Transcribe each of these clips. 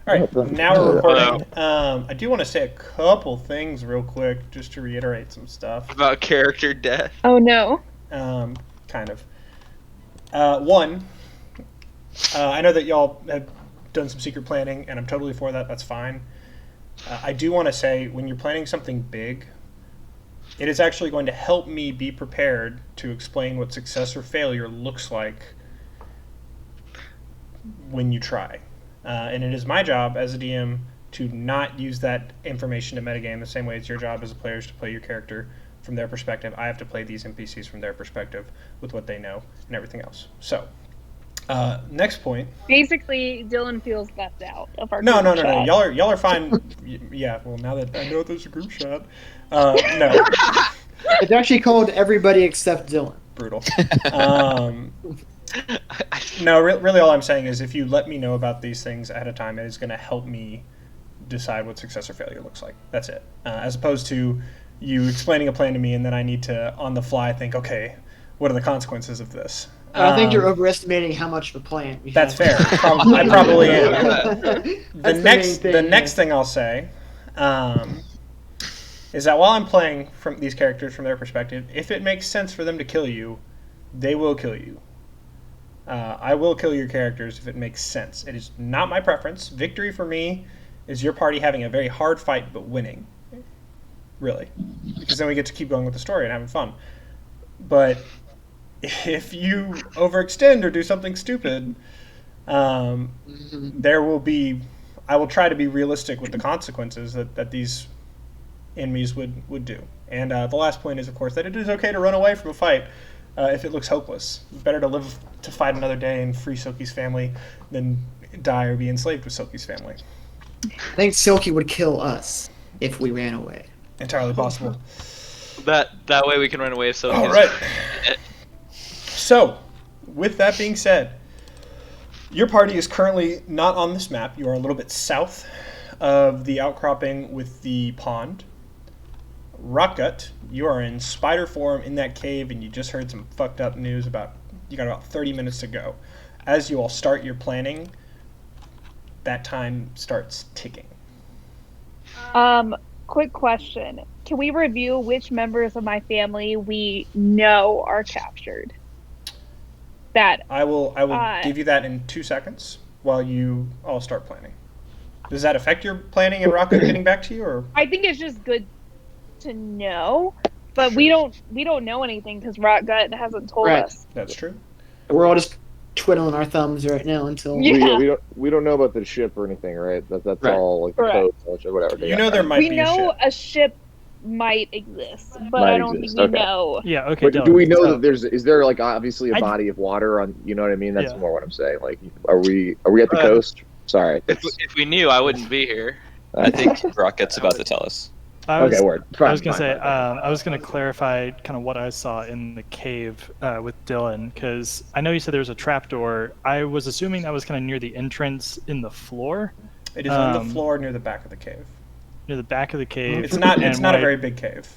All right, now we're Hello. recording. I do want to say a couple things real quick, just to reiterate some stuff. About character death. Oh no. Kind of. One, I know that y'all have done some secret planning, and I'm totally for that. That's fine. I do want to say, when you're planning something big, it is actually going to help me be prepared to explain what success or failure looks like when you try. And it is my job as a DM to not use that information to metagame the same way it's your job as a player is to play your character from their perspective. I have to play these NPCs from their perspective with what they know and everything else. So, next point. Basically, Dylan feels left out of our No. group chat. Y'all are fine. Yeah. Well, now that I know there's a group chat, no. It's actually called Everybody Except Dylan. Brutal. No, really, all I'm saying is if you let me know about these things ahead of time, it is going to help me decide what success or failure looks like. That's it. As opposed to you explaining a plan to me and then I need to, on the fly, think, okay, what are the consequences of this? I think you're overestimating how much of a plan we That's have. fair. I probably am. That's The next thing I'll say is that while I'm playing from these characters from their perspective, if it makes sense for them to kill you, they will kill you. I will kill your characters if it makes sense. It is not my preference. Victory for me is your party having a very hard fight but winning. Really. Because then we get to keep going with the story and having fun. But if you overextend or do something stupid, there will be... I will try to be realistic with the consequences that these enemies would do. And the last point is, of course, that it is okay to run away from a fight if it looks hopeless. Better to live to fight another day and free Silky's family than die or be enslaved with Silky's family. I think Silky would kill us if we ran away. Entirely possible. That way we can run away. So All right. So, with that being said, your party is currently not on this map. You are a little bit south of the outcropping with the pond. Rockgut, you are in spider form in that cave, and you just heard some fucked up news about you got about 30 minutes to go. As you all start your planning, that time starts ticking. Quick question. Can we review which members of my family we know are captured? I will give you that in 2 seconds while you all start planning. Does that affect your planning and Rockgut getting back to you, or? I think it's just good to know, but we don't know anything because Rotgut hasn't told us. That's true. We're all just twiddling our thumbs right now until we don't know about the ship or anything, right? That's right. all like the code, or whatever. You know there might be a ship. We know a ship might exist, but I don't think we know. Yeah, okay. But do we know that is there like obviously a body of water on? You know what I mean? That's more what I'm saying. Like, are we at the coast? Sorry. If we knew, I wouldn't be here. I think Rocket's about to tell us. Word. I was going to clarify kind of what I saw in the cave with Dylan, because I know you said there was a trapdoor. I was assuming that was kind of near the entrance in the floor. It is on the floor near the back of the cave. Near the back of the cave. It's not a very big cave.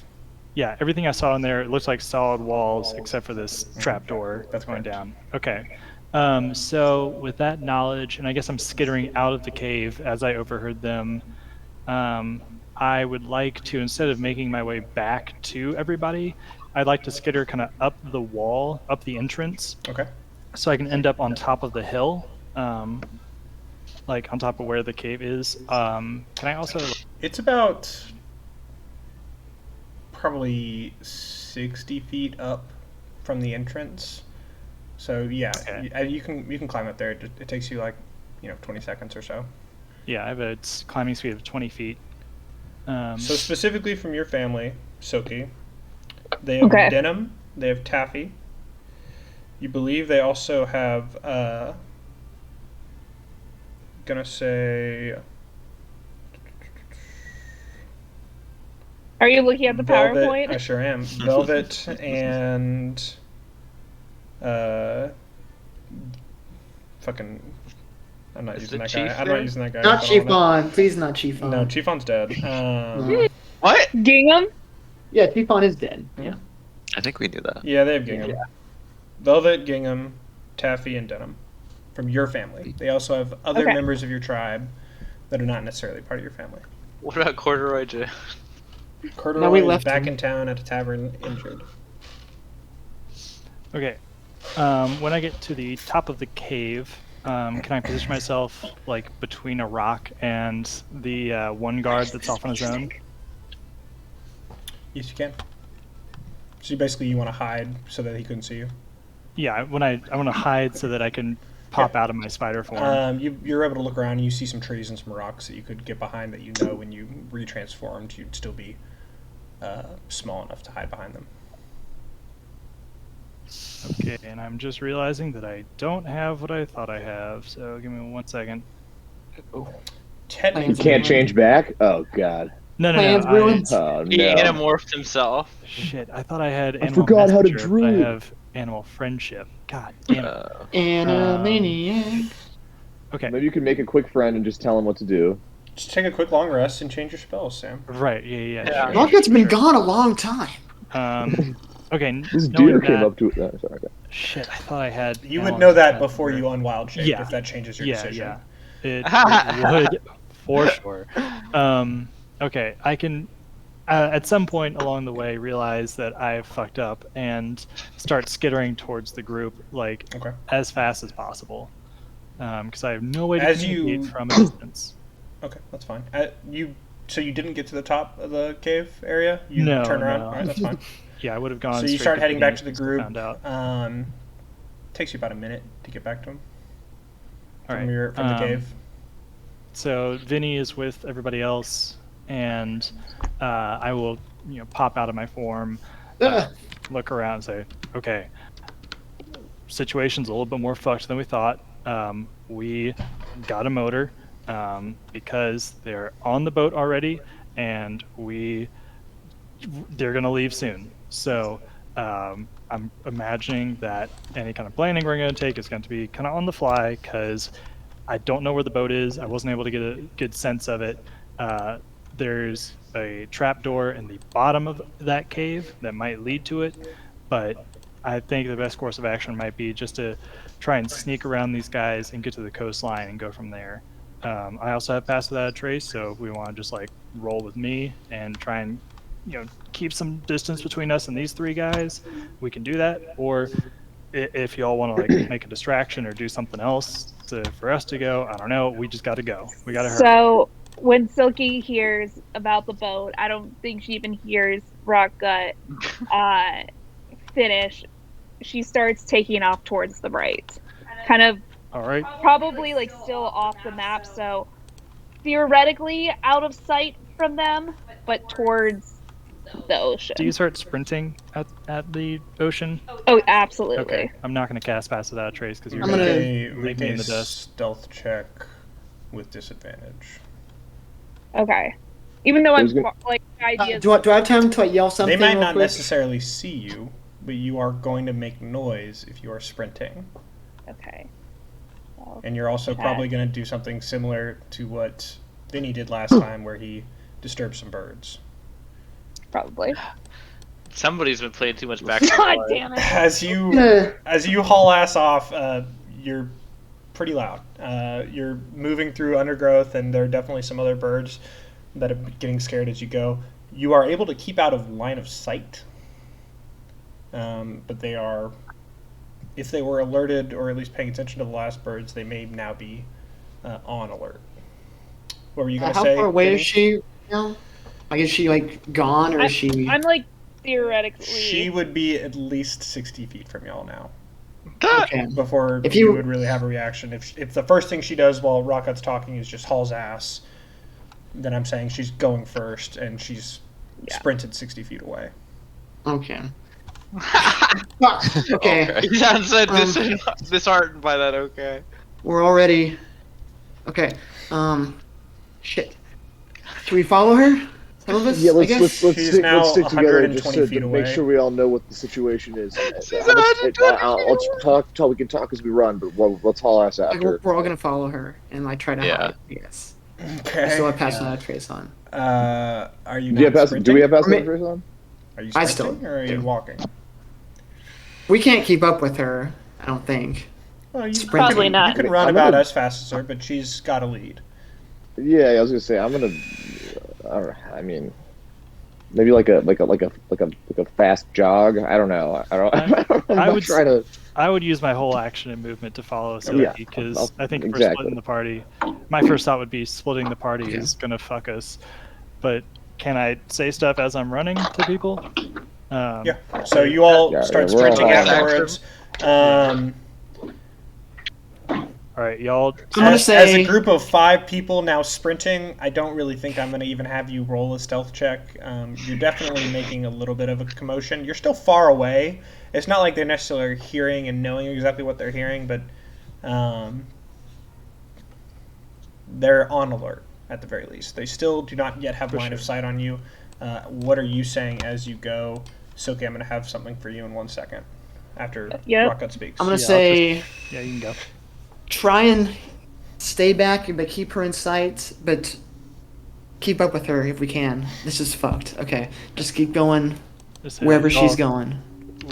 Yeah, everything I saw in there, it looks like solid walls, except for this trapdoor that's going down. Okay. So with that knowledge, and I guess I'm skittering out of the cave as I overheard them, I would like to, instead of making my way back to everybody, I'd like to skitter kind of up the wall, up the entrance. Okay. So I can end up on top of the hill, like on top of where the cave is. Can I also... It's about probably 60 feet up from the entrance. So yeah, okay. you can climb up there. It takes you 20 seconds or so. Yeah, I have a climbing speed of 20 feet. So specifically from your family, Silky, they have Denim, they have Taffy. You believe they also have, gonna say... Are you looking at the Velvet, PowerPoint? I sure am. Velvet and... fucking... I'm not using that guy. I'm not using that guy. Not Chiffon. Please not Chiffon. No, Chiffon's dead. What? Gingham? Yeah, Chiffon is dead. Yeah. I think we knew that. Yeah, they have Gingham. Yeah. Velvet, Gingham, Taffy, and Denim. From your family. They also have other members of your tribe that are not necessarily part of your family. What about Corduroy Jim? Corduroy No, we is left back him. in town at a tavern, injured. Okay. When I get to the top of the cave, can I position myself like between a rock and the one guard that's off on his own? Yes, you can. So basically, you want to hide so that he couldn't see you. Yeah, I want to hide so that I can pop out of my spider form. You're able to look around and you see some trees and some rocks that you could get behind that you know when you retransformed you'd still be small enough to hide behind them. Okay, and I'm just realizing that I don't have what I thought I have, so give me 1 second. Technically, You can't change back? Oh, God. No, Plans ruined. Oh, He no. anamorphed himself. Shit, I thought I had I animal forgot how to messenger, but I druid. have animal friendship. God damn it. Animaniac. Okay, Maybe you can make a quick friend and just tell him what to do. just take a quick long rest and change your spells, Sam. right, yeah. Yeah. Rocket's been gone a long time. Okay, This knowing deer came that- up to it. Sorry. Okay. Shit, I thought I had. You would animal know that messenger. before you unwild shape Yeah. if that changes your decision. It would, for sure. Okay, I can, at some point along the way, realize that I've fucked up and start skittering towards the group, like, Okay. as fast as possible. Because I have no way to As communicate you- from a distance. Okay, that's fine. So you didn't get to the top of the cave area? You No, turn around? no. All right, that's fine. Yeah, I would have gone So you straight start to heading Vinny back to the once I group. found out. Takes you about a minute to get back to him All from, right. from the cave. So Vinny is with everybody else, and I will, pop out of my form, look around, and say, "Okay, situation's a little bit more fucked than we thought. We got a motor because they're on the boat already, and they're gonna leave soon. So I'm imagining that any kind of planning we're gonna take is going to be kind of on the fly because I don't know where the boat is. I wasn't able to get a good sense of it. There's a trapdoor in the bottom of that cave that might lead to it, but I think the best course of action might be just to try and sneak around these guys and get to the coastline and go from there. I also have Pass Without a Trace, so if we want to just like roll with me and try and keep some distance between us and these three guys, we can do that. Or if y'all want to like make a distraction or do something else for us to go, I don't know. We just got to go. We got to hurry. So when Silky hears about the boat, I don't think she even hears Rock Gut finish. She starts taking off towards the right, kind of All right. probably like still off the map. So theoretically out of sight from them, but towards the ocean. Do you start sprinting at the ocean? Oh, absolutely. Okay. I'm not going to cast Pass Without a Trace because you're I'm going gonna- to Make me a in the dust. stealth check with disadvantage. Okay. Even though I'm Who's gonna- like ideas. Do I have time to like yell something? They might real not quick? necessarily see you, but you are going to make noise if you are sprinting. Okay. And you're also Okay. probably going to do something similar to what Vinny did last time, where he disturbed some birds. Probably. Somebody's been playing too much God background. damn it. As you Yeah. haul ass off, you're pretty loud. You're moving through undergrowth, and there are definitely some other birds that are getting scared as you go. You are able to keep out of line of sight, but they are, if they were alerted or at least paying attention to the last birds, they may now be on alert. What were you going to How say? far away Vinny? is she now? Like, is she like gone or is she? I'm like theoretically. She would be at least 60 feet from y'all now. Okay. Before If you you- would really have a reaction. If the first thing she does while Rocket's talking is just hauls ass, then I'm saying she's going first and she's sprinted 60 feet away. Okay. Fuck. Okay. He sounds so disheartened by that. Okay. We're already. Okay. Shit. Should we follow her? Some of us. Yeah, I guess. She's now let's stick together 120 just to feet make away. sure we all know what the situation is. She's I'll talk till we can talk as we run, but let's haul ass Like, after. we're all gonna follow her and like try to Yeah. hide. Yes. Okay. Still have Pass Without a Trace on. Are you Do, you not have sprinting? do we have pass I mean- trace on? Are you I sprinting still or are you do. walking? We can't keep up with her. I don't think. Well, you Sprinting. Probably not. You can run I'm about gonna- as fast as her, but she's got a lead. Yeah, I was gonna say I'm gonna. I don't know. I mean, maybe like a fast jog. I don't know. I don't. I'm I not would trying to. I would use my whole action and movement to follow Yeah, Silky because I'll- I think if we're exactly. splitting the party, my first thought would be splitting the party Okay. is gonna fuck us. But can I say stuff as I'm running to people? Yeah. So you all Yeah, start yeah, we're all- sprinting Yeah. afterwards. Um, All right, y'all. I'm gonna as a say group of 5 people now sprinting, I don't really think I'm going to even have you roll a stealth check. You're definitely making a little bit of a commotion. You're still far away. It's not like they're necessarily hearing and knowing exactly what they're hearing, but they're on alert at the very least. They still do not yet have line of sight on you. What are you saying as you go? Silky, I'm going to have something for you in 1 second after Yep. Rockgut speaks. I'm gonna Yeah, say Yeah, you can go. try and stay back, but keep her in sight, but keep up with her if we can. This is fucked. Okay, just keep going Just wherever y'all- she's going.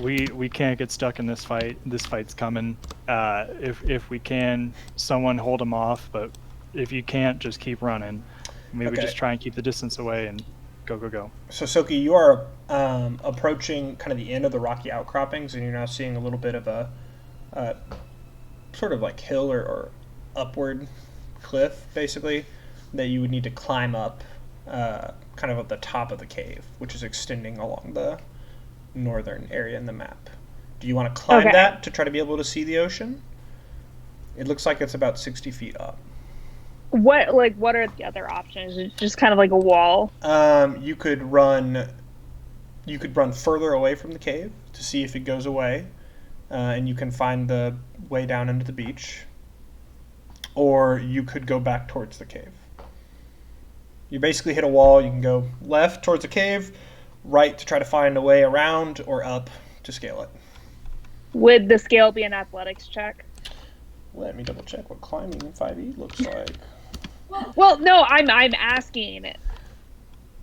We can't get stuck in this fight. This fight's coming. If we can, someone hold them off. But if you can't, just keep running. Maybe Okay. just try and keep the distance away and go. So, Silky, you are approaching kind of the end of the rocky outcroppings, and you're now seeing a little bit of a sort of like hill or upward cliff, basically, that you would need to climb up kind of at the top of the cave, which is extending along the northern area in the map. Do you want to climb Okay. that to try to be able to see the ocean? It looks like it's about 60 feet up. What are the other options? It's just kind of like a wall. You could run further away from the cave to see if it goes away, and you can find the way down into the beach. Or you could go back towards the cave. You basically hit a wall. You can go left towards the cave, right to try to find a way around, or up to scale it. Would the scale be an athletics check? Let me double check what climbing in 5e looks like. Well, no, I'm asking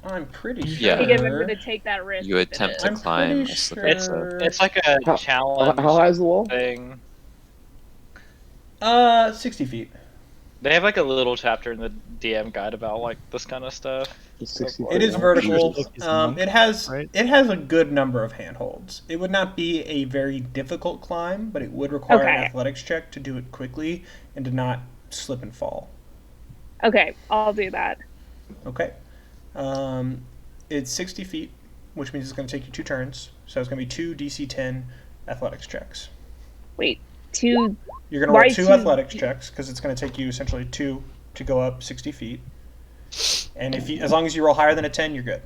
I'm pretty Yeah. sure. because I'm going to take that risk. You if it attempt is. to I'm climb pretty a slippery slope. It's like a How- challenge How high is the wall? thing. 60 feet. They have like a little chapter in the DM guide about like this kind of stuff. It's 60 It is feet. vertical. It's a monk, It has right? a good number of handholds. It would not be a very difficult climb, but it would require an Okay. athletics check to do it quickly and to not slip and fall. Okay, I'll do that. Okay. It's 60 feet, which means it's going to take you 2 turns. So it's going to be 2 DC 10 athletics checks. Wait, 2. You're going to Why roll 2 2? athletics checks because it's going to take you essentially 2 to go up 60 feet. And as long as you roll higher than a 10, you're good.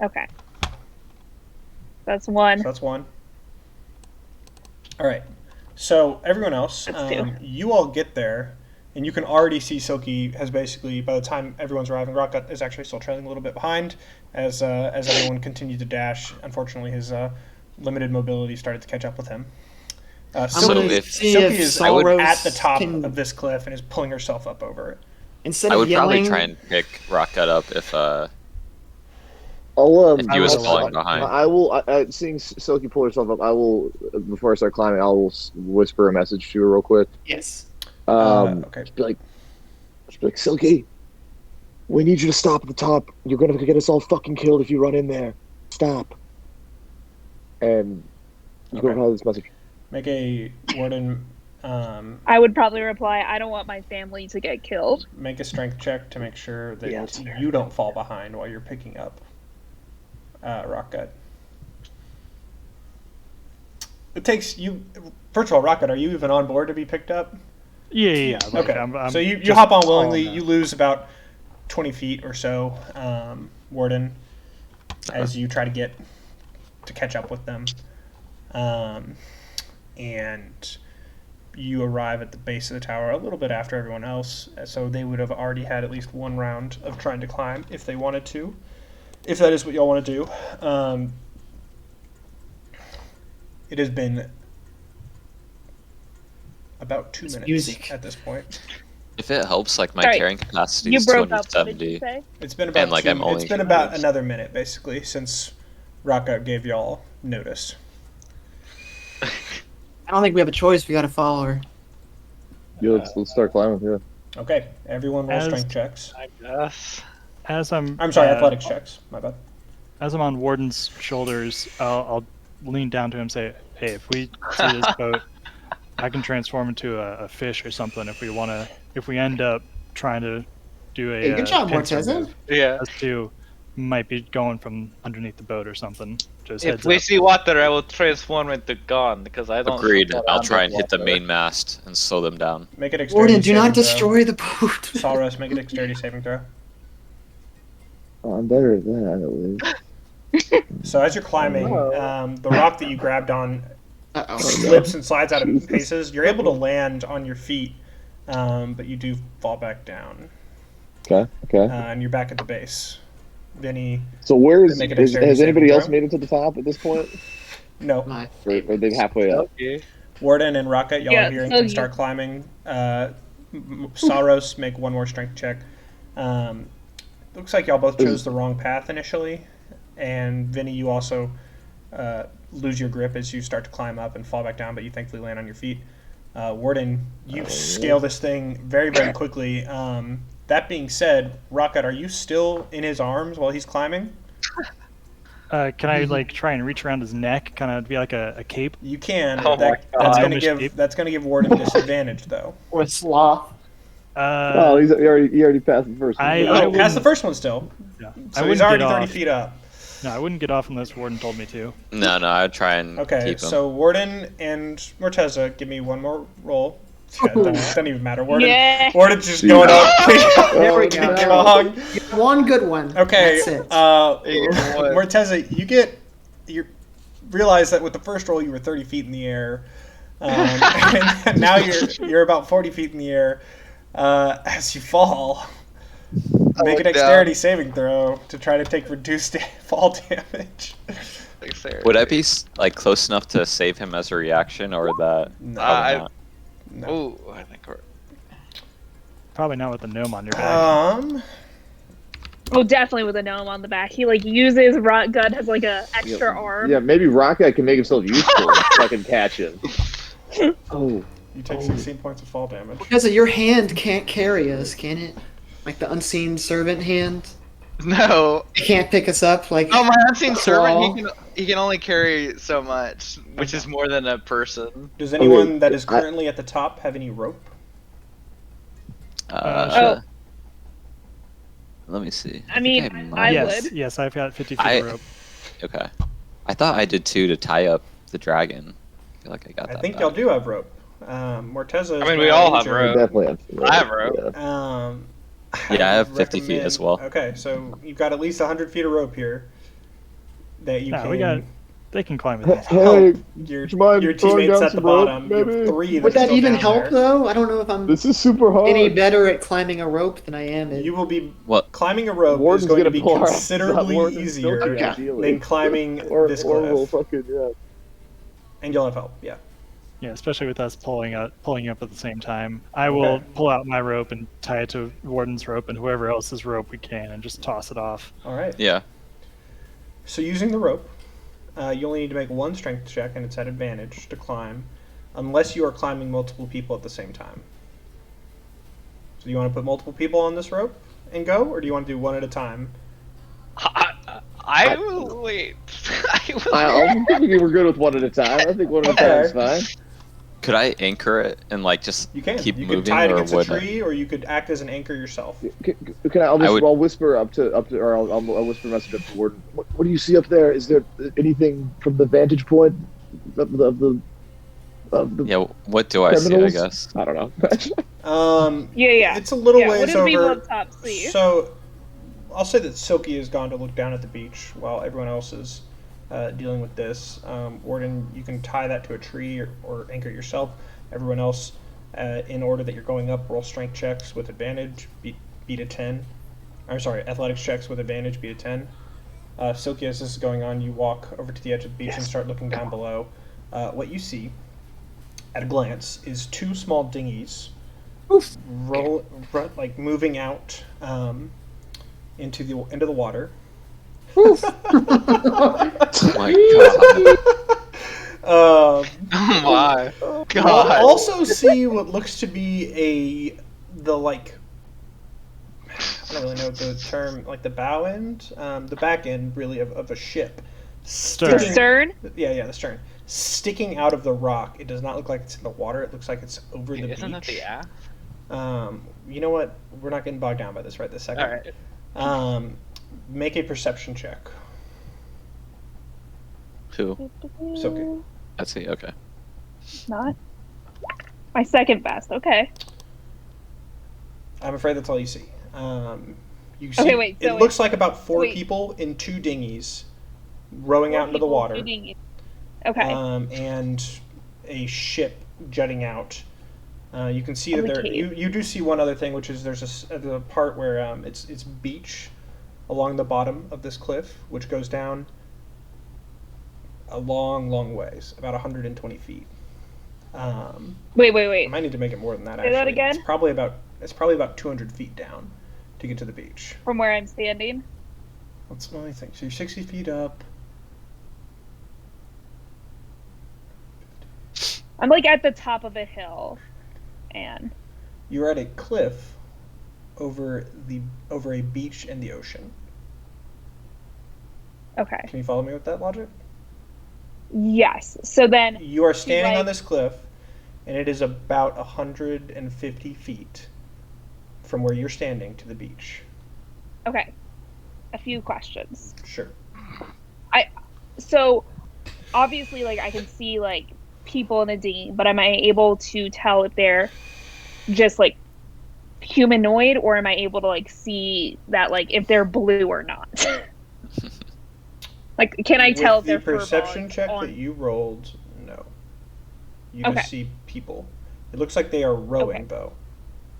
Okay. That's 1. So that's 1. All right. So everyone else, That's 2. you all get there, and you can already see Silky has basically, by the time everyone's arriving, Rockgut is actually still trailing a little bit behind as everyone continued to dash. Unfortunately, his limited mobility started to catch up with him. So gonna if- see Silky if is Solrose at the top can- of this cliff and is pulling herself up over it. Instead I of would yelling, probably try and pick Rockgut up if I'll, if he was will- falling behind. I will, seeing Silky pull herself up, I will, before I start climbing, I will whisper a message to her real quick. yes. Okay. Just be like, Silky, we need you to stop at the top. You're gonna get us all fucking killed if you run in there. Stop. And you Okay. go have this message. Make a warden. I would probably reply, I don't want my family to get killed. Make a strength check to make sure that Yeah, that's fair. you don't fall behind while you're picking up Rockgut. It takes you. First of all, Rockgut, are you even on board to be picked up? Yeah. Like, Okay. I'm So you just hop on willingly. following You lose about 20 feet or so, Warden, as you try to get to catch up with them. And you arrive at the base of the tower a little bit after everyone else, so they would have already had at least 1 round of trying to climb if they wanted to, if that is what y'all want to do. It has been about 2 minutes music. at this point. If it helps, like my Sorry, carrying capacity You is broke up. What did 270. you say? It's been about And, like, I'm only it's been about curious. another minute basically since Rockout gave y'all notice. I don't think we have a choice. We got to follow her. Yeah, let's start climbing. Yeah. Okay, everyone roll As- strength checks. I guess. As I'm Athletics checks. My bad. As I'm on Warden's shoulders, I'll lean down to him and say, "Hey, if we see this boat, I can transform into a fish or something. If we end up trying to do a Hey, good job, pincer Morteza. move, Yeah. us two might be going from underneath the boat or something. Just If heads we up." see water, I will transform into gun because I don't. Agreed. shoot I'll try and hit the underwater. main mast and slow them down. Make a dexterity Warden, do not saving throw. destroy the boat. Salros, make a dexterity saving throw. Oh, I'm better at that, at least. So as you're climbing, the rock that you grabbed on Uh-oh. slips and slides out of Jesus. paces. You're able to land on your feet, but you do fall back down, Okay. and you're back at the base. Vinny, So where's Make a dexterity has anybody saving else throw. made it to the top at this point? no, My Or are they halfway up? Okay. Warden and Rocket, y'all Yeah, are here and so can you- start climbing. Saros, make one more strength check. Looks like y'all both chose the wrong path initially, and Vinny, you also lose your grip as you start to climb up and fall back down, but you thankfully land on your feet. Warden, you scale this thing very, very quickly. That being said, Rocket, are you still in his arms while he's climbing? Can I like try and reach around his neck, kind of be like a cape? You can. Oh my That's God. going to give Warden disadvantage, though. Or sloth. Oh, he already passed the first one. I Oh, wouldn't- past the first one still. Yeah. So I he's wouldn't already get 30 off. feet up. No, I wouldn't get off unless Warden told me to. No, I'd try and Okay, keep him. so Warden and Morteza, give me one more roll. Yeah, it doesn't even matter. Warden, Yeah. Warden's just Jeez. going up. There we King go. Kong. One good one. Okay, That's it. Morteza, you realize that with the first roll you were 30 feet in the air, and now you're about 40 feet in the air. As you fall, make a dexterity saving throw to try to take reduced fall damage. Would I be like close enough to save him as a reaction, or that? No. Probably not. No. Oh, I think we're. Probably not with the gnome on your back. Oh, definitely with a gnome on the back. He like uses rock gun as like a extra arm. Yeah, maybe Rocket can make himself useful if I can catch him. Oh. You take 16 points of fall damage. Because your hand can't carry us, can it? Like the unseen servant hand? No. It can't pick us up like Oh, my unseen claw. servant, he can only carry so much, which is more than a person. Does anyone that is currently at the top have any rope? Sure. Let me see. I mean, think I yes, would. yes, I've got 50 feet I- of rope. Okay. I thought I did too to tie up the dragon. I feel like I got that. I think back. y'all do have rope. Morteza. I mean, we all have I rope. definitely have some I have rope. Yeah. Yeah, I have 50 feet as well. Okay, so you've got at least 100 feet of rope here that you No, can. they can climb with us. Hey, Your, would you mind your throwing teammates down at the some rope, bottom. You have maybe? 3 that Would are that still even down help there. though? I don't know if I'm this is super hard. any better at climbing a rope than I am at You will be What? climbing a rope Warden's is going to gonna be pull our asses out considerably more than easier Silky, Okay. ideally. than climbing this or we'll cliff. fucking, yeah. And you'll have help. Yeah. Yeah, especially with us pulling up at the same time. I will Okay. pull out my rope and tie it to Warden's rope and whoever else's rope we can, and just toss it off. All right. Yeah. So using the rope, you only need to make 1 strength check, and it's at advantage to climb, unless you are climbing multiple people at the same time. So do you want to put multiple people on this rope and go, or do you want to do one at a time? I will wait. I will. I'm thinking we're good with one at a time. I think one at a time is fine. Could I anchor it and like just You can. keep You moving, could tie it or against a would I? tree, or you could act as an anchor yourself. Can I would- I'll whisper up to, or I'll whisper a message up to Warden. What do you see up there? Is there anything from the vantage point of the Yeah. What do I see? I criminals? guess. I don't know. Yeah. It's a little Yeah, what ways do people over. up top see? So, I'll say that Silky has gone to look down at the beach while everyone else is dealing with this. Warden, you can tie that to a tree or anchor yourself. Everyone else, in order that you're going up, roll strength checks with advantage, beat a 10. I'm sorry, athletics checks with advantage, beat a 10. Silky, as this is going on, you walk over to the edge of the beach and start looking down below. What you see, at a glance, is 2 small dinghies like moving out into the water. Oh my god. Oh my You'll god. also see what looks to be the like. I don't really know the term, like the bow end, the back end, really, of a ship. Stern. The stern? Yeah, the stern. Sticking out of the rock. It does not look like it's in the water. It looks like it's over the Isn't that beach. the aft? You know what? We're not getting bogged down by this right this second. All right. Make a perception check. Who? Soki. Let's see. Okay. Not. My second best. Okay. I'm afraid that's all you see. You see Okay, wait, so it looks like about 4 wait. people in 2 dinghies rowing out into the water. Okay. And a ship jutting out. You can see Of that the there. cave. You do see one other thing, which is there's a part where it's beach along the bottom of this cliff, which goes down a long ways, about 120 feet. Wait. I might need to make it more than that. Say Actually, that again? It's probably about 200 feet down to get to the beach. From where I'm standing. Let me think. So you're 60 feet up. I'm like at the top of a hill, and You're at a cliff over a beach and the ocean. okay. Can you follow me with that logic? Yes. So then You are standing like- on this cliff, and it is about 150 feet from where you're standing to the beach. okay. A few questions. Sure. So obviously like I can see like people in a dinghy, but am I able to tell if they're just like humanoid, or am I able to like see that like if they're blue or not? Like can I tell if With they're the perception furballs check on- that you rolled, no. You Okay. just see people. It looks like they are rowing, Okay. though.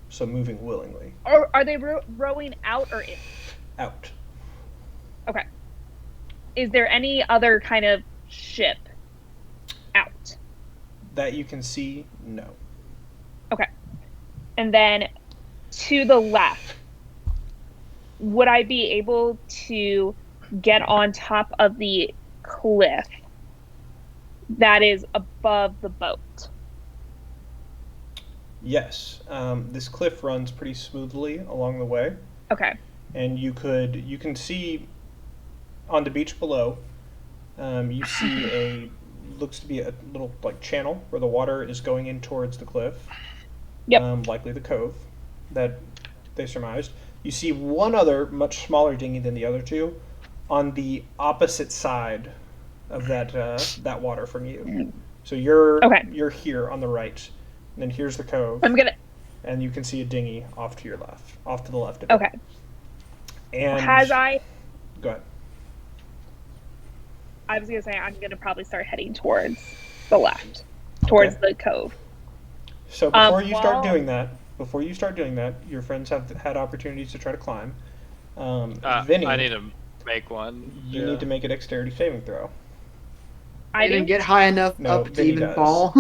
So moving willingly. Or are they rowing out or in? Out. Okay. Is there any other kind of ship out? That you can see, no. Okay. And then to the left, would I be able to get on top of the cliff that is above the boat? Yes. This cliff runs pretty smoothly along the way. Okay. And you can see on the beach below, you see looks to be a little like channel where the water is going in towards the cliff. Yep. Likely the cove that they surmised. You see one other much smaller dinghy than the other two on the opposite side of that water from you. So you're here on the right, and then here's the cove. And you can see a dinghy off to the left of it. Okay. And go ahead. I was gonna say I'm gonna probably start heading towards the left, towards the cove. So before you start doing that, your friends have had opportunities to try to climb. Vinny, I need to make one. you need to make a dexterity saving throw. I didn't get high enough No, up to Vinny even does. fall.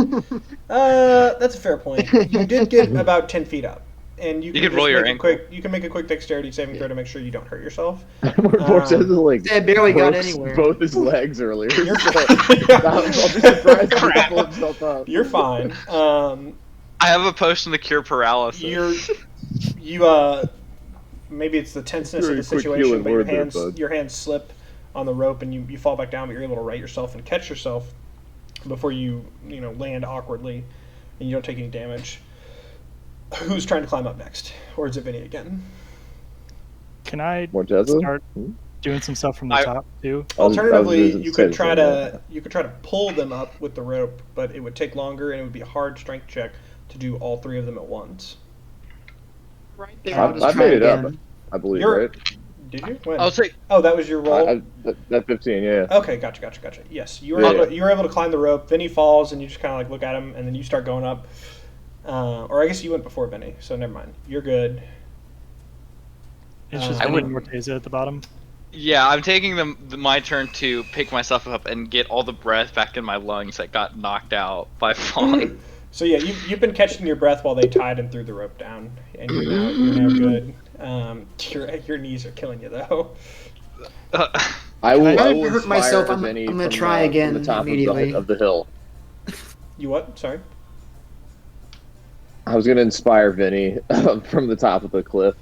That's a fair point. You did get about 10 feet up, and you could just roll your make a ankle. You can make a quick dexterity saving throw to make sure you don't hurt yourself. Mortez like I barely got broke anywhere. both his legs earlier. You're so I'll be surprised if he pulled himself up. You're fine. I have a potion to cure paralysis. Maybe it's the tenseness Very of the quick situation, healing but your word there, hands bud. your hands slip on the rope and you fall back down, but you're able to right yourself and catch yourself before you land awkwardly and you don't take any damage. Who's trying to climb up next? Or is it Vinny again? Can I Morteza? start doing some stuff from the top too? Alternatively, gonna you say could the try same to pull them up with the rope, but it would take longer and it would be a hard strength check to do all 3 of them at once. Right there. I'll just I've try made it again. up, I believe, You're- right? Did you? When? I'll say Oh, that was your roll? That 15, yeah. Okay, gotcha. Yes, you were Yeah. able to climb the rope. Vinny falls, and you just kind of like look at him, and then you start going up. Or I guess you went before Vinny, so never mind. You're good. It's just I Vinny would- and Morteza at the bottom. Yeah, I'm taking my turn to pick myself up and get all the breath back in my lungs that got knocked out by falling. So yeah, you've been catching your breath while they tied and threw the rope down, and you're now good. Your knees are killing you though. I will hurt inspire myself. I'm Vinny gonna from try the, again from the top immediately. of the hill. You what? Sorry. I was gonna inspire Vinny from the top of the cliff.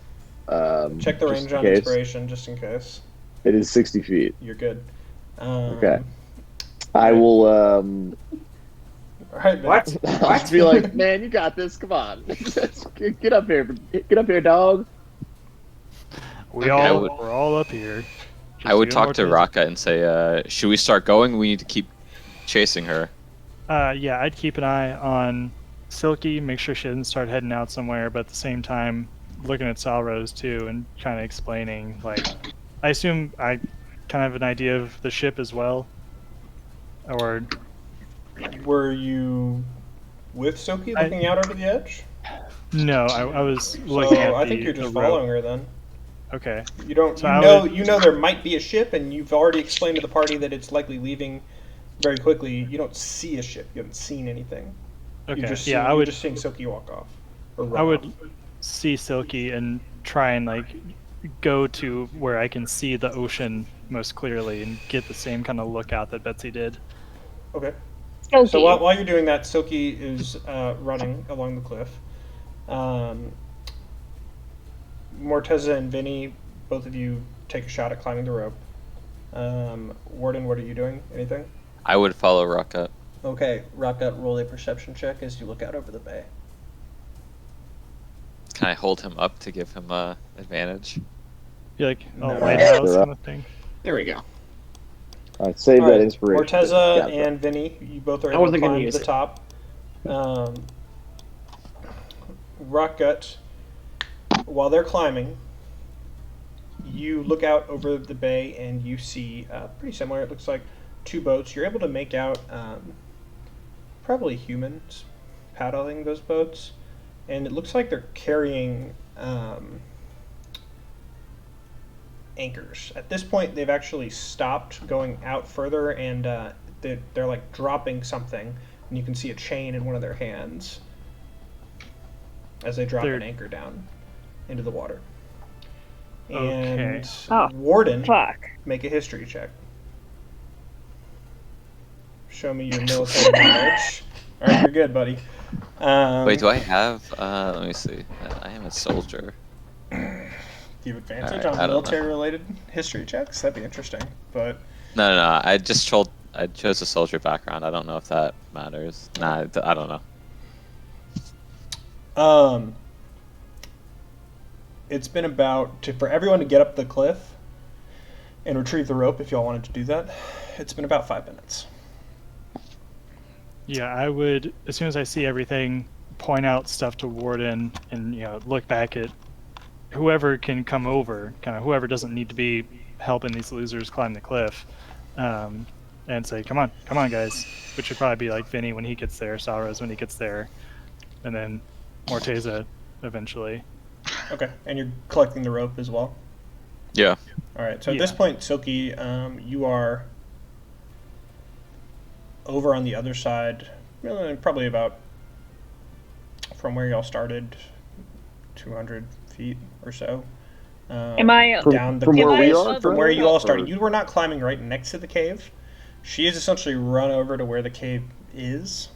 Check the just range in on case. inspiration, just in case. It is 60 feet. You're good. Okay. I right. will. All right, What? I'll just be like, man, you got this. Come on, get up here, dog. We're all up here. I would Just talk to you and Raka and say, should we start going? We need to keep chasing her. Yeah, I'd keep an eye on Silky, make sure she doesn't start heading out somewhere, but at the same time, looking at Salrose too and kind of explaining, like, I assume I kind of have an idea of the ship as well? Or... Were you with Silky looking out over the edge? No, I was looking at I think you're just following her then. Okay. You don't. So you know there might be a ship, and you've already explained to the party that it's likely leaving very quickly. You don't see a ship. You haven't seen anything. Okay. You're just seeing Silky walk off. I would see Silky and try and like go to where I can see the ocean most clearly and get the same kind of lookout that Betsy did. Okay. Silky. So while you're doing that, Silky is running along the cliff. Morteza and Vinny, both of you take a shot at climbing the rope. Warden, what are you doing? Anything? I would follow Raka. Okay, Raka, roll a perception check as you look out over the bay. Can I hold him up to give him advantage? Be like a No. lighthouse kind of thing. There we go. All right, save All that right, inspiration. Morteza and Vinny, you both are I able to wasn't gonna climb to use the it. top. Rockgut, while they're climbing, you look out over the bay and you see pretty similar. It looks like two boats. You're able to make out probably humans paddling those boats, and it looks like they're carrying anchors. At this point, they've actually stopped going out further, and they're like dropping something, and you can see a chain in one of their hands as they drop an anchor down into the water. And Warden, make a history check. Show me your military knowledge. All right, you're good, buddy. Wait, do I have? Let me see. I am a soldier. Do you have advantage Alright, on military-related history checks? That'd be interesting, but... No. I chose a soldier background. I don't know if that matters. Nah, I don't know. It's been for everyone to get up the cliff and retrieve the rope, if y'all wanted to do that, it's been about 5 minutes. Yeah, I would, as soon as I see everything, point out stuff to Warden and, look back at whoever can come over, kind of whoever doesn't need to be helping these losers climb the cliff, and say, come on guys, which would probably be like Vinny when he gets there, Salrose when he gets there, and then Morteza eventually. Okay, and you're collecting the rope as well? Yeah. Alright, so at this point, Silky, you are over on the other side, probably about from where y'all started, 200 feet or so. Am I down the from cliff where we face, are? from where you all started? You were not climbing right next to the cave. She has essentially run over to where the cave is,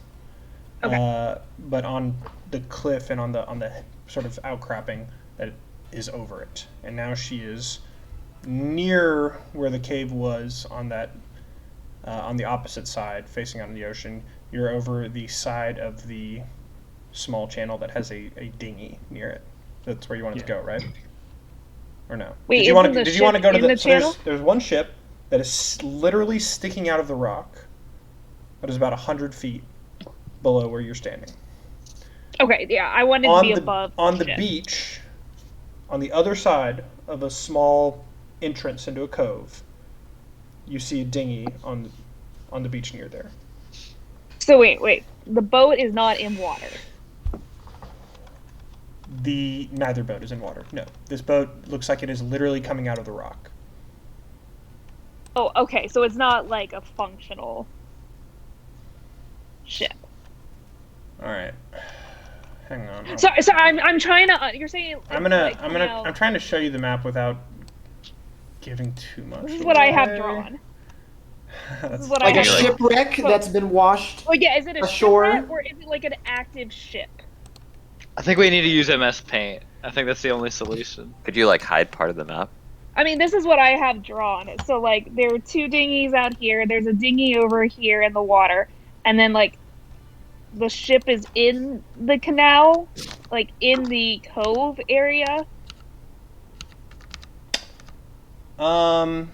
but on the cliff and on the sort of outcropping that is over it. And now she is near where the cave was on that on the opposite side, facing out in the ocean. You're over the side of the small channel that has a dinghy near it. That's where you wanted to go, right? Or no? Wait, did you want to go to the channel? There's one ship that is literally sticking out of the rock that is about 100 feet below where you're standing. Okay, yeah, I wanted to be above on the beach, on the other side of a small entrance into a cove, you see a dinghy on the beach near there. So wait, the boat is not in water. Neither boat is in water. No, this boat looks like it is literally coming out of the rock. Oh, okay, so it's not like a functional ship. All right. Hang on. So I'm trying to. You're saying I'm trying to show you the map without giving too much. This is what I have drawn. This is what Like I a have shipwreck that's been washed Oh yeah, is it a ashore? shipwreck or is it like an active ship? I think we need to use MS Paint. I think that's the only solution. Could you like hide part of the map? I mean, this is what I have drawn. So, like, there are 2 dinghies out here. There's a dinghy over here in the water. And then, like, the ship is in the canal, like, in the cove area. Let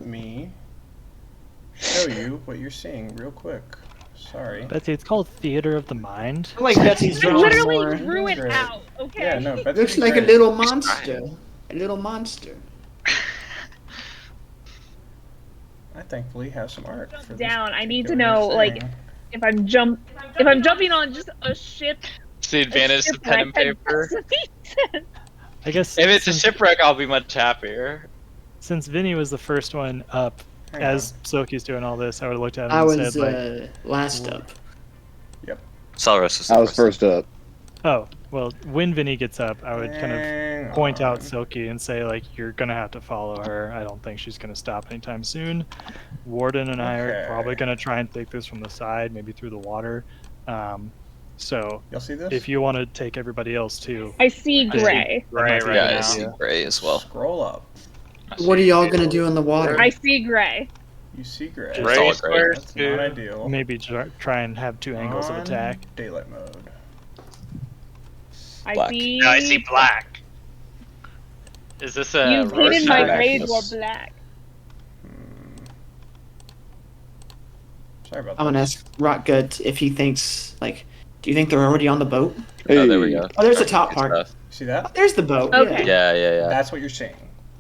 me show you what you're seeing real quick. Sorry. Betsy, it's called Theater of the Mind. I like Betsy's I drawing literally more. drew it Great. out, okay? Yeah, no, Betsy's Looks like a great. little monster. A little monster. I thankfully have some art for this Down. I need to particular know, like, thing. if I'm jumping on just a ship. It's the advantage of pen and paper. I guess If it's a shipwreck, I'll be much happier. since Vinny was the first one up, Hang as Silky's doing all this, I would have looked at him I and was said, like, last up. Celeros was the I was first. first up. oh, well, when Vinny gets up, I would kind of Hang point out on. Silky and say, like, you're going to have to follow her. I don't think she's going to stop anytime soon. Warden and I are Okay. probably going to try and take this from the side, maybe through the water. So Y'all see this? if you want to take everybody else too, I see gray. Gray might be right Yeah, a I good see idea. gray as well. Scroll up. What are y'all gonna do in the water? I see gray. You see gray. It's Gray all squares That's too. not ideal. maybe try and have 2 angles of On attack. Daylight mode. I Black. see. No, I see black. Is this You a painted my Rorschach? grays were Darkness. black. Sorry about I'm gonna ask Rockgut if he thinks, like, do you think they're already on the boat? Hey, Oh, there we go. Oh, there's the top Good part. stuff. See that? There's the boat. Okay. Yeah, yeah, yeah. That's what you're seeing.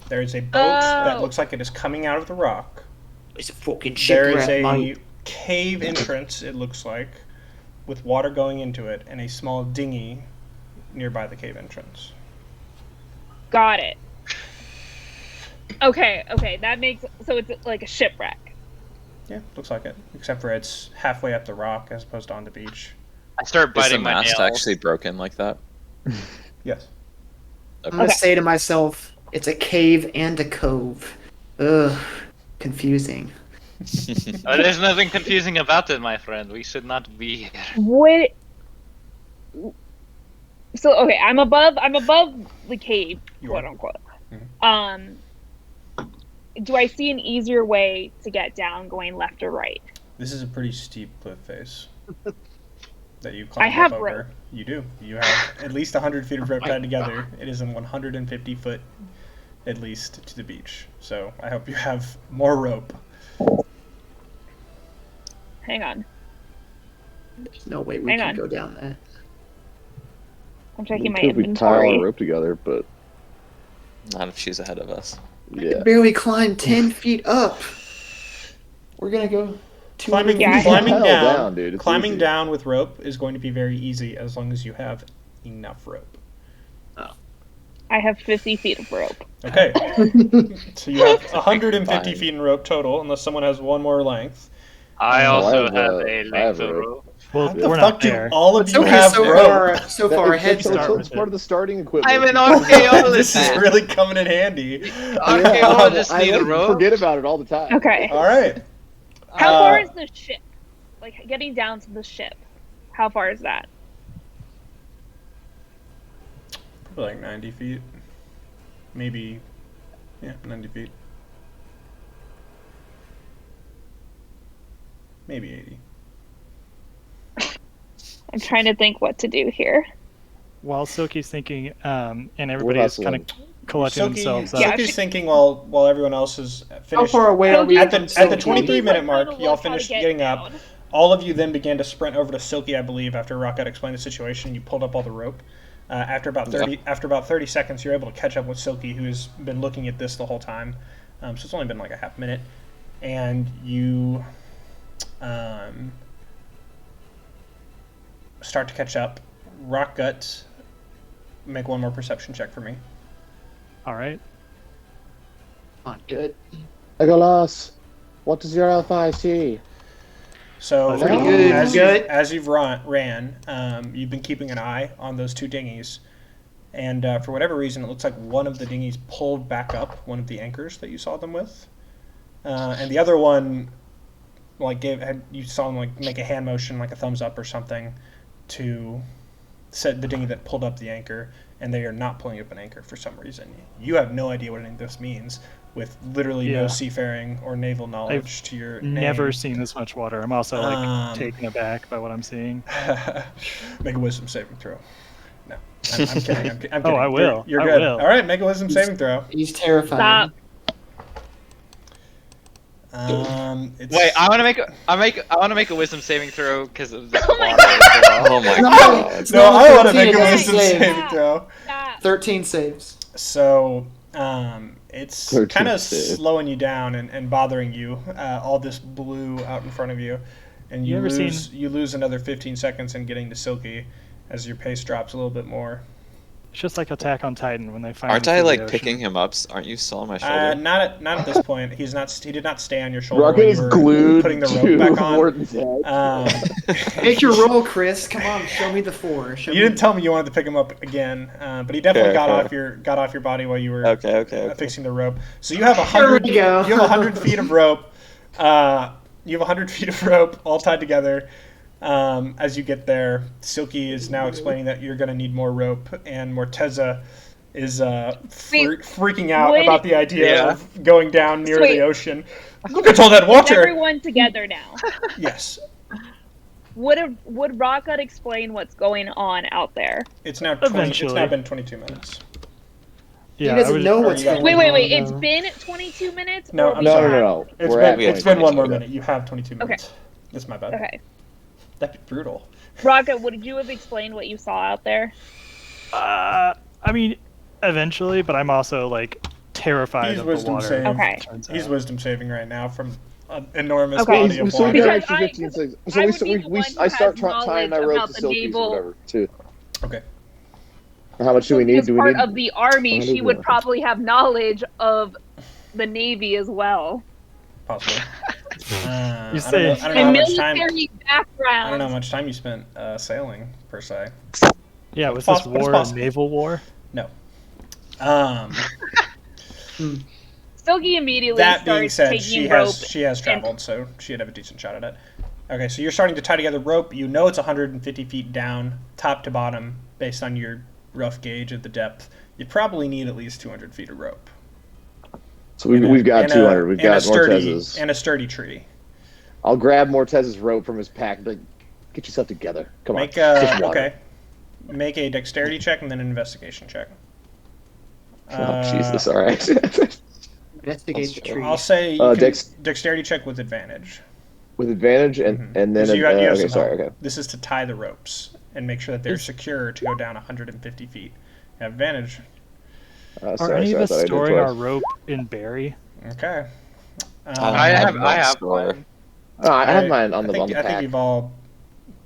There is a boat that Oh. looks like it is coming out of the rock. It's a fucking There is shipwreck, a mate. cave entrance, it looks like, with water going into it, and a small dinghy nearby the cave entrance. Got it. Okay, that makes so it's like a shipwreck. Yeah, looks like it. Except for it's halfway up the rock as opposed to on the beach. I start Is the biting my mast nails. actually broken like that? Yes. I'm gonna Okay. say to myself, it's a cave and a cove. Ugh, confusing. There's nothing confusing about it, my friend. We should not be here. What? So okay, I'm above the cave, You quote are. unquote. Mhm. Do I see an easier way to get down, going left or right? This is a pretty steep cliff face that you I climb have up over. rope. You do. You have at least 100 feet of rope tied together. It is in 150 foot at least to the beach. So I hope you have more rope. Hang on, There's no way we Hang can on. go down that. I'm checking my we tie our inventory. rope together, but Not if she's ahead of us. yeah. Barely climbed 10 feet up. We're gonna go 200 Climbing, Yeah, I feet. have- climbing Hell down, down, dude, it's climbing easy. down with rope is going to be very easy as long as you have enough rope. I have 50 feet of rope. Okay, so you have 150 Fine. feet in rope total, unless someone has one more length. I Oh, also I have, have I a have length of rope. rope. Well, How the we're fuck not do there. all of you Okay, have so rope? far ahead. It's, start with it's part it. of the starting equipment. I'm an archaeologist. This is really coming in handy. Archaeologists I need a like rope. forget about it all the time. Okay. All right. How Uh, far is the ship? Like getting down to the ship. How far is that? Probably like 90 feet. Maybe, yeah, 90 feet. Maybe 80. I'm trying to think what to do here. While Silky's thinking, and everybody is kind of hustling. collecting themselves up. Yeah, Silky's thinking while everyone else is How finished. far away are we At from the Silky? 23-minute mark, Trying to y'all look how to finished get getting up. down. All of you then began to sprint over to Silky, I believe, after Rocket explained the situation. You pulled up all the rope. After about 30 seconds, you're able to catch up with Silky, who has been looking at this the whole time. So it's only been like a half minute, and you start to catch up. Rockgut, make one more perception check for me. All right. Come on, good. Legolas, what does your elf eye see? So Pretty good. as, Good. as you've ran, you've been keeping an eye on those two dinghies, and for whatever reason, it looks like one of the dinghies pulled back up one of the anchors that you saw them with, and the other one, like you saw them like make a hand motion, like a thumbs up or something, to set the dinghy that pulled up the anchor, and they are not pulling up an anchor for some reason. You have no idea what any of this means, with literally no Yeah. seafaring or naval knowledge to your Never name. seen this much water. I'm also taken aback by what I'm seeing. Make a wisdom saving throw. No, I'm kidding. I'm kidding. Oh, I will. You're I good. will. All right, make a wisdom saving throw. He's terrified. Stop. It's... Wait, I want to make a wisdom saving throw because of the water. Oh my god. It's No, not I want to 13, make a it's wisdom save. saving throw. Stop. 13 saves. So, it's 13 kind of save. slowing you down and bothering you. All this blue out in front of you, and You ever you lose another 15 seconds in getting to Silky, as your pace drops a little bit more. It's just like Attack on Titan when they find. Aren't him I through the like ocean. picking him up? Aren't you still on my shoulder? Not at this point. He did not stay on your shoulder Rocket when is you were glued putting the to rope back on. Morton's head. Make your roll, Chris. Come on, show me the 4. Show You me didn't tell me you wanted to pick him up again, but he definitely Fair. got off your body while you were Okay. fixing the rope. So you have There we go. You have 100 feet of rope. You have 100 feet of rope all tied together. As you get there, Silky is now explaining that you're going to need more rope, and Morteza is freaking out would- about the idea Yeah. of going down near Wait. the ocean. Look at all that Is water! everyone together now? Yes. Would Rocket explain what's going on out there? It's now 20, it's Eventually. now been 22 minutes. Yeah, he doesn't I would- know what's yeah. going Wait. on. It's though. been 22 minutes? No, or I'm we sorry. have- It's been one more 22. minute. You have 22 minutes. That's my bad. Okay. That'd be brutal. Rocket, would you have explained what you saw out there? I mean, eventually, but I'm also like terrified He's of the wisdom water. saving. Okay. turns He's out. wisdom saving right now from an enormous Okay. body of So we water. got an Because extra I- 15 seconds. I So would be the one who I start has tying my knowledge rope about to the Silky's or naval- whatever, too. Okay. How much do we need? As Do we part need? of the army, How she many would do we- probably have knowledge of the Navy as well. Possibly. You say- I don't know And how much time. military I background. don't know how much time you spent sailing per se. Yeah, was It's this possible. war a naval war? No. Um, Silky immediately that being starts said, taking rope. she has traveled, so she'd have a decent shot at it. Okay, so you're starting to tie together rope. You know it's 150 feet down, top to bottom, based on your rough gauge of the depth. You probably need at least 200 feet of rope. So we've got 200. We've got sturdy, Mortez's. and a sturdy tree. I'll grab Mortez's rope from his pack. But get yourself together. Come on. Make Just water. okay. Make a dexterity check and then an investigation check. Oh, Jesus. All right. Investigate the tree. I'll say you can- Dex- dexterity check with advantage. With advantage and then Because you have okay. some Sorry. help. Okay. This is to tie the ropes and make sure that they're secure to go down 150 feet. You have advantage. Are Sorry, any of I us thought I did storing twice. our rope in Barry? Okay. I have score. one. Oh, I have mine on I the think, on the I think pack. you've all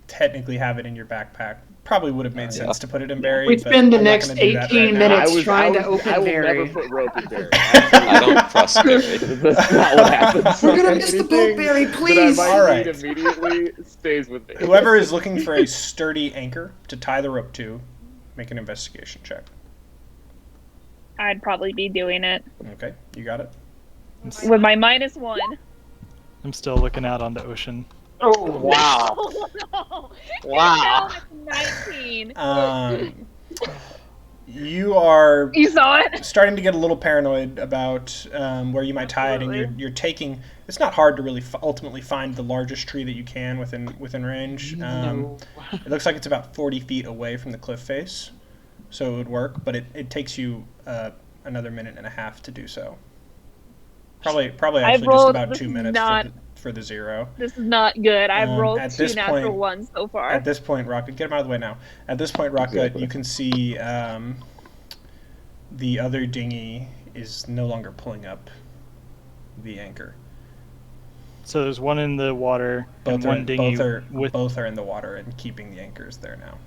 technically have it in your backpack. Probably would have made sense to put it in Barry. We but spend the I'm not next gonna do that 18 right now. minutes trying to open I will Barry. never put rope in Barry. I don't trust Barry. That's not what happens. We're gonna miss the boat, Barry, please. That I might All right. need immediately stays with me. Whoever is looking for a sturdy anchor to tie the rope to, make an investigation check. I'd probably be doing it Okay, you got it. with my -1. I'm still looking out on the ocean. Oh wow! Oh no! Wow. It's 19. You are You saw it? starting to get a little paranoid about where you might tie it, and you're taking. It's not hard to really ultimately find the largest tree that you can within range. It looks like it's about 40 feet away from the cliff face, so it would work. But it takes you another minute and a half to do so. Probably actually just rolled- about this 2 is minutes not- for the zero. This is not good. I've rolled at 2 this natural point- ones so far. At this point, Rocket, get him out of the way now. At this point, Rocket, Exactly. you can see the other dinghy is no longer pulling up the anchor. So there's one in the water and one dinghy with. both are in the water and keeping the anchors there now.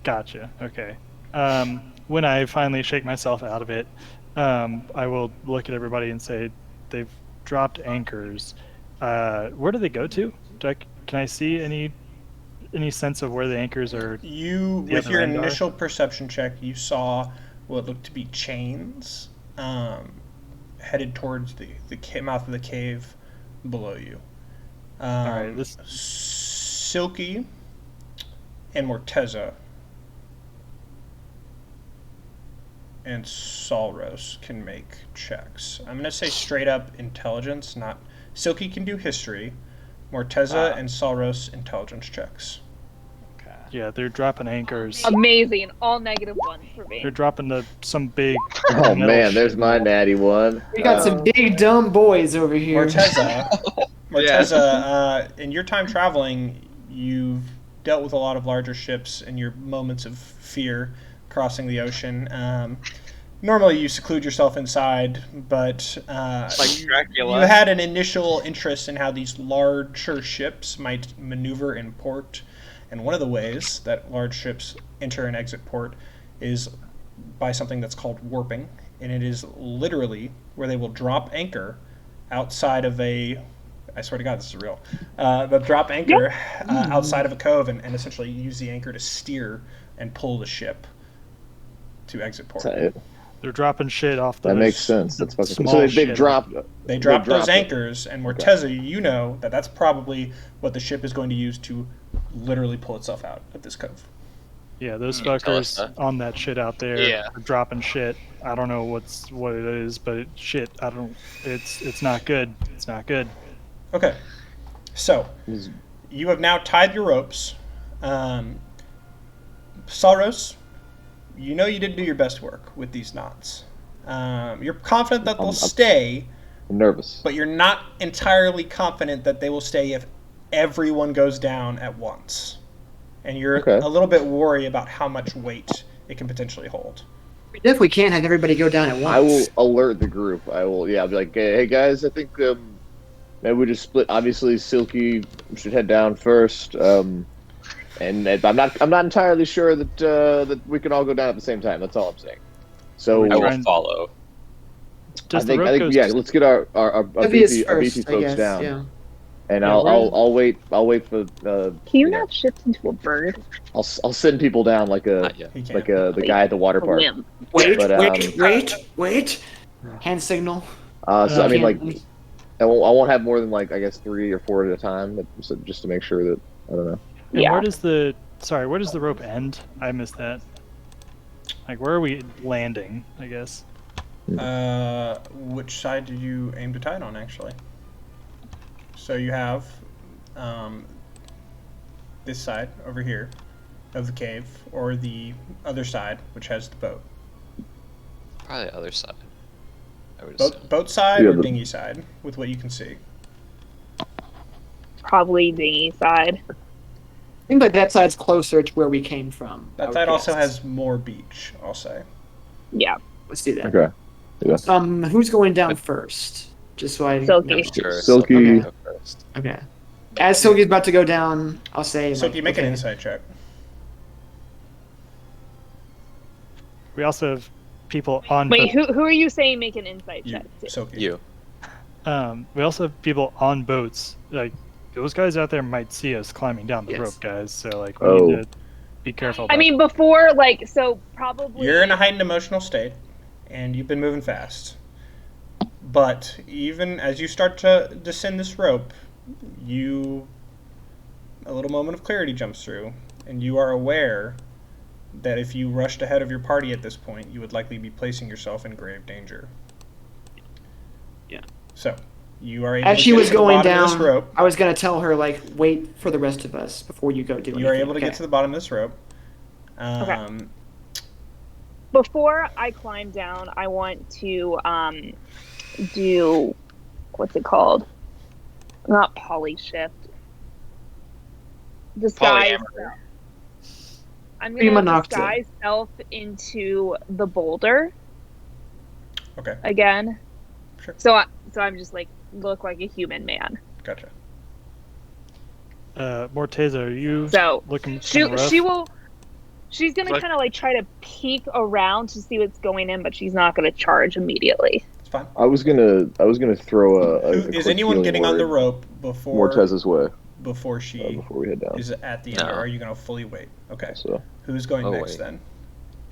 Gotcha. Okay. When I finally shake myself out of it, I will look at everybody and say, "They've dropped anchors. Where do they go to? Can I see any sense of where the anchors are?" You, The with other your end are? initial perception check, you saw what looked to be chains headed towards the mouth of the cave below you. All right. This. Silky and Morteza and Salros can make checks. I'm going to say straight up intelligence, not... Silky can do history. Morteza and Salros intelligence checks. Okay. Yeah, they're dropping anchors. Amazing. All negative ones for me. They're dropping some big. Oh metal man, there's shit. my natty one. We got some big dumb boys over here. Morteza, in your time traveling, you've dealt with a lot of larger ships in your moments of fear crossing the ocean. Normally you seclude yourself inside, but Like Dracula. you had an initial interest in how these larger ships might maneuver in port. And one of the ways that large ships enter and exit port is by something that's called warping. And it is literally where they will drop anchor outside of a... I swear to God, this is real. They'll drop anchor outside of a cove and essentially use the anchor to steer and pull the ship to exit port. They're dropping shit off the. That makes sense. That's fucking cool. small So they shit. drop. They drop those it. anchors, and Morteza, you know that that's probably what the ship is going to use to literally pull itself out of this cove. Yeah, those tell us fuckers that. on that shit out there Yeah. are dropping shit. I don't know what it is, but shit. I don't. It's not good. It's not good. Okay, so you have now tied your ropes. Salros, you know you didn't do your best work with these knots. You're confident that they'll stay, I'm nervous. but you're not entirely confident that they will stay if everyone goes down at once. And you're Okay. a little bit worried about how much weight it can potentially hold. We definitely can't have everybody go down at once. I will alert the group. I'll be like, hey guys, I think maybe we just split. Obviously, Silky should head down first. And I'm not entirely sure that we can all go down at the same time. That's all I'm saying. So I Try will and- follow. Does I the think rope go- yeah. Let's get our Obvious beefy first, I folks guess. down, Yeah. and Yeah, I'll wait for Can you know, not shift into a bird? I'll send people down like Not yet. He can't. the guy at the water A park. whim. Wait, But, wait. Hand signal. So I mean, like, Can't- I won't have more than like I guess 3 or 4 at a time, so just to make sure that I don't know. And Yeah. where does the rope end? I missed that. Like, where are we landing? I guess. Which side did you aim to tie it on, actually? So you have this side over here of the cave, or the other side, which has the boat. Probably the other side. I would assume. Boat side Yeah, or the- dinghy side, with what you can see. Probably dinghy side. I think that side's closer to where we came from. I That would side also guess. has more beach, I'll say. Yeah. Let's do that. Okay. Yeah. Who's going down first? Just so I. Silky. know. Sure. Silky. Silky go first. Okay. As Silky's about to go down, I'll say. So like, you make okay. an insight check. We also have people on. Wait, who are you saying make an insight You, check to? Soki. You. We also have people on boats. Like, those guys out there might see us climbing down the Yes. rope, guys. So like, we need to be careful. I about mean, before, like, so probably. You're in a heightened emotional state, and you've been moving fast. But even as you start to descend this rope, a little moment of clarity jumps through, and you are aware that if you rushed ahead of your party at this point, you would likely be placing yourself in grave danger. Yeah. So, you are able As to she get was to the going bottom of this down, rope. I was gonna tell her like, wait for the rest of us before you go do anything. You are able to okay. get to the bottom of this rope. Okay. Before I climb down, I want to do what's it called? Not polyshift. Disguise. Polyamorous. I'm Prima gonna nocta. disguise self into the boulder Okay, again. Sure. So I'm just like look like a human man. gotcha. Morteza, are you So looking? she kinda rough? she will. She's gonna Like- kind of like try to peek around to see what's going in, but she's not gonna charge immediately. It's fine. I was gonna throw a Is quick anyone healing getting on the word rope before Morteza's way before she before we head down. is at the end, No. or are you going to fully wait? Okay. So Who's going Oh, next wait. then?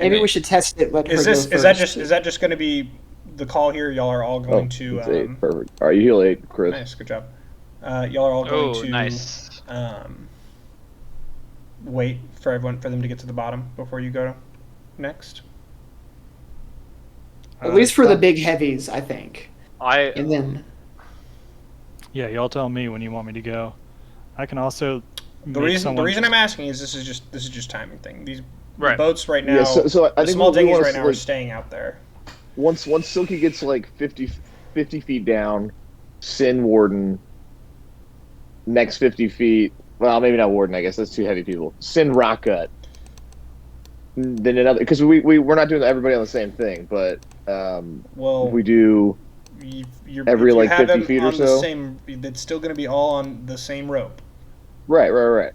Maybe we should test it. Let Is her this go is that first. just is that just going to be the call here? Y'all are all going to it's 8. Perfect. All right, you heal 8, Chris. nice, good job. Y'all are all going Oh, to nice. wait for them to get to the bottom before you go next? At least for the big heavies, I think. And then Yeah, y'all tell me when you want me to go. I can also. The reason I'm asking is this is just timing thing. These the Right. boats right now, Yeah, so I the think small we dinghies wanna right now are like- staying out there. Once Silky gets like 50 feet down, Sin Warden. Next 50 feet. Well, maybe not Warden. I guess that's 2 heavy people. Sin Rock Cut. Then another, because we're not doing everybody on the same thing, but Well, we do every if you like have 50 them feet or on the so. same, it's still going to be all on the same rope. Right.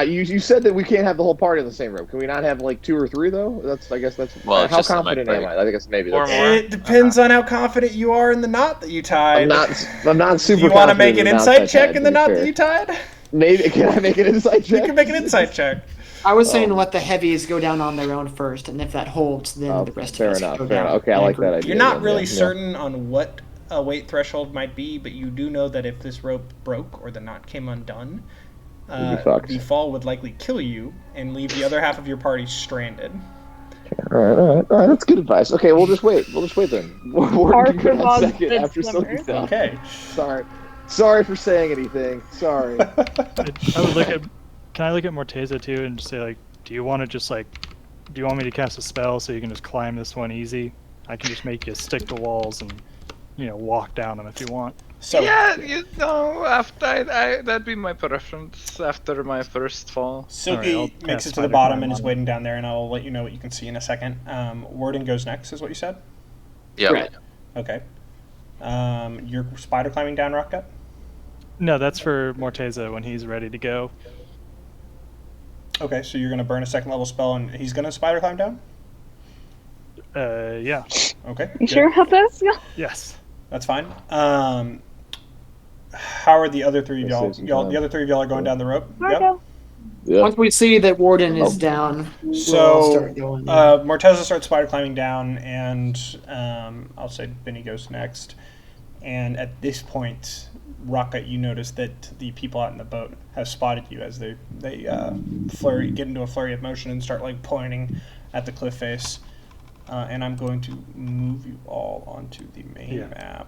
You said that we can't have the whole party on the same rope. Can we not have like 2 or 3 though? I guess that's. Well, how just to confident make am I? I guess maybe Or that's. more. It depends on how confident you are in the knot that you tied. I'm not super. Do you want to confident make an in the knots insight I check tied, in to the be knot fair. that you tied? Maybe can I make an insight check? You can make an insight check. I was saying let the heavies go down on their own first, and if that holds, then Oh, the rest fair of us enough. go Fair down. enough. Okay, I like that idea. You're not then, really yeah. certain on what a weight threshold might be, but you do know that if this rope broke or the knot came undone, You'd be fucked. the fall would likely kill you and leave the other half of your party stranded. All right. That's good advice. Okay, we'll just wait. then. Warden can go on Arthur second good after Silky's swimmers. done. Okay. Sorry for saying anything. Sorry. I would look at. Can I look at Morteza too and just say like, do you want me to cast a spell so you can just climb this one easy? I can just make you stick to walls and, walk down them if you want. So Yeah, after that'd be my preference after my first fall. Silky Alright, I'll makes cast it to the Spider bottom Climb and is on waiting down there, and I'll let you know what you can see in a second. Warden goes next, is what you said? Yeah. Right. Okay. You're spider climbing down, Rocket? No, that's for Morteza when he's ready to go. Okay, so you're going to burn a second level spell, and he's going to spider climb down? Yeah. Okay. You good. sure about this? Yeah. Yes. That's fine. How are the other three of y'all? Let's save some The other three of y'all are going down the rope? Margo. Yeah. Once we see that Warden is down, we'll So, start going. Morteza starts spider climbing down, and I'll say Benny goes next. And at this point, Rocket, you notice that the people out in the boat have spotted you as they get into a flurry of motion and start like pointing at the cliff face. And I'm going to move you all onto the main map.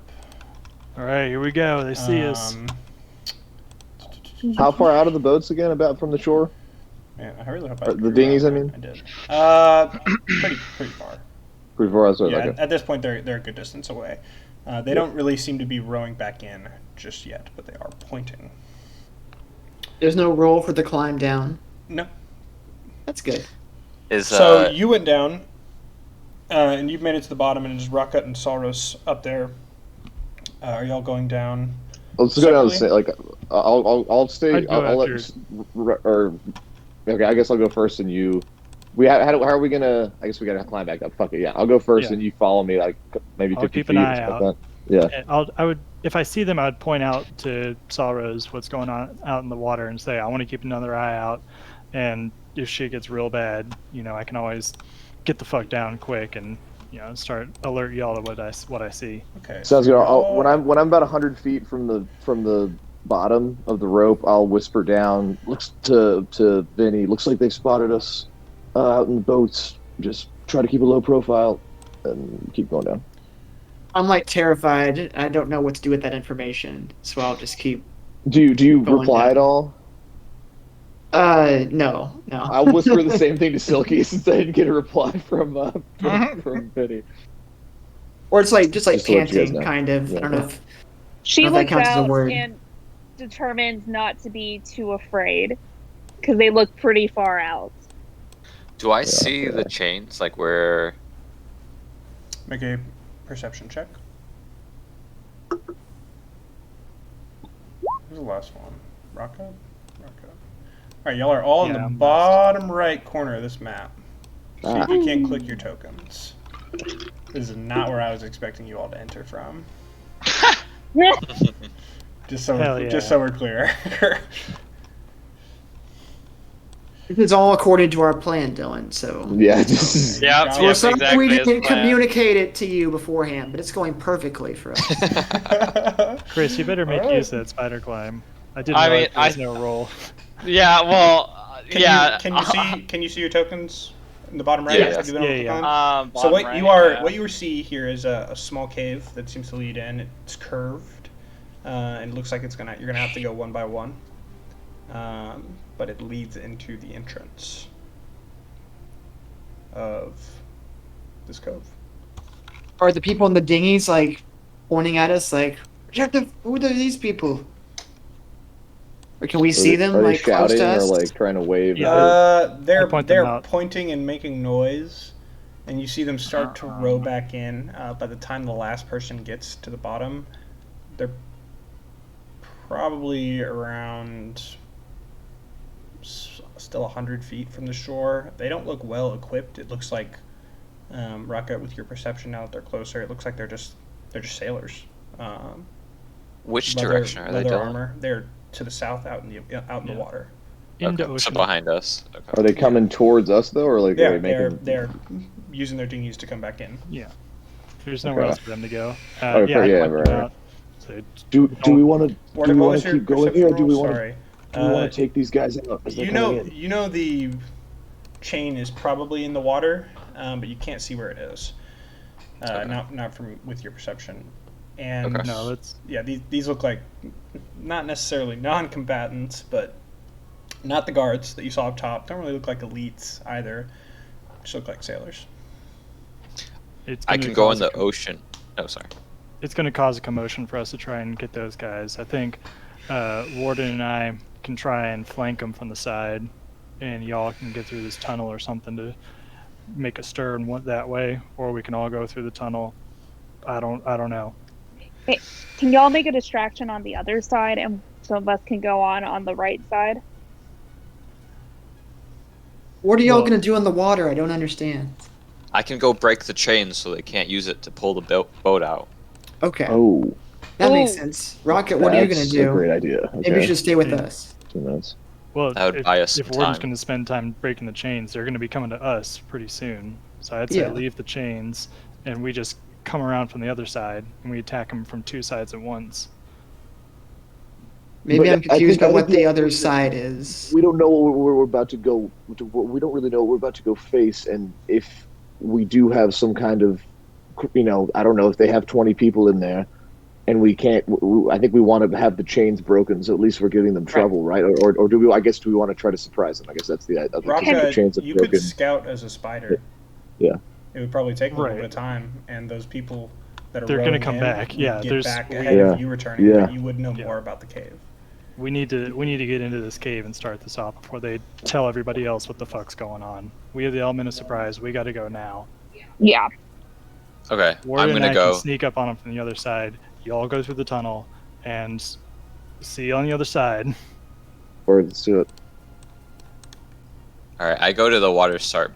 All right, here we go. They see us. How far out of the boats again? About from the shore? Man, I really hope I The dinghies, I mean? I did. Pretty far. Pretty far outside. Yeah, Okay. at this point they're a good distance away. They don't really seem to be rowing back in just yet, but they are pointing. There's no roll for the climb down. No. That's good. So you went down, and you've made it to the bottom, and it's Rocket and Saros up there. Are y'all going down? Let's go down. separately? Like, I'll stay. I'd go I'll let. Okay, I guess I'll go first, and you. How are we gonna? I guess we gotta climb back up. Fuck it, yeah. I'll go first, Yeah. and you follow me, like maybe I'll 50 keep feet. an or eye something out. like that. Yeah. And I would, if I see them, I'd point out to Saros what's going on out in the water and say, I want to keep another eye out. And if shit gets real bad, I can always get the fuck down quick and start alert y'all to what I see. Okay. Sounds so good. y'all- When I'm about 100 feet from the bottom of the rope, I'll whisper down. Looks to Vinny. Looks like they spotted us out in the boats. Just try to keep a low profile and keep going down. I'm like terrified. I don't know what to do with that information, so I'll just keep. Do you Going reply down. at all? No. I'll whisper the same thing to Silky since I didn't get a reply from Vinny. Or it's like just Just to let you guys panting, know. kind of. Yeah. I don't know if. She Oh, that looks counts as a out word. and determines not to be too afraid because they look pretty far out. Do I see the chains? Like where? Make a perception check. Who's the last one? Rocket? Alright, y'all are all in Yeah, the I'm bottom right corner of this map. See if you can't click your tokens. This is not where I was expecting you all to enter from. Just so Hell yeah. we're clear. This is all according to our plan, Dylan. So. Yeah, this is. Yeah, So We're yep, sorry exactly we as didn't planned. communicate it to you beforehand, but it's going perfectly for us. Chris, you better make Alright. use of that spider climb. I didn't I realize mean, there was no roll. Yeah, well, Can you see your tokens in the bottom right? Yeah. Have you been able to click Yeah. on? So Bottom what right, you are, yeah. what you see here is a small cave that seems to lead in. It's curved, and it looks like you're gonna have to go one by one. But it leads into the entrance of this cove. Are the people in the dinghies like pointing at us like, who are these people? Or can we see them Are they like close shouting to or us? like trying to wave? Yeah. They're I point them they're out. pointing and making noise, and you see them start to row back in. By the time the last person gets to the bottom, they're probably around still 100 feet from the shore. They don't look well equipped. It looks like Rocket, with your perception now that they're closer, it looks like they're just sailors. Which direction are they leather going? armor. They're to the south, out in the water. Into Okay, so ocean. behind us. Okay. Are they coming towards us though, or like Yeah, are they making? they're using their dinghies to come back in. Yeah. There's nowhere Okay. else for them to go. Oh, Yeah, I yeah, point them right. out. So Do we want to Warden, what was your keep going perception here? Or do roll? we want Sorry. to take these guys out as they're coming in? You know the chain is probably in the water, but you can't see where it is. Okay. Not from with your perception. And Okay. No, that's yeah, these look like not necessarily non-combatants, but not the guards that you saw up top. Don't really look like elites either. Just look like sailors. it's. I gonna can go in cause a the com- ocean. Oh, sorry. It's going to cause a commotion for us to try and get those guys. I think Warden and I can try and flank them from the side, and y'all can get through this tunnel or something to make a stir and went that way, or we can all go through the tunnel. I don't know. Hey, can y'all make a distraction on the other side, and some of us can go on the right side? What are y'all Well- gonna do in the water? I don't understand. I can go break the chains so they can't use it to pull the boat out. Okay, Oh, that makes Ooh. sense. Rocket, what are you gonna that's do? a great idea. Maybe you Okay. should stay with Yeah. us. Who knows? Well, That would buy us if some Warden's time. going to spend time breaking the chains, they're going to be coming to us pretty soon. So I'd say Yeah. leave the chains, and we just come around from the other side, and we attack them from two sides at once. Maybe But I'm confused I about what think the other side is. We don't know what we're about to go. We don't really know what we're about to go face, and if we do have some kind of, I don't know if they have 20 people in there, and we can't. I think we want to have the chains broken, so at least we're giving them trouble, right? Or do we? I guess do we want to try to surprise them? I guess that's the idea. The chains are you broken. could scout as a spider. Yeah. It would probably take a little Right. bit of time, and those people that are They're gonna rowing come in back. would Yeah, get there's- back we- ahead Yeah. of you returning, Yeah. but you would know Yeah. more about the cave. We need to get into this cave and start this off before they tell everybody else what the fuck's going on. We have the element of surprise. We got to go now. Yeah. Okay, Warden I'm and gonna I go. can sneak up on them from the other side. Y'all go through the tunnel and see you on the other side. Or let's do it. All right, I go to the water, start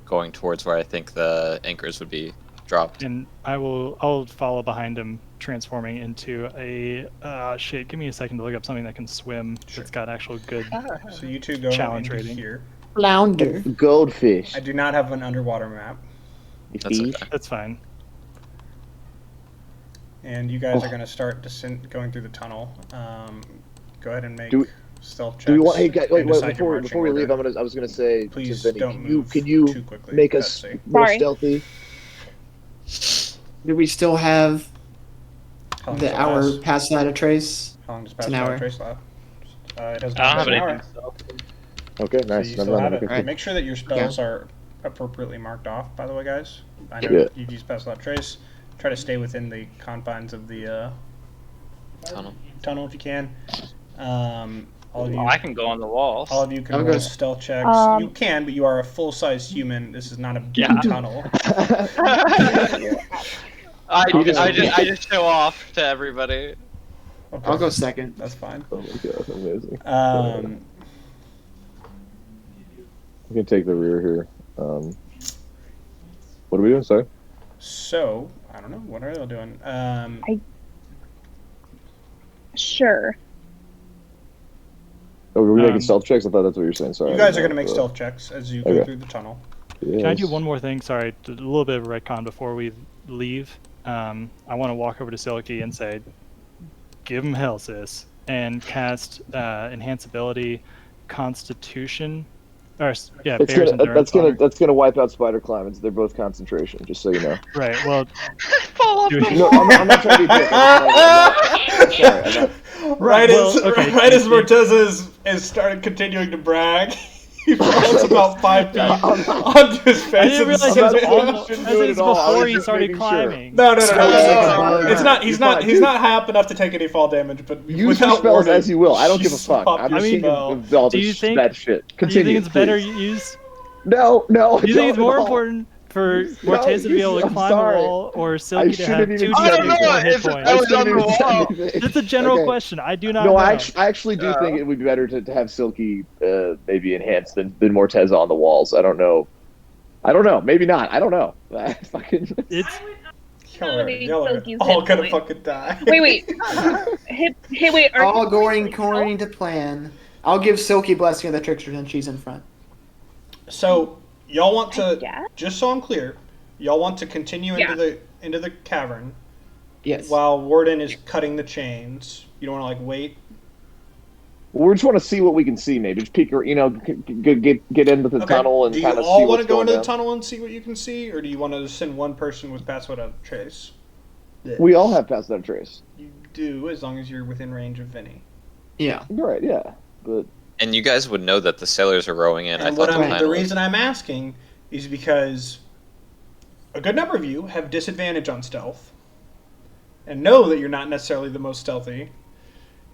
going towards where I think the anchors would be dropped. And I'll follow behind him, transforming into a shit. Give me a second to look up something that can swim. Sure. That's got actual good. So you two go Challenge into rating. here. Flounder. Goldfish. I do not have an underwater map, That's Fish. okay. That's fine. and you guys Oh. are going to start going through the tunnel. Go ahead and make Do we- stealth checks. Do we want? Hey, guys, wait, and wait, decide your before we marching leave, order. I was gonna say Please to Vinny, don't move can you too quickly. make us Betsy. more Sorry. stealthy? Do we still have How long the does it hour last? past that of trace? How long does an past hour. trace last? It has I don't have an anything. hour. Okay, So nice. you Never still have mind. it. Okay. Make sure that your spells are appropriately marked off, by the way, guys. I know Yeah. you've used past that trace. Try to stay within the confines of the tunnel if you can. All of you, I can go on the walls. all of you can I'll roll go- stealth checks. You can, but you are a full-size human. This is not a big Yeah. tunnel. I I'll just show off to everybody. Okay, I'll go second. That's fine. Oh my god, amazing. Um, We can take the rear here. What are we doing? Sorry. so I don't know. What are they doing? Sure. Oh, were we making Um, stealth checks? I thought that's what you were saying. Sorry. You guys are going to make stealth checks as you go Okay. through the tunnel. Yes. Can I do one more thing? Sorry, a little bit of a retcon before we leave. I want to walk over to Silky and say, "Give him hell, sis," and cast enhance ability Constitution, or yeah, It's bears in gonna their own fodder. that's gonna wipe out spider climates. They're both concentration, just so you know. Right. Well, Fall off do the we- No, I'm not trying to be a dick. I'm sorry. I'm not. Right, well, okay, right as TC. Morteza is started continuing to brag, he falls about 5 feet onto his face. I didn't and realize it was sits- almost. shouldn't I do think it it's at all. I was before he just started making sure. climbing. No. It's not. He's You're not. fine, He's dude. not hap enough to take any fall damage. But Use your without spells warning, as you will. I don't give a you fuck. swap I'm your just thinking spell. of all Do you this think- bad shit. Do you Continue, think it's better please. use? No. Do you think it's don't more at all. important for Morteza to be able to I'm climb sorry. a wall or Silky to shouldn't have even 2 say I don't know. d4 hit If I points? was on the wall. It's a general Okay. question. I do not No, know. I actually do think it would be better to have Silky maybe enhanced than Morteza on the walls. I don't know. Maybe not. I don't know. Fucking. It's Y'all are Silky's all hit gonna point. fucking die. Wait. Wait. Are All you going like, according to plan. I'll give Silky blessing of the trickster since she's in front. So y'all want I to, guess? just so I'm clear, y'all want to continue into the cavern Yes. while Warden is cutting the chains. You don't want to wait. We just want to see what we can see. Maybe just peek, or get into the tunnel and do you kind of all see want what's to go going into down. the tunnel and see what you can see, or do you want to send one person with password out trace? We all have passed that trace. You do, as long as you're within range of Vinny. Yeah. You're right. Yeah, but And you guys would know that the sailors are rowing in. I And thought what the I'm, plan the was- reason I'm asking is because a good number of you have disadvantage on stealth and know that you're not necessarily the most stealthy.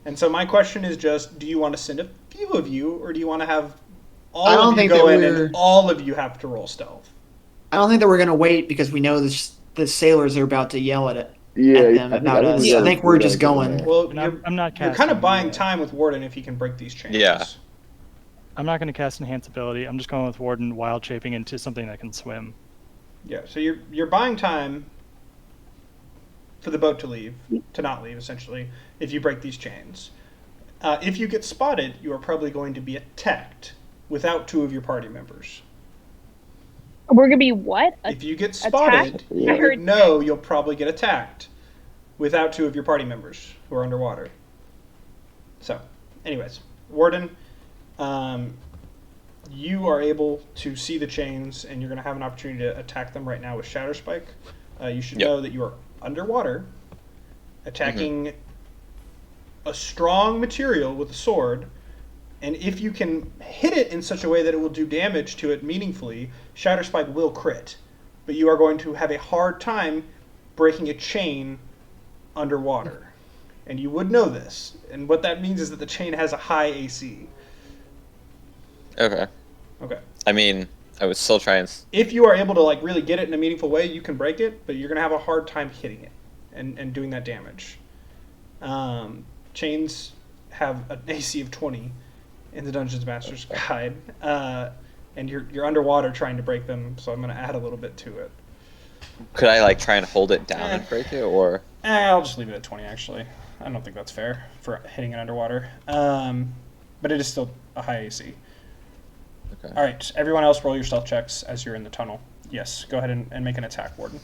And so my question is just, do you want to send a few of you, or do you want to have all I don't of you think go that in we're- and all of you have to roll stealth? I don't think that we're gonna wait because we know the sailors are about to yell at them I about us. we I gotta- think we we're gotta just get in going. there. Well, And I'm not you're casting. kind of buying anyway. time with Warden if he can break these chains. Yeah. I'm not going to cast Enhance ability. I'm just going with Warden wild shaping into something that can swim. Yeah, so you're buying time for the boat to not leave, essentially, if you break these chains. If you get spotted, you are probably going to be attacked without 2 of your party members. We're gonna be what? If you get spotted, attacked? you I heard- would know you'll probably get attacked without 2 of your party members who are underwater. So, anyways, Warden, you are able to see the chains, and you're going to have an opportunity to attack them right now with Shatter Spike. You should Yep. know that you are underwater, attacking a strong material with a sword, and if you can hit it in such a way that it will do damage to it meaningfully, Shatter Spike will crit. But you are going to have a hard time breaking a chain underwater. And you would know this. And what that means is that the chain has a high AC. Okay. Okay. I mean, I would still try and. If you are able to really get it in a meaningful way, you can break it, but you're going to have a hard time hitting it and doing that damage. Chains have an AC of 20 in the Dungeons Master's Guide, and you're underwater trying to break them, so I'm going to add a little bit to it. Could I try and hold it down and break it, or? I'll just leave it at 20, actually. I don't think that's fair for hitting it underwater. But it is still a high AC. Okay. All right, everyone else roll your stealth checks as you're in the tunnel. Yes, go ahead and make an attack, Warden.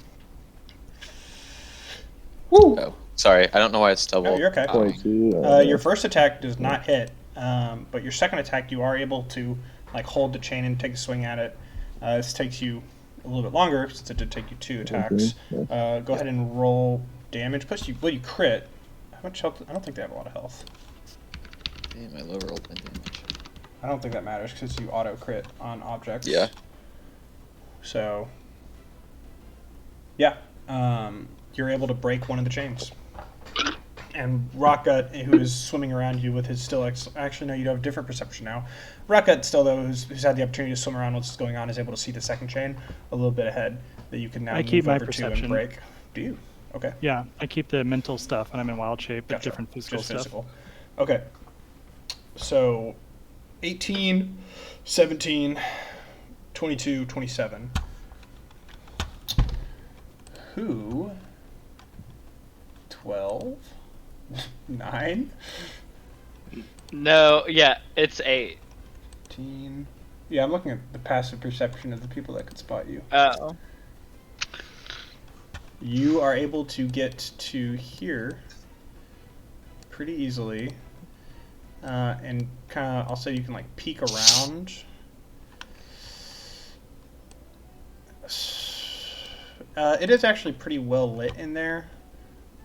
Woo! Oh, sorry. I don't know why it's double. No, you're okay. 22. Your first attack does not hit, but your second attack you are able to hold the chain and take a swing at it. This takes you a little bit longer since it did take you 2 attacks. Go ahead and roll damage. Plus, you crit. How much health? I don't think they have a lot of health. Damn, I low rolled my damage. I don't think that matters because you auto crit on objects. Yeah. So, yeah, you're able to break one of the chains. And Rockgut, who is swimming around you with his still actually no, you have different perception now. Rockgut, still though, who's had the opportunity to swim around what's going on, is able to see the second chain a little bit ahead that you can now I move keep my over to and perception. break. Do you? Okay. Yeah, I keep the mental stuff when I'm in wild shape, but Gotcha. different physical Just stuff. physical. Okay. So 18, 17, 22, 27. Who? 12? 9? No, yeah, it's 8. 18. Yeah, I'm looking at the passive perception of the people that could spot you. Oh. You are able to get to here pretty easily. and kind of also you can like peek around. It is actually pretty well lit in there,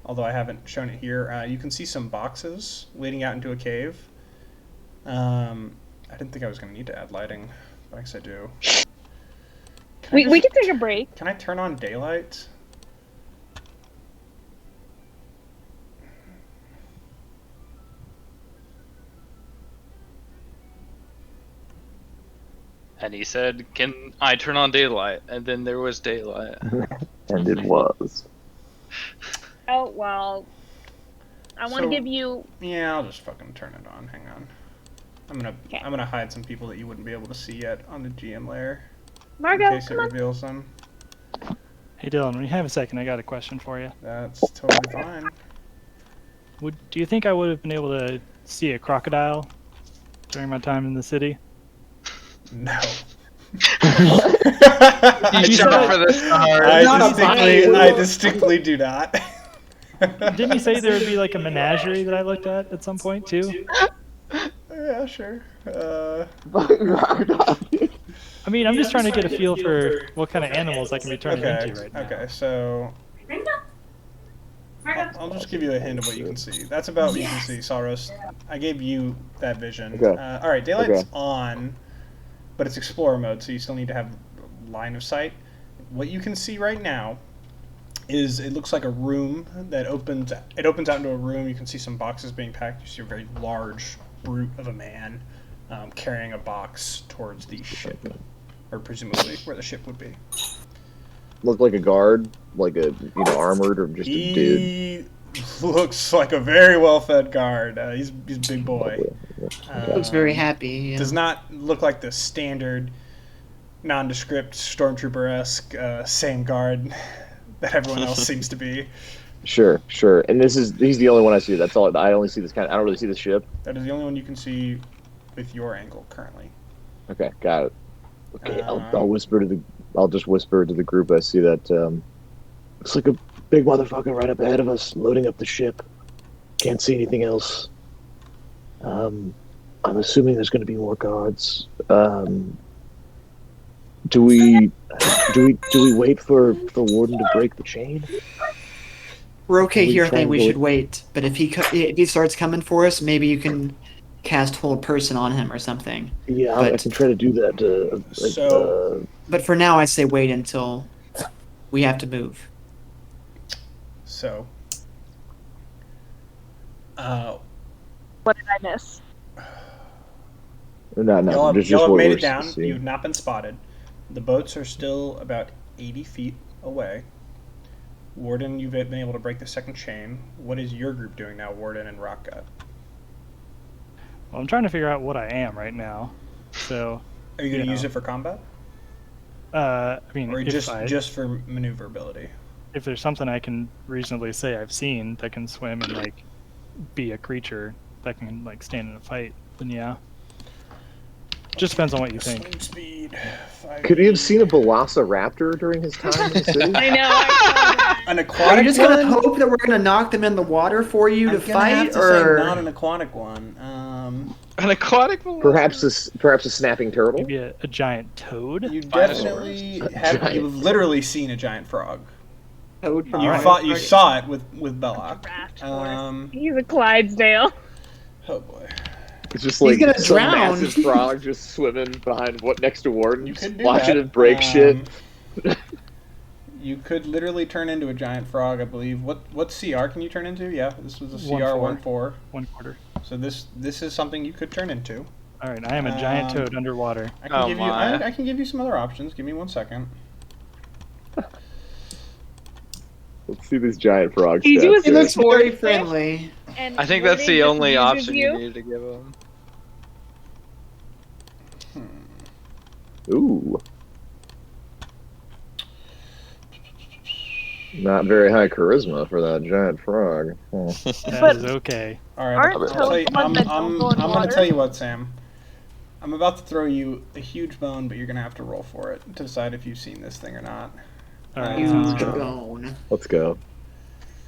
although I haven't shown it here. You can see some boxes leading out into a cave. I didn't think I was going to need to add lighting, but I guess I do. We can take a break. Can I turn on daylight? And he said, "Can I turn on daylight?" And then there was daylight. And it was. Oh well. I want to So- give you. Yeah, I'll just fucking turn it on. Hang on. I'm gonna hide some people that you wouldn't be able to see yet on the GM layer in Margo, case it come on. reveals them. Hey Dylan, when you have a second, I got a question for you. That's totally fine. Do you think I would have been able to see a crocodile during my time in the city? No. You jump for the stars. I distinctly do not. Didn't you say there would be like a menagerie that I looked at some point too? Yeah, sure. I mean, I'm just trying to get a feel for what kind of animals I can be turning into right now. Okay, so I'll just give you a hint of what you can see. That's about what you can see, Saros. I gave you that vision. Okay. All right, daylight's Okay. on, but it's explorer mode, so you still need to have line of sight. What you can see right now is it looks like a room that opens. It opens out into a room. You can see some boxes being packed. You see a very large brute of a man carrying a box towards the ship, or presumably where the ship would be. Look like a guard, like a armored, or just a dude. He looks like a very well-fed guard. He's a big boy. Looks very happy. Yeah. Does not look like the standard nondescript stormtrooper-esque same guard that everyone else seems to be. Sure. And he's the only one I see. That's all. I only see this kind. I don't really see the ship. That is the only one you can see with your angle currently. Okay, got it. Okay, I'll whisper to the. I'll just whisper to the group. I see that. Looks like a big motherfucker right up ahead of us, loading up the ship. Can't see anything else. I'm assuming there's going to be more guards. Do we wait for the warden to break the chain? We're okay We here. I try think and we go- should wait. But if he starts coming for us, maybe you can cast hold person on him or something. Yeah, I But- can try to do that. So- But for now, I say wait until we have to move. So, What did I miss? no, y'all just have what made we're it down. seeing. You've not been spotted. The boats are still about 80 feet away. Warden, you've been able to break the second chain. What is your group doing now, Warden and Rockgut? Well, I'm trying to figure out what I am right now. So, Are you going to You use know. it for combat? I mean, Or if just for maneuverability? if there's something I can reasonably say I've seen that can swim and like be a creature that can like stand in a fight, then yeah. Just depends on what you think. Swim speed. Could he have seen a velociraptor during his time in the city? I know. I saw that. An Are aquatic you just gonna one? hope that we're gonna knock them in the water for you I'm to gonna have fight, to say or not an aquatic one. An aquatic velociraptor? Perhaps a snapping turtle. Maybe a giant toad. You Dinosaurs. definitely A have. giant- You've literally seen a giant frog. Toad from You Alright. fought. You saw it with Belloc. Raft horse. Um. He's a Clydesdale. Oh boy. It's just He's like gonna some drown. massive frog just swimming behind next to Warden, You just could do watching that. it break shit. You could literally turn into a giant frog, I believe. What CR can you turn into? Yeah, this was a CR 1/4. 1/4. 1/4. So this is something you could turn into. All right, I am a giant Um, toad underwater. I can Oh give you. my. I can give you some other options. Give me 1 second. Let's see this giant frog. He stats. do a He looks sword very fish, friendly. and I think that's Warden the just only uses option you needed to give him. Ooh. Not very high charisma for that giant frog. Huh. That is okay. All right. Aren't I'll toads tell you, the ones that don't go in I'm water? gonna tell you what, Sam. I'm about to throw you a huge bone, but you're gonna have to roll for it to decide if you've seen this thing or not. All right, Huge sounds Huge good. bone. Let's go.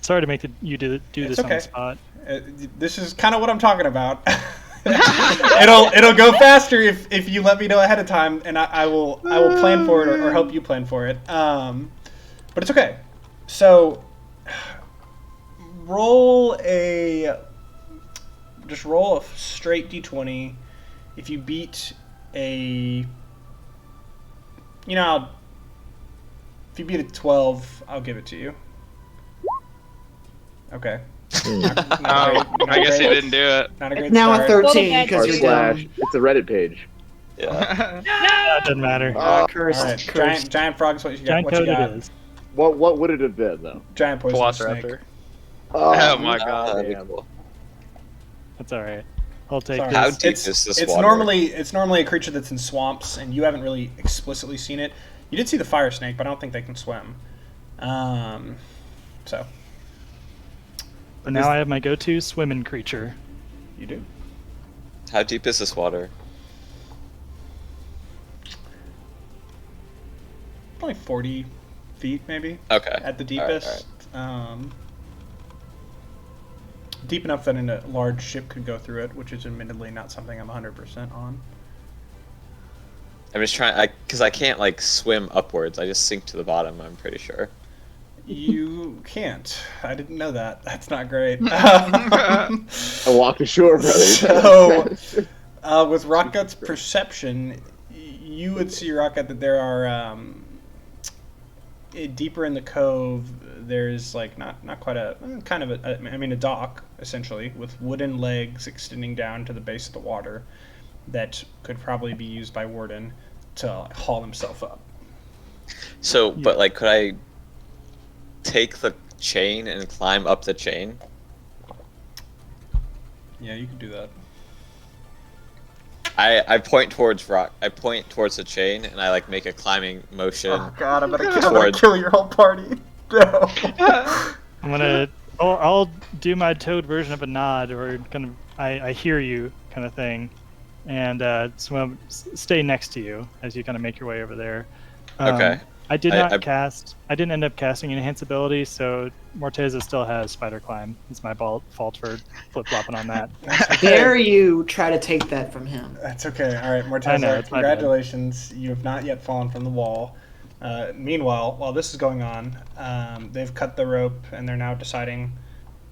Sorry to make you do It's this on okay. the spot. This is kind of what I'm talking about. it'll go faster if you let me know ahead of time, and I will plan for it or help you plan for it. But it's okay. So roll a straight d20. If you beat if you beat a 12, I'll give it to you. Okay. I guess he didn't do it. Not a great Now start. a 13 because R you're slash. dumb. It's a Reddit page. Yeah. That doesn't matter. Cursed. All right, Cursed. giant frogs. What you got? Giant What you toad got? it is. What would it have been though? Giant poisonous snake. Velociraptor. Oh, Oh my god. That'd be damn. cool. That's all right. I'll take Sorry. How this. deep It's is this it's water? normally a creature that's in swamps, and you haven't really explicitly seen it. You did see the fire snake, but I don't think they can swim. So But now I have my go-to swimming creature. you do. How deep is this water? Probably 40 feet, maybe, Okay. at the All right, deepest. Deep enough that a large ship could go through it, which is admittedly not something I'm 100% on. I'm just trying, because I can't like swim upwards. I just sink to the bottom. I'm pretty sure. You can't. I didn't know that. That's not great. I walked ashore, brother. So, with Rockgut's perception, you would see, Rockgut, that there are deeper in the cove. There's like not quite a kind of a dock essentially with wooden legs extending down to the base of the water that could probably be used by Warden to haul himself up. So, but like, could I take the chain and climb up the chain? Yeah, you could do that. I point towards rock. I point towards the chain, and I like make a climbing motion. Oh God, I'm gonna Towards- kill your whole party. No. I'm gonna. I'll do my toad version of a nod, or kind of I hear you kind of thing, and stay next to you as you kind of make your way over there. Okay. I didn't end up casting enhance ability, so Morteza still has spider climb. It's my fault for flip flopping on that. Dare you try to take that from him? That's okay. All right, I know, Morteza, it's my bad. congratulations. You have not yet fallen from the wall. Meanwhile, while this is going on, they've cut the rope and they're now deciding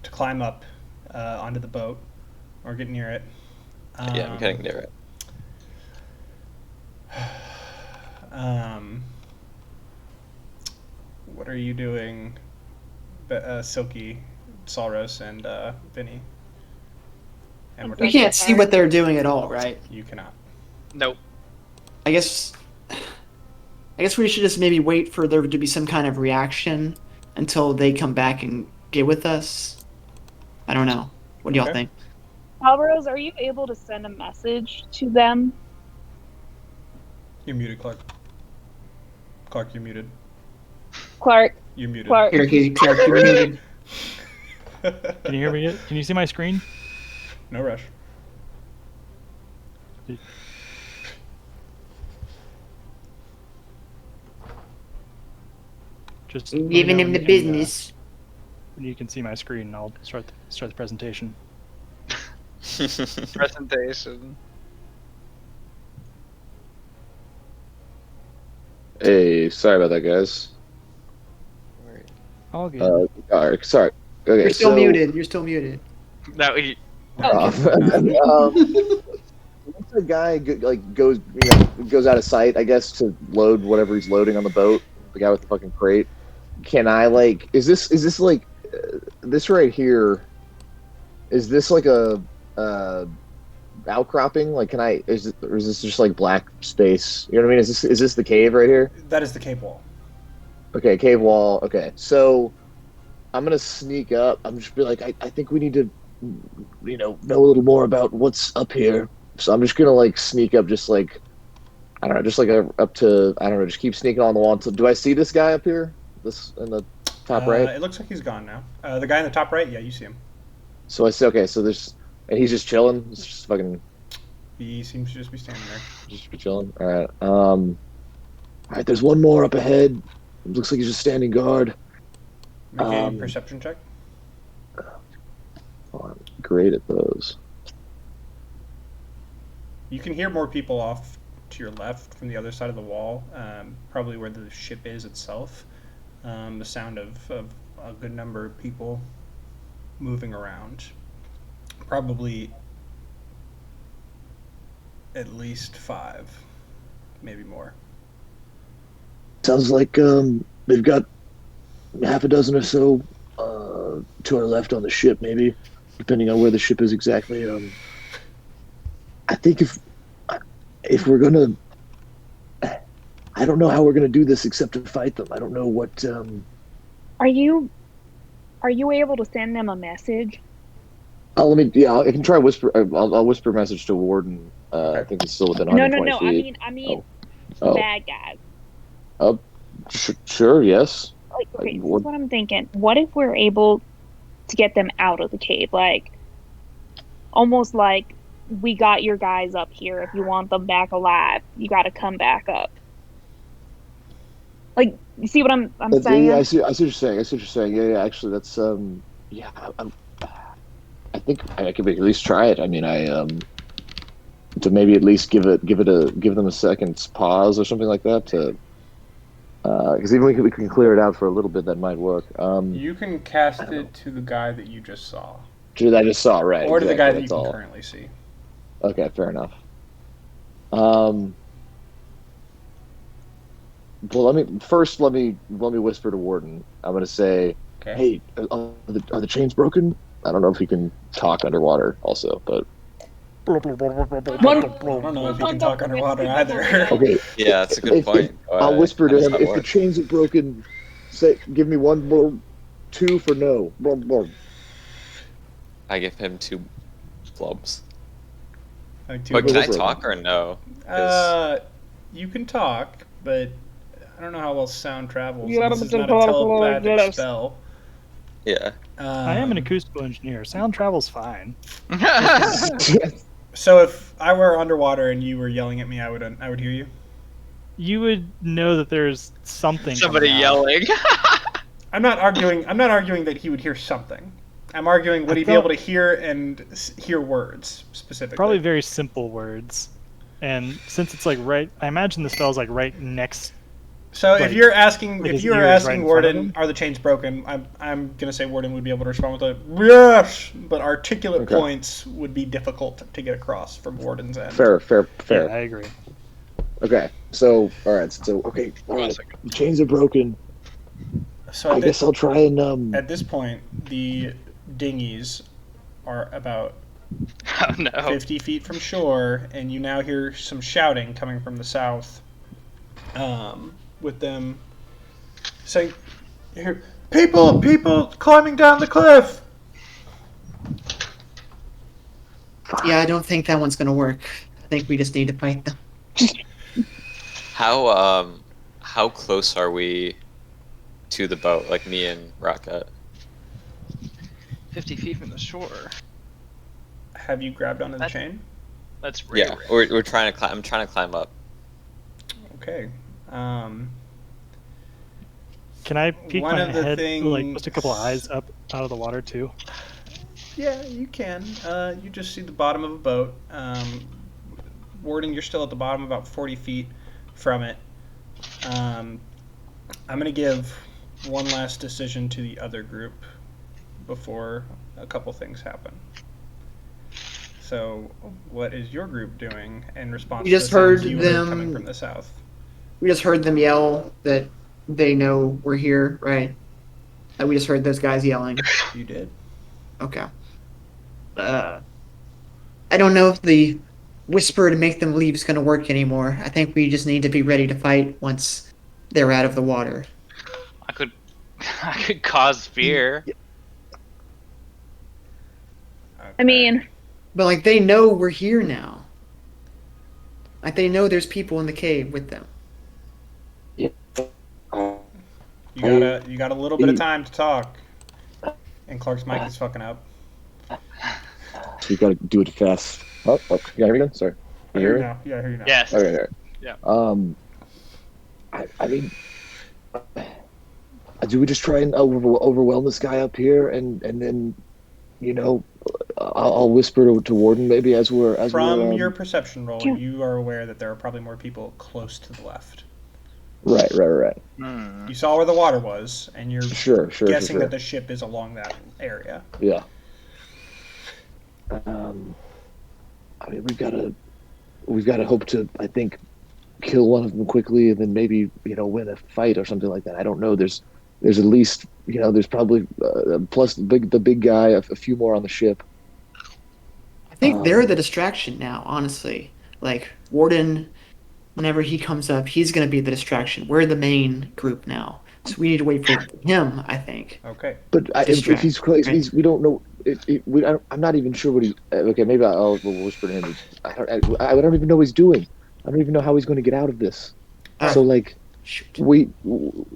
to climb up onto the boat or get near it. Yeah, I'm getting near it. What are you doing, Silky, Salros, and Vinny? And We Morteza? can't see what they're doing at all, right? You cannot. Nope. I guess we should just maybe wait for there to be some kind of reaction until they come back and get with us. I don't know. What do y'all Okay. think? Alvarez, are you able to send a message to them? You're muted, Clark. Clark, you're muted. Clark, You're muted. Clark. Here, Clark, you're muted. Can you hear me? Can you see my screen? No rush. Just let me Giving know him when the you can, business. when you can see my screen, and I'll start the presentation. Presentation. Hey, sorry about that, guys. All good. All right, sorry. Okay, You're still so, muted. You're still muted. No, he, Once the guy goes out of sight, I guess, to load whatever he's loading on the boat, the guy with the fucking crate. Can I is this like this right here? Is this like a outcropping? Like, is this just like black space? You know what I mean? Is this the cave right here? That is the cave wall. Okay, cave wall. Okay, so I'm gonna sneak up. I'm just be like, I think we need to, know a little more about what's up here. So I'm just gonna like sneak up, just like, I don't know, just like up to, I don't know, just keep sneaking on the wall. Do I see this guy up here? This in the top right? It looks like he's gone now. The guy in the top right, yeah, you see him. So I see. Okay, so and he's just chilling. It's just fucking He seems to just be standing there. just be chilling. All right. All right. There's one more up ahead. It looks like he's just standing guard. Make a perception check. Oh, I'm great at those. You can hear more people off to your left from the other side of the wall, probably where the ship is itself. The sound of a good number of people moving around. Probably at least 5, maybe more. Sounds like they've got half a dozen or so to our left on the ship, maybe, depending on where the ship is exactly. I think if we're gonna, I don't know how we're gonna do this except to fight them. I don't know what. Are you able to send them a message? I can try whisper. I'll whisper a message to Warden. I think he's still within No, 120 no. feet. I mean, Oh. bad guys. Oh, sure, yes. Like, okay, this is what I'm thinking. What if we're able to get them out of the cave? Like, almost like we got your guys up here. If you want them back alive, you got to come back up. Like, you see what I'm saying? Yeah, I see what you're saying. Yeah. Actually, that's yeah. I think I could at least try it. I mean, to maybe at least give them a second's pause or something like that to. Because even we can clear it out for a little bit, that might work. You can cast it to the guy that you just saw. That I just saw, right? Or to the guy that you that's can all. currently see. Okay, fair enough. Well, let me whisper to Warden. I'm gonna say, Okay. hey, are the chains broken? I don't know if he can talk underwater, also, but I don't know if you can talk underwater either. okay. Yeah, that's a good point. I'll whisper to How does him that if the work? chains are broken. Give me 1 more, 2 for no. Blah, blah. I give him 2 blobs. Like two But can I Whisper. talk or no? You can talk, but I don't know how well sound travels. You This is gotta not a talk telepathic like this. spell. Yeah. I am an acoustical engineer. Sound travels fine. So if I were underwater and you were yelling at me, I would hear you. You would know that there's something. Somebody coming out. yelling. I'm not arguing that he would hear something. I'm arguing would he be thought- able to hear and hear words specifically? Probably very simple words. And since it's like right, I imagine the spell's like right next. So like, if you're asking, like if his you were ear is right asking in front of Warden, him? are the chains broken? I'm gonna say Warden would be able to respond with a yes, but articulate Okay. points would be difficult to get across from Warden's end. Fair. Yeah, I agree. Okay, so all right, the chains are broken. So I guess I'll try and at this point, the dinghies are about Oh no. 50 feet from shore, and you now hear some shouting coming from the south. With them saying, you hear, people climbing down the cliff. Yeah, I don't think that one's gonna work. I think we just need to fight them. How close are we to the boat? Like me and Rocket. 50 feet from the shore. Have you grabbed onto the chain? That's Yeah, rare. we're trying to climb. I'm trying to climb up. Okay. Can I peek One my of the head, like things- just a couple eyes up out of the water too? Yeah, you can. You just see the bottom of a boat. Warden, you're still at the bottom, about 40 feet from it. I'm going to give one last decision to the other group before a couple things happen. So, what is your group doing in response We to just the sounds heard you them- heard coming from the south? We just heard them yell that they know we're here, right? And we just heard those guys yelling. You did. Okay. I don't know if the whisper to make them leave is going to work anymore. I think we just need to be ready to fight once they're out of the water. I could cause fear. I mean, But like they know we're here now. Like they know there's people in the cave with them. You got a little bit of time to talk. And Clark's mic is fucking up. so we got to do it fast. Oh, you hear me again? Sorry. I You hear hear you me? now. Yeah, I hear you now. Yes. Okay, there. Yeah. I mean, do we just try and overwhelm this guy up here, and then, I'll whisper to Warden maybe as we're From your perception roll, you are aware that there are probably more people close to the left. Right. You saw where the water was, and you're guessing sure. that the ship is along that area. Yeah. I mean, we've gotta hope to, I think, kill one of them quickly, and then maybe win a fight or something like that. I don't know. There's at least there's probably plus the big guy, a few more on the ship. I think they're the distraction now, honestly. Like, Warden, whenever he comes up, he's going to be the distraction. We're the main group now. So we need to wait for him, I think. Okay. But if he's close, we don't know. I'm not even sure what he's. Okay, maybe I'll whisper to him. I don't even know what he's doing. I don't even know how he's going to get out of this. So, like, we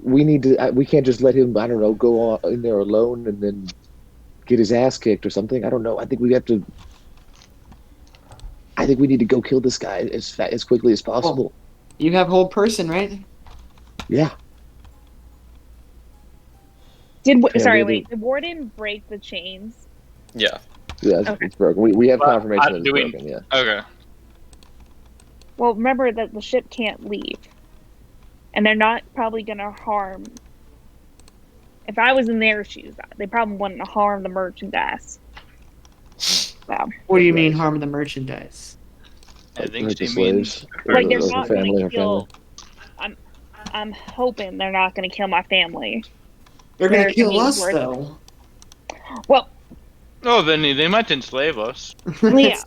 need to. We can't just let him, I don't know, go in there alone and then get his ass kicked or something. I don't know. I think we need to go kill this guy as quickly as possible. Well, you have hold person, right? Yeah. Did Warden break the chains? Yeah. Yeah, it's broken. We have confirmation that it's broken. Yeah. Okay. Well, remember that the ship can't leave, and they're not probably going to harm. If I was in their shoes, they probably wouldn't harm the merchandise. So. What do you mean harm the merchandise? I think she slaves. means Like they're not going family to kill. I'm hoping they're not going to kill my family. They're going to kill us, though. Well. Oh, then they might enslave us. Yeah.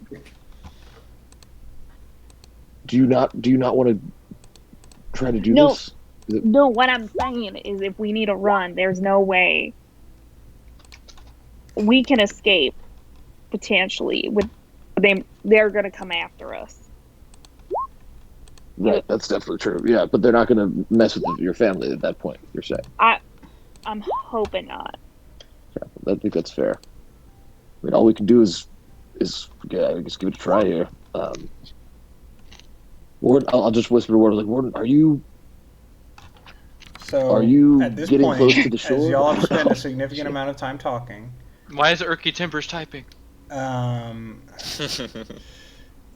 Do you not want to try to do this? No, what I'm saying is if we need to run, there's no way we can escape, potentially. They're going to come after us. Right, that's definitely true. Yeah, but they're not going to mess with your family at that point, you're saying? I'm hoping not. Yeah, I think that's fair. I mean, all we can do is I guess give it a try here. Warden, I'll just whisper to Warden, like, Warden, are you at this getting point, close to the shore? As y'all have spent a significant amount of time talking. Why is Urky Timbers typing?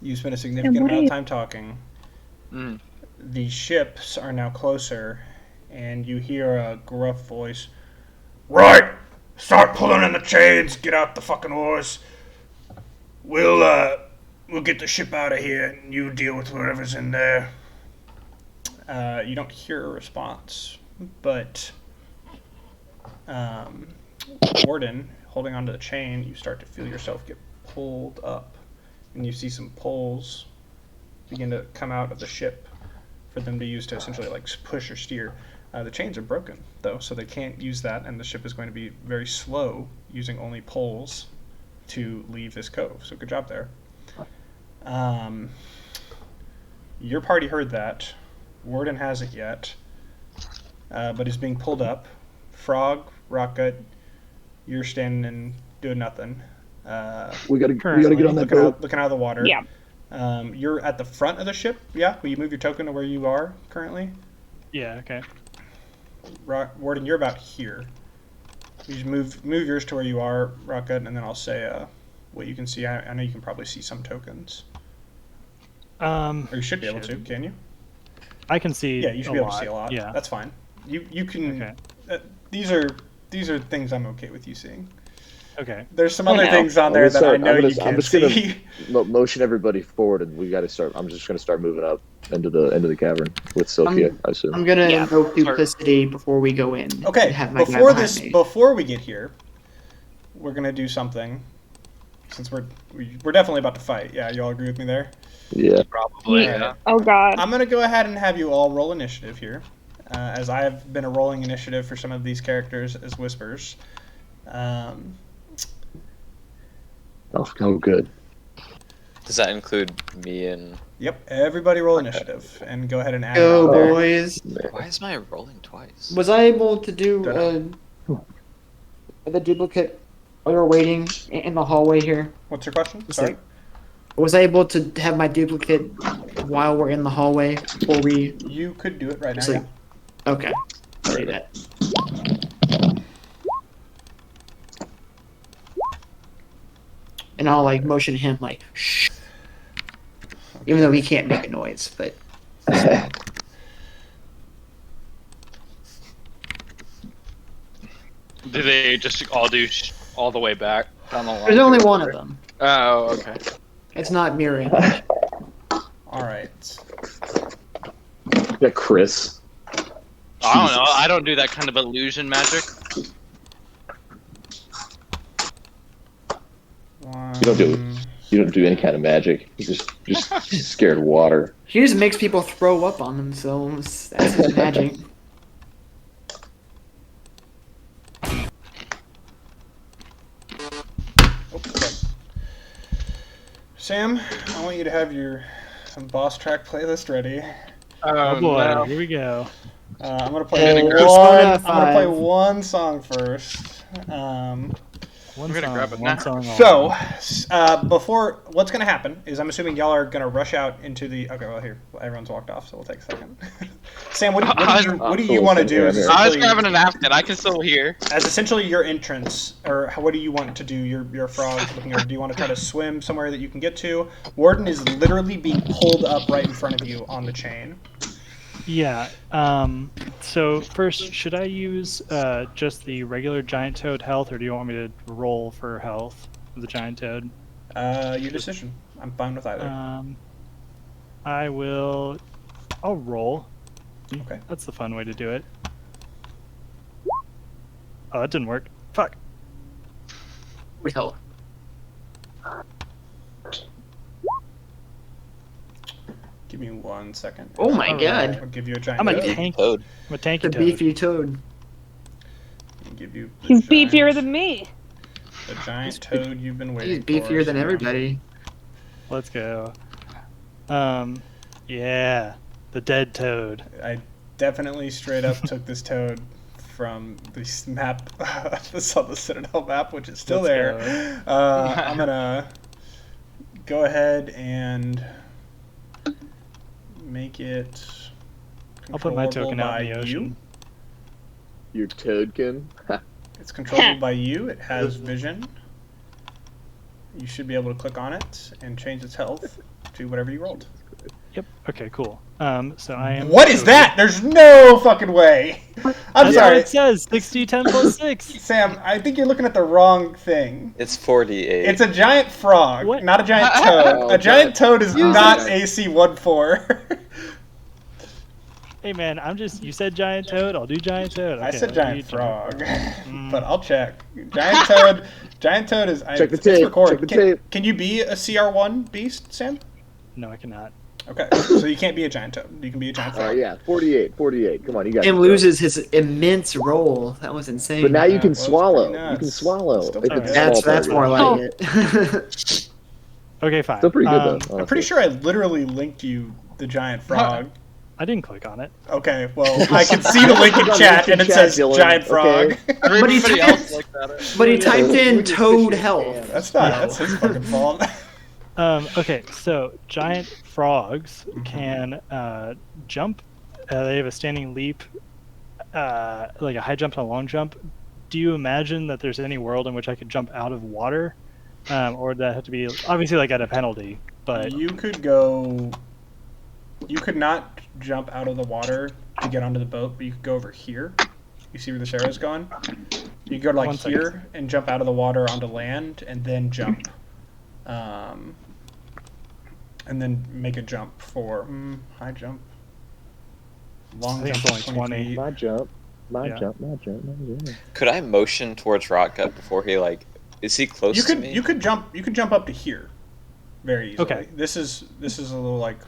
You spent a significant amount of time talking. Mm. The ships are now closer, and you hear a gruff voice. Right! Start pulling in the chains! Get out the fucking oars! We'll get the ship out of here, and you deal with whatever's in there. You don't hear a response, but Warden, holding onto the chain, you start to feel yourself get pulled up, and you see some poles begin to come out of the ship for them to use to essentially like push or steer. The chains are broken, though, so they can't use that, and the ship is going to be very slow, using only poles to leave this cove. So good job there. Your party heard that. Warden hasn't yet, but is being pulled up. Frog, Rockgut, you're standing and doing nothing. We gotta get on that boat. Looking out of the water. Yeah. You're at the front of the ship. Yeah. Will you move your token to where you are currently? Yeah. Okay. Warden, you're about here. You just move yours to where you are, Rockgut, and then I'll say what you can see. I know you can probably see some tokens. Or you should be able to. Can you? I can see. Yeah, you should be able to see a lot. Yeah. That's fine. You can. Okay. These are things I'm okay with you seeing. Okay. There's some other things on there that I know you can see. Gonna motion everybody forward, and we got to start. I'm just gonna start moving up into the cavern with Sophia. I assume. I'm gonna invoke duplicity before we go in. Okay. Before we get here, we're gonna do something. Since we're definitely about to fight. Yeah, you all agree with me there? Yeah. Probably. Right. Yeah. Oh God. I'm gonna go ahead and have you all roll initiative here, as I have been a rolling initiative for some of these characters as whispers. Oh, good. Does that include me and? Yep, everybody roll initiative and go ahead and add it Go, on there. boys. Why is my rolling twice? Was I able to do the duplicate while you're waiting in the hallway here? What's your question? Sorry. Was I able to have my duplicate while we're in the hallway before we... You could do it right now, So- yeah. Okay. I'll do that. and I'll like motion him like shh, even though he can't make a noise. But Do they just all do all the way back down the line? there's only one of them. Oh, okay. It's not mirror image. All right. Yeah, Chris. I don't know. I don't do that kind of illusion magic. You don't do any kind of magic. You're just scared of water. He just makes people throw up on themselves. That's his magic. Okay. Sam, I want you to have your boss track playlist ready. Oh boy, no. here we go. I'm gonna play Persona I'm gonna play 5. one song first. One I'm gonna song, grab it one now. song only. So, before what's gonna happen is I'm assuming y'all are gonna rush out into the. Okay, well here everyone's walked off, so we'll take a second. Sam, what do you want to do? As I was essentially- grabbing a napkin. I can still hear. as essentially your entrance, or what do you want to do? Your frog looking over. Do you want to try to swim somewhere that you can get to? Warden is literally being pulled up right in front of you on the chain. Yeah. So first, should I use just the regular giant toad health, or do you want me to roll for health of the giant toad? Your decision. I'm fine with either. I'll roll. Okay. That's the fun way to do it. Oh, that didn't work. Fuck. Well, Give me 1 second. oh my Alright. god. I'll give you a giant I'm a toad. tank. Toad. I'm a tanky The toad. beefy toad. I'll give you the He's giant- beefier than me. The giant toad you've been waiting He's beefier for. than Sam. everybody. Let's go. Yeah, the dead toad. I definitely straight up took this toad from this map, the Citadel map, which is still Let's there. I'm gonna go ahead and make it. I'll put my token controllable out in the by ocean. Your toadkin. It's controllable by you. It has vision. You should be able to click on it and change its health to whatever you rolled. Yep. Okay. Cool. So I am. What is that? There's no fucking way. I'm That's sorry, what it says. 6d10 plus 6. Sam. I think you're looking at the wrong thing. It's 48. It's a giant frog, What? not a giant toad. Oh, A giant toad is Oh, not God. AC 1-4. Hey man, you said giant toad. I'll do giant toad. I Okay, said let me giant do frog, Mm. but I'll check. Giant toad. Giant toad is. Check the it's tape, recorded. check the Can, tape. can you be a CR1 beast, Sam? No, I cannot. Okay, so you can't be a giant toad. You can be a giant frog. Yeah, 48. Come on, you got Tim it. loses his immense roll. That was insane. But now you Yeah, can well, it's swallow. pretty You can nuts. swallow. Still If pretty it's good. small that's more target. like it. Okay, fine. Still pretty good though. I'm honestly. pretty sure I literally linked you the giant frog. I didn't click on it. Okay, well, I can see the link in chat, and it says Dylan, giant frog. okay. Everybody typed- else like that. But he typed in Look at toad Fisher's health. hand. That's not. That's his fucking fault. Okay, so giant frogs can jump. They have a standing leap, like a high jump and a long jump. Do you imagine that there's any world in which I could jump out of water, or would that have to be obviously like at a penalty? But You could go. You could not jump out of the water to get onto the boat, but you could go over here. You see where this arrow's going? You could go to like One second. here and jump out of the water onto land, and then jump. And then make a jump for high jump. Long I think jump it's of only 20 feet. My jump. My Yeah. jump. My jump. My jump. Could I motion towards Rockgut before he is he close You to could me? you could jump up to here, very easily. Okay. This is a little like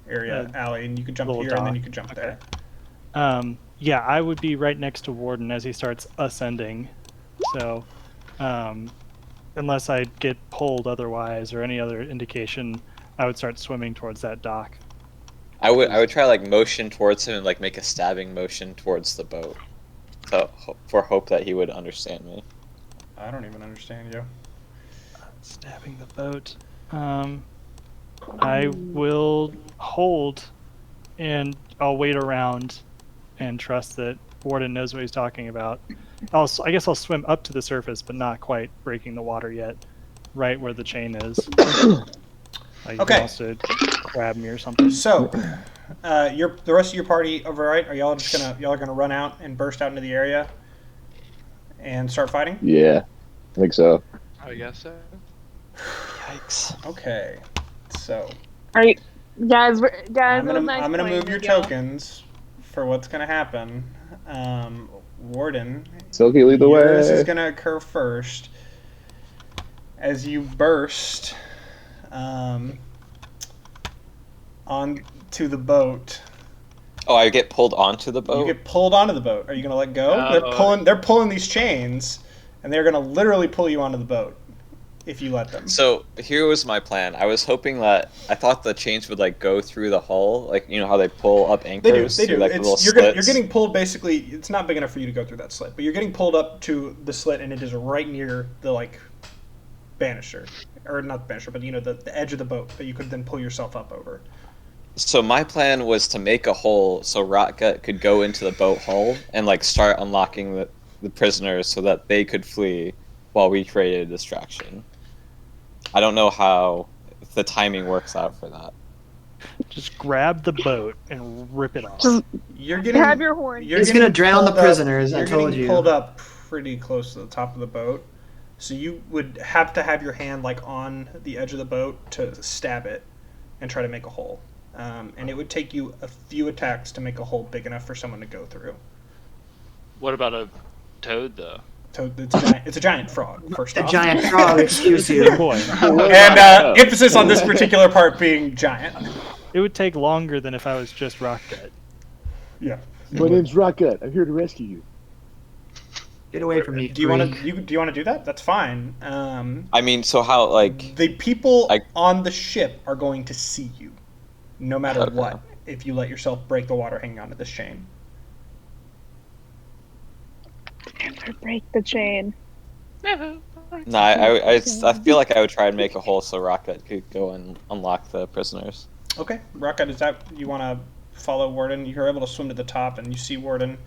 area alley, and you could jump little here, and then dock. you could jump Okay. there. Yeah, I would be right next to Warden as he starts ascending. So, unless I get pulled otherwise or any other indication, I would start swimming towards that dock. I would try like motion towards him and like make a stabbing motion towards the boat, so for hope that he would understand me. I don't even understand you. Stabbing the boat. I will hold, and I'll wait around, and trust that Warden knows what he's talking about. I guess I'll swim up to the surface, but not quite breaking the water yet. right where the chain is. Like, Okay. he wants to grab me or something. So, the rest of your party over, right? Are y'all just gonna run out and burst out into the area and start fighting? Yeah, I think so. I guess so. Yikes. Okay. So, Are you guys? I'm it was nice gonna playing move your with y'all. tokens for what's gonna happen. Warden, Silky, lead the yours is way. gonna occur first as you burst onto the boat. Oh, I get pulled onto the You boat? get pulled onto the boat. Are you gonna let go? No. They're pulling these chains, and they're gonna literally pull you onto the boat if you let them. So here was my plan. I was hoping that I thought the chains would like go through the hull, like you know how they pull up They do. anchors They do. through like the little You're slits. getting pulled basically. It's not big enough for you to go through that slit, but you're getting pulled up to the slit, and it is right near the like banister, or not the banister, but you know the edge of the boat that you could then pull yourself up over. So my plan was to make a hole so Rotgut could go into the boat hull and like start unlocking the prisoners so that they could flee while we created a distraction. I don't know how the timing works out for that. Just grab the boat and rip it off. You're getting. Grab your horn. You're He's getting gonna drown the pulled up- prisoners, I You're told getting you. pulled up pretty close to the top of the boat, so you would have to have your hand like on the edge of the boat to stab it and try to make a hole. And it would take you a few attacks to make a hole big enough for someone to go through. What about a toad though? So it's a giant frog, first A off. giant frog, excuse Good you. boy. And emphasis on this particular part being giant. It would take longer than if I was just Rocket. Yeah. My name's Rocket. I'm here to rescue you. Get away from me, Do you want freak. to? Do you want to do that? That's fine. I mean, so how like The people I- on the ship are going to see you, no matter Okay. what. If you let yourself break the water hanging onto this chain. Never break the chain. no, I feel like I would try and make a hole so Rocket could go and unlock the prisoners. Okay, Rocket, is that you want to follow Warden? You're able to swim to the top, and you see Warden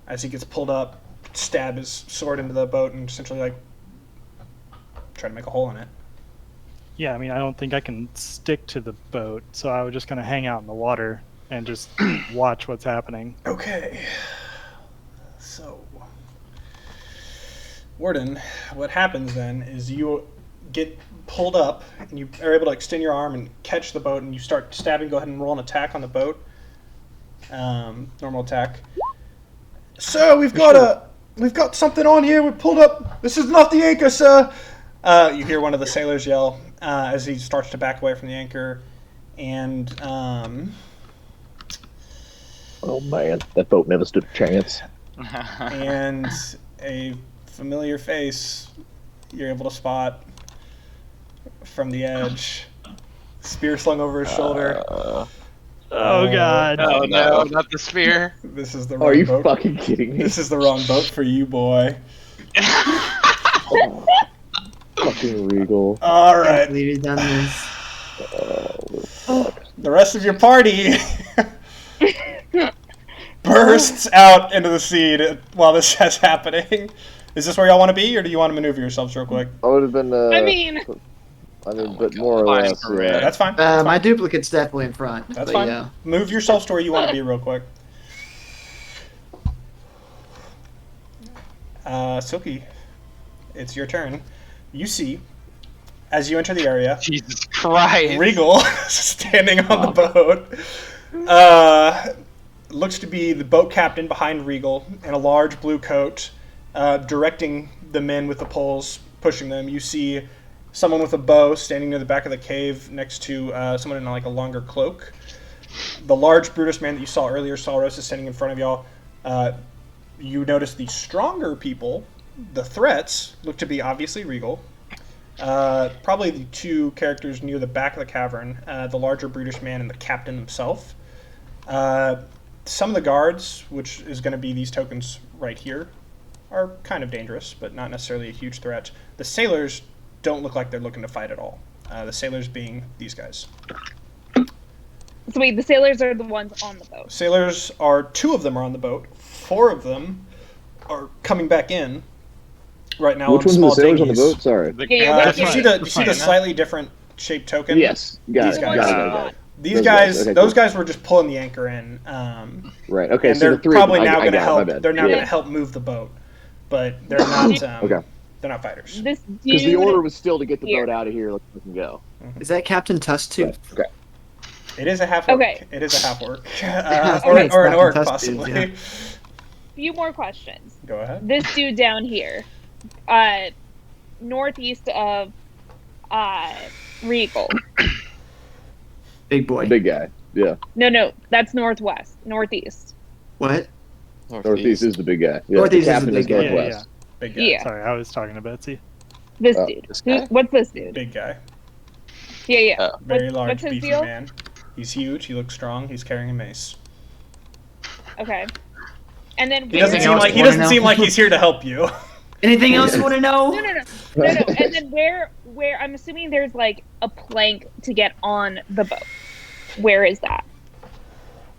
as he gets pulled up, stab his sword into the boat, and essentially like try to make a hole in it. Yeah, I mean, I don't think I can stick to the boat, so I would just kind of hang out in the water and just watch what's happening. Okay. So, Warden, what happens then is you get pulled up and you are able to extend your arm and catch the boat and you start stabbing. Go ahead and roll an attack on the boat. Normal attack. Sir, we've got something on here. We're pulled up. This is not the anchor, sir. You hear one of the sailors yell as he starts to back away from the anchor, and Oh man, that boat never stood a chance. and a familiar face you're able to spot from the edge, spear slung over his shoulder. Oh, God. Oh no. no, not the spear. This is the wrong Are you boat. fucking kidding me? This is the wrong boat for you, boy. Fucking Regal. All I can't right, believe he's done this. the rest of your party bursts out into the sea while this is happening. Is this where y'all want to be, or do you want to maneuver yourselves real quick? I would have been. I mean, but more or Fine, less. correct. That's fine. That's My fine. duplicate's definitely in front. That's but fine. Yeah. Move yourselves to where you want to be real quick. Silky, it's your turn. You see, as you enter the area, Jesus Christ. Regal standing on the boat. Looks to be the boat captain behind Regal in a large blue coat, directing the men with the poles, pushing them. You see someone with a bow standing near the back of the cave next to someone in like a longer cloak. The large Brutus man that you saw earlier, Salros, is standing in front of y'all. You notice the stronger people, the threats, look to be obviously Regal. Probably the two characters near the back of the cavern, the larger brutish man and the captain himself. Some of the guards, which is going to be these tokens right here, are kind of dangerous, but not necessarily a huge threat. The sailors don't look like they're looking to fight at all. The sailors being these guys. so wait, the sailors are the ones on the boat. Sailors are, 2 of them are on the boat. 4 of them are coming back in. right now Which on ones are the small sailors on the dinghies. boat? Sorry. Yeah, You see the slightly different shaped token? Yes. Got These it. guys. Got it. These Those guys, okay, those cool. guys were just pulling the anchor in, Right. Okay. and So they're the three. probably now I going to got it, my help. bad. They're now Yeah. going to help move the boat, but they're not. Okay. They're not fighters. This Because the dude order was still to get the here. boat out of here. Let's fucking go. Is that Captain Tusk too? Right. Okay. It is a half orc. Okay. It is a half orc, Okay, or an Captain orc Tusk possibly. is, yeah. few more questions. Go ahead. This dude down here, northeast of Regal. Big boy. The big guy. Yeah. No, that's northwest, northeast. What? Northeast is the big guy. Yeah. Northeast is the captain big guy. northwest. Big guy. Yeah, Sorry, I was talking to Betsy. this Oh, dude. this guy? What's this dude? Big guy. Yeah. Very What's large, his beefy deal? man. He's huge. He looks strong. He's carrying a mace. Okay. And then He doesn't Anything seem else like you wanna know? he's here to help you. Anything else you want to know? No. And then where I'm assuming there's like a plank to get on the boat. Where is that?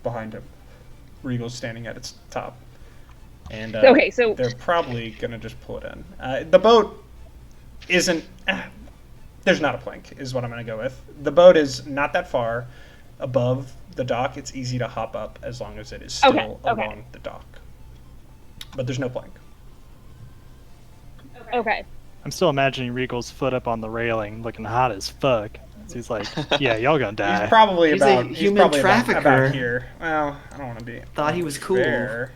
Behind him, Regal's standing at its top, and Okay, so they're probably gonna just pull it in. The boat isn't. There's not a plank, is what I'm gonna go with. The boat is not that far above the dock. It's easy to hop up as long as it is still Okay. along the dock. But there's no plank. okay. I'm still imagining Regal's foot up on the railing, looking hot as fuck. So he's like, "Yeah, y'all gonna die." He's probably He's a about human probably trafficker. about here. Well, I don't want to be. Thought he was cool. Fair.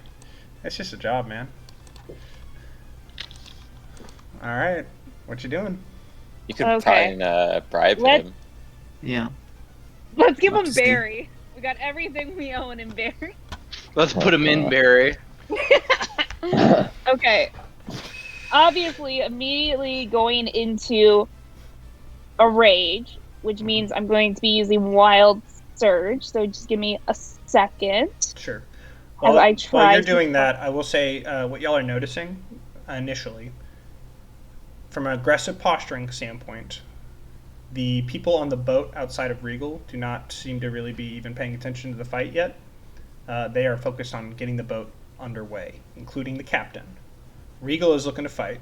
It's just a job, man. All right, what you doing? You could Okay. try and bribe Let's- him. Yeah. Let's give him Let's see. Barry. We got everything we own in Barry. Let's put him in, Barry. Okay. Obviously, immediately going into a rage, which means I'm going to be using Wild Surge. So just give me a second. Sure. As I While try you're to- doing that, I will say what y'all are noticing initially, from an aggressive posturing standpoint, the people on the boat outside of Regal do not seem to really be even paying attention to the fight yet. They are focused on getting the boat underway, including the captain. Regal is looking to fight.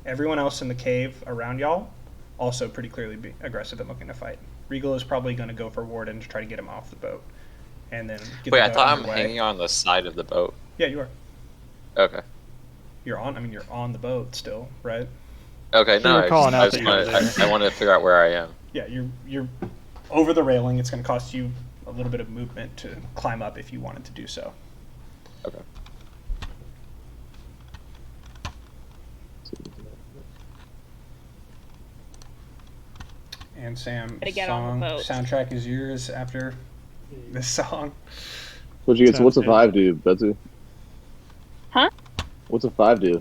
Everyone else in the cave around y'all also pretty clearly be aggressive and looking to fight. Regal is probably going to go for Warden to try to get him off the boat, and then get Wait, the I boat thought I'm underway. hanging on the side of the boat. Yeah, you are. Okay. You're on the boat still, right? Okay, We no, were calling out I, just that you were wanted, there. I wanted to figure out where I am. Yeah, you're over the railing. It's going to cost you a little bit of movement to climb up if you wanted to do so. Okay. And Sam, Gotta get on the boat. soundtrack is yours after this song. What'd you get? So what's a Sounds 5 do, Betsy? Huh? What's a 5 do?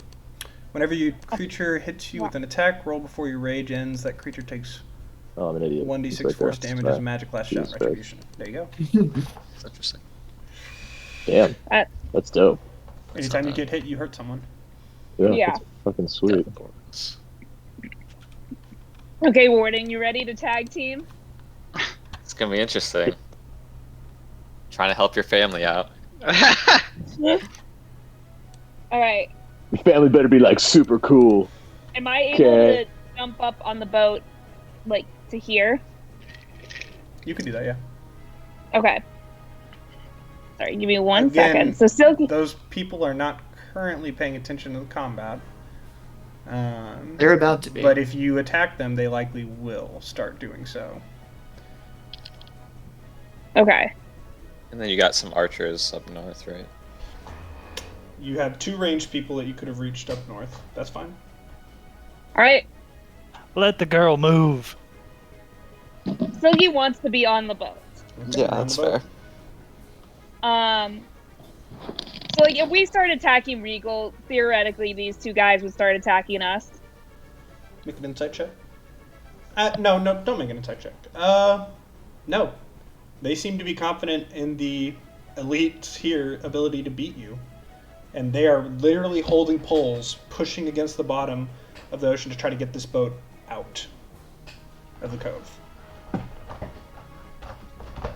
Whenever your creature hits you with an attack, roll before your rage ends. That creature takes Oh, I'm an idiot. 1d6 It's right force there. damage Right. as a magic last shot Jesus Christ. retribution. There you go. That's interesting. Damn. Uh, That's dope. Anytime you not get hit, you hurt someone. Yeah. That's fucking sweet. Okay, Warden, you ready to tag team? It's gonna be interesting. Trying to help your family out. All right. Your family better be like super cool. Am I able Okay. to jump up on the boat, like to here? You can do that, yeah. Okay. Sorry, give me one Again, second. So Silky. Those people are not currently paying attention to the combat. They're about to be. But if you attack them, they likely will start doing so. Okay. And then you got some archers up north, right? You have 2 ranged people that you could have reached up north. That's fine. All right. Let the girl move. Silky wants to be on the boat. Okay, Yeah, on that's the boat. fair. So like if we start attacking Regal, theoretically these two guys would start attacking us. Make an insight check. No, don't make an insight check. No. They seem to be confident in the elites here ability to beat you. And they are literally holding poles, pushing against the bottom of the ocean to try to get this boat out of the cove.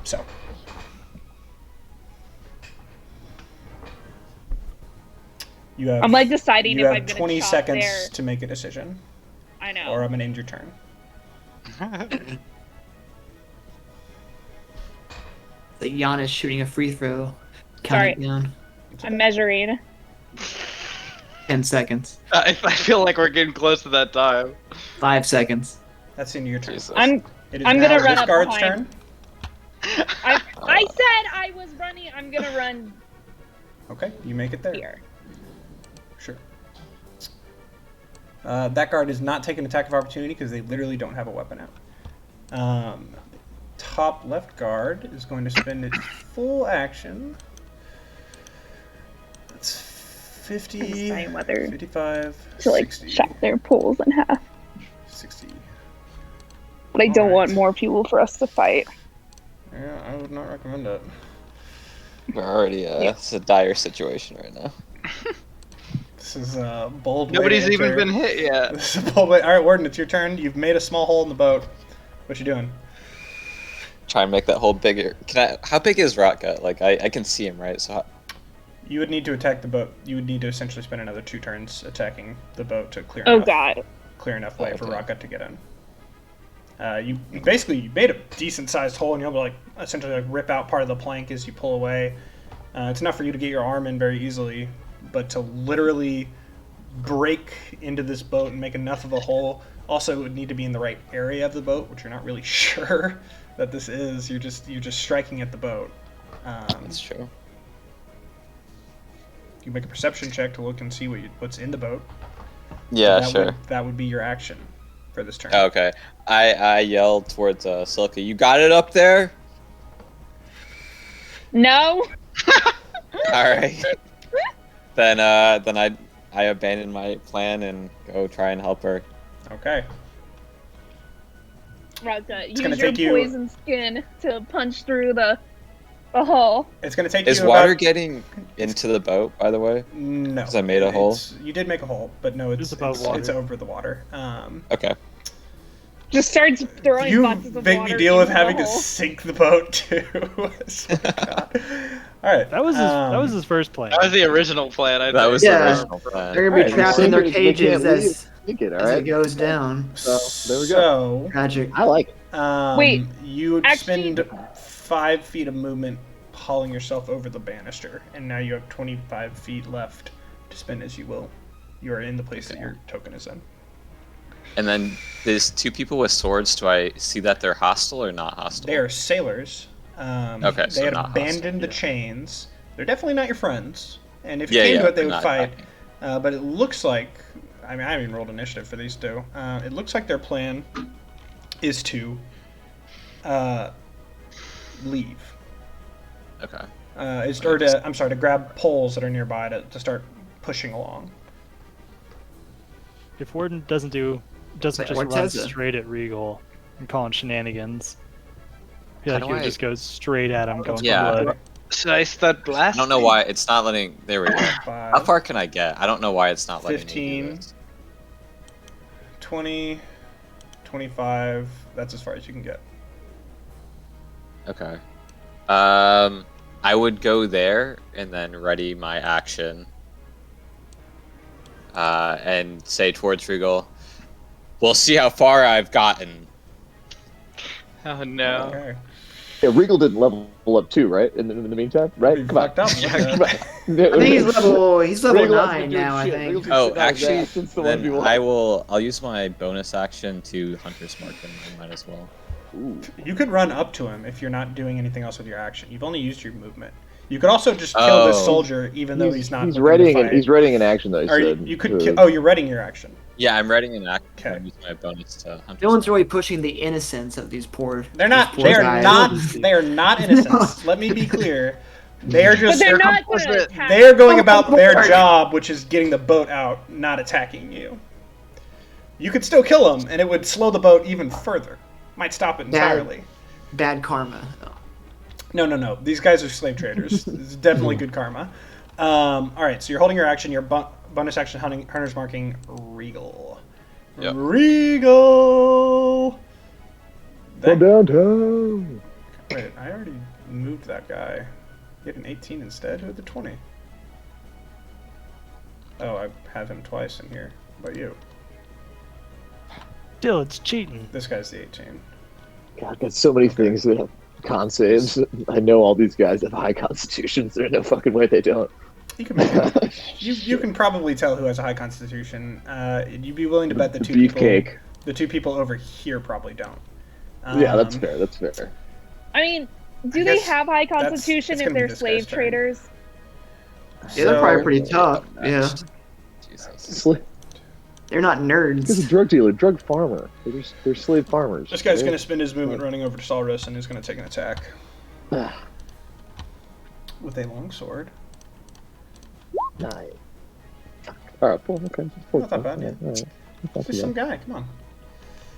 So. You have. I'm like deciding you if have I'm gonna 20 chop seconds there. to make a decision, I know. or I'm gonna end your turn. Like Giannis shooting a free throw. Sorry. Counting down. I'm measuring. 10 seconds. I feel like we're getting close to that time. 5 seconds. That's into your turn. Jesus. I'm It is I'm now gonna run this up guard's behind. turn. I said I was running. I'm gonna run Okay, you make it there. here. Sure. That guard is not taking attack of opportunity because they literally don't have a weapon out. Top left guard is going to spend its full action. That's 50, I'm deciding whether 55, to like 60. chop their poles in half. 60. But I don't Alright. want more people for us to fight. Yeah, I would not recommend it. We're already it's a dire situation right now. This is a bold way Nobody's to even enter. been hit yet. This is a bold way. All right, Warden, it's your turn. You've made a small hole in the boat. What you doing? Try and make that hole bigger. How big is Rotgut? Like I can see him, right? So You would need to attack the boat. You would need to essentially spend another 2 turns attacking the boat to clear Oh enough, god. clear enough way for Okay. Rocket to get in. You basically made a decent sized hole, and you'll be like essentially like rip out part of the plank as you pull away. It's enough for you to get your arm in very easily, but to literally break into this boat and make enough of a hole, also it would need to be in the right area of the boat, which you're not really sure that this is. You're just striking at the boat. that's true. You make a perception check to look and see what's in the boat. Yeah, that sure. That would be your action for this turn. Okay. I yelled towards Silky, "You got it up there?" No. All right. then I abandon my plan and go try and help her. Okay. Raza, use gonna your take you- poison skin to punch through the hole. It's going to take Is you water about... getting into the boat, by the way? No. 'Cause I made a hole? You did make a hole, but no, it's Just above water. it's over the water. Okay. Just starts throwing You boxes of make water me deal with into the having to hole. sink the boat too. I swear to God. All right. That was his first plan. That was the original plan. I That think. was Yeah. the original plan. They're gonna be Alright, trapped they in their can't- they cages can't leave. as Think it, all it right? goes down. So, there we go. So, Tragic. I like it. Wait, you would actually- spend 5 feet of movement hauling yourself over the banister, and now you have 25 feet left to spend as you will. You are in the place that your token is in. And then there's 2 people with swords. Do I see that they're hostile or not hostile? They are sailors. Okay, they so had not abandoned the hostile, chains. They're definitely not your friends. And if it Yeah, came yeah, to it, they they're would not fight. attacking. But it looks like, I mean, I haven't even rolled initiative for these two. It looks like their plan is to leave. Okay. To grab poles that are nearby to start pushing along. If Warden doesn't just Like run Orteza. straight at Regal and calling shenanigans, I feel How like do he would I- just go straight at him, going Yeah. for blood. Should I start I blasting? don't know why it's not letting. There we go. 5, How far can I get? I don't know why it's not letting me 15. do this. 20, 25. That's as far as you can get. Okay. I would go there and then ready my action. And say towards Regal, "We'll see how far I've gotten." Oh no. Okay. Yeah, Regal didn't level up too, right? In the meantime, right? You Come on. fucked up. Come on. I think he's level Regal hasn't 9 been doing now, I shit. think. Regal's been Oh, sitting on his actually, ass since the then 1v1. I'll use my bonus action to Hunter's Mark him. I might as well. Ooh. You could run up to him if you're not doing anything else with your action. You've only used your movement. You could also just kill this Oh. soldier, even though he's not. He's looking to readying fight. he's readying an action though. He Or said. you could. Oh, you're readying your action. Yeah, I'm ready an action. Okay. I'm using my bonus to Hunter's No one's Mark. really pushing the innocence of these poor. They're not. these poor They are guys. not. They are not innocents. Let me be clear. They are But just. they're not going complicit. to attack. They are going about their Lord. job, which is getting the boat out, not attacking you. You could still kill them, and it would slow the boat even further. Might stop it entirely. Bad karma. No. These guys are slave traders. This is definitely good karma. All right, so you're holding your action. Your bonus action hunter's marking Regal. Yep. Regal. From downtown. Wait, I already moved that guy. He had an 18 instead. Who had the 20? Oh, I have him twice in here. What about you? Still, it's cheating. This guy's the 18. God, I've got so many things that have con saves. I know all these guys have high constitutions. There's no fucking way they don't. You can make it. You can probably tell who has a high constitution. You'd be willing to bet the two beefcake. people. The two people over here probably don't. Yeah, that's fair. That's fair. I mean, do I they guess have high that's- constitution it's if gonna be they're this slave guy's turn. traders? Yeah, they're probably pretty tough. Oh, Yeah, Jesus. they're not He's a nerds. drug dealer, drug farmer. They're slave farmers. This guy's going to spend his movement running over to Salrus and is going to take an attack with a longsword. Nice. Alright, okay. Not that bad, yeah. Alright. This is some guy. Come on.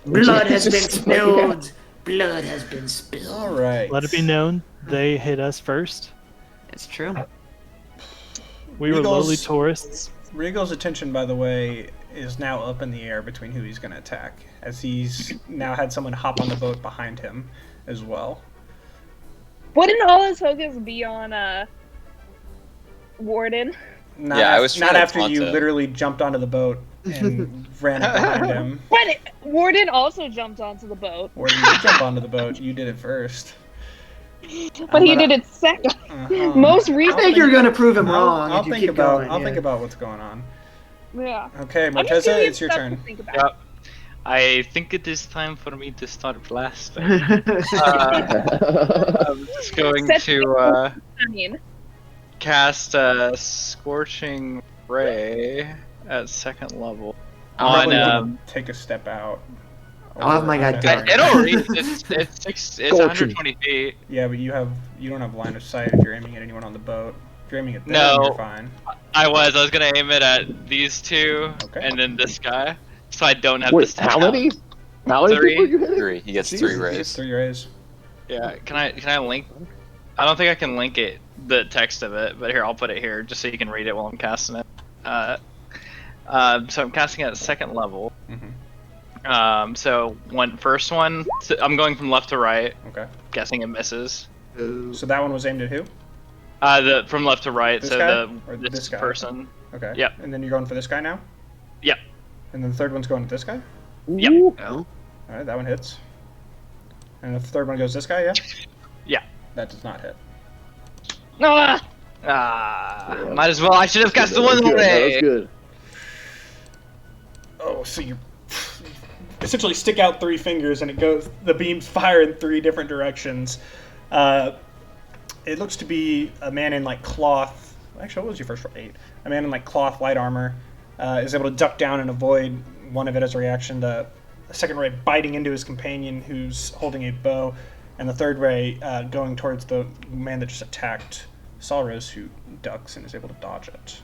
Blood has been spilled. Blood has been spilled. All right. Let it be known, they hit us first. It's true. We were Eagles- lowly tourists. Regal's attention, by the way, is now up in the air between who he's going to attack, as he's now had someone hop on the boat behind him as well. Wouldn't all his focus be on Warden? Not Yeah, I af- was not trying to after taunt you him. literally jumped onto the boat and ran up behind him. But Warden also jumped onto the boat, Or did you jump onto the boat? You did it first. but he did it second. Most I recently, think you're gonna prove him wrong I'll if you think keep about. going. I'll yeah. think about what's going on. yeah. Okay, I'm just Morteza, giving you it's your stuff turn. to think about. Yep. I think it is time for me to start blasting. I'm just going to I mean, cast Scorching Ray at 2nd level. I'll On probably want to take a step out. I'll have my guy Okay. done. it'll reach. It's 120 feet. Yeah, but you don't have line of sight if you're aiming at anyone on the boat. If you're aiming at them, No. you're fine. I was gonna aim it at these two Okay. and then this guy, so I don't have Wait, to step how out. many? How many Three. people are you hitting? 3. He gets Jesus. 3 It's rays. 3 rays. Yeah, can I link? I don't think I can link it, the text of it, but here I'll put it here just so you can read it while I'm casting it. So I'm casting it at 2nd level. Mm-hmm. So first one, I'm going from left to right, Okay. guessing it misses. So that one was aimed at who? From left to right, This so guy? Or this this guy? person. Okay. Yep. And then you're going for this guy now? Yep. And then the third one's going at this guy? Yep. Alright, that one hits. And the third one goes this guy, yeah? Yeah. That does not hit. ah, Might as well. I should have cast the That's one good. away. That's good. Oh, so you essentially stick out 3 fingers and the beams fire in 3 different directions. It looks to be a man in like cloth. Actually, what was your first roll? 8. A man in like cloth, light armor, is able to duck down and avoid one of it as a reaction to a second ray biting into his companion who's holding a bow, and the third ray going towards the man that just attacked Salrus, who ducks and is able to dodge it.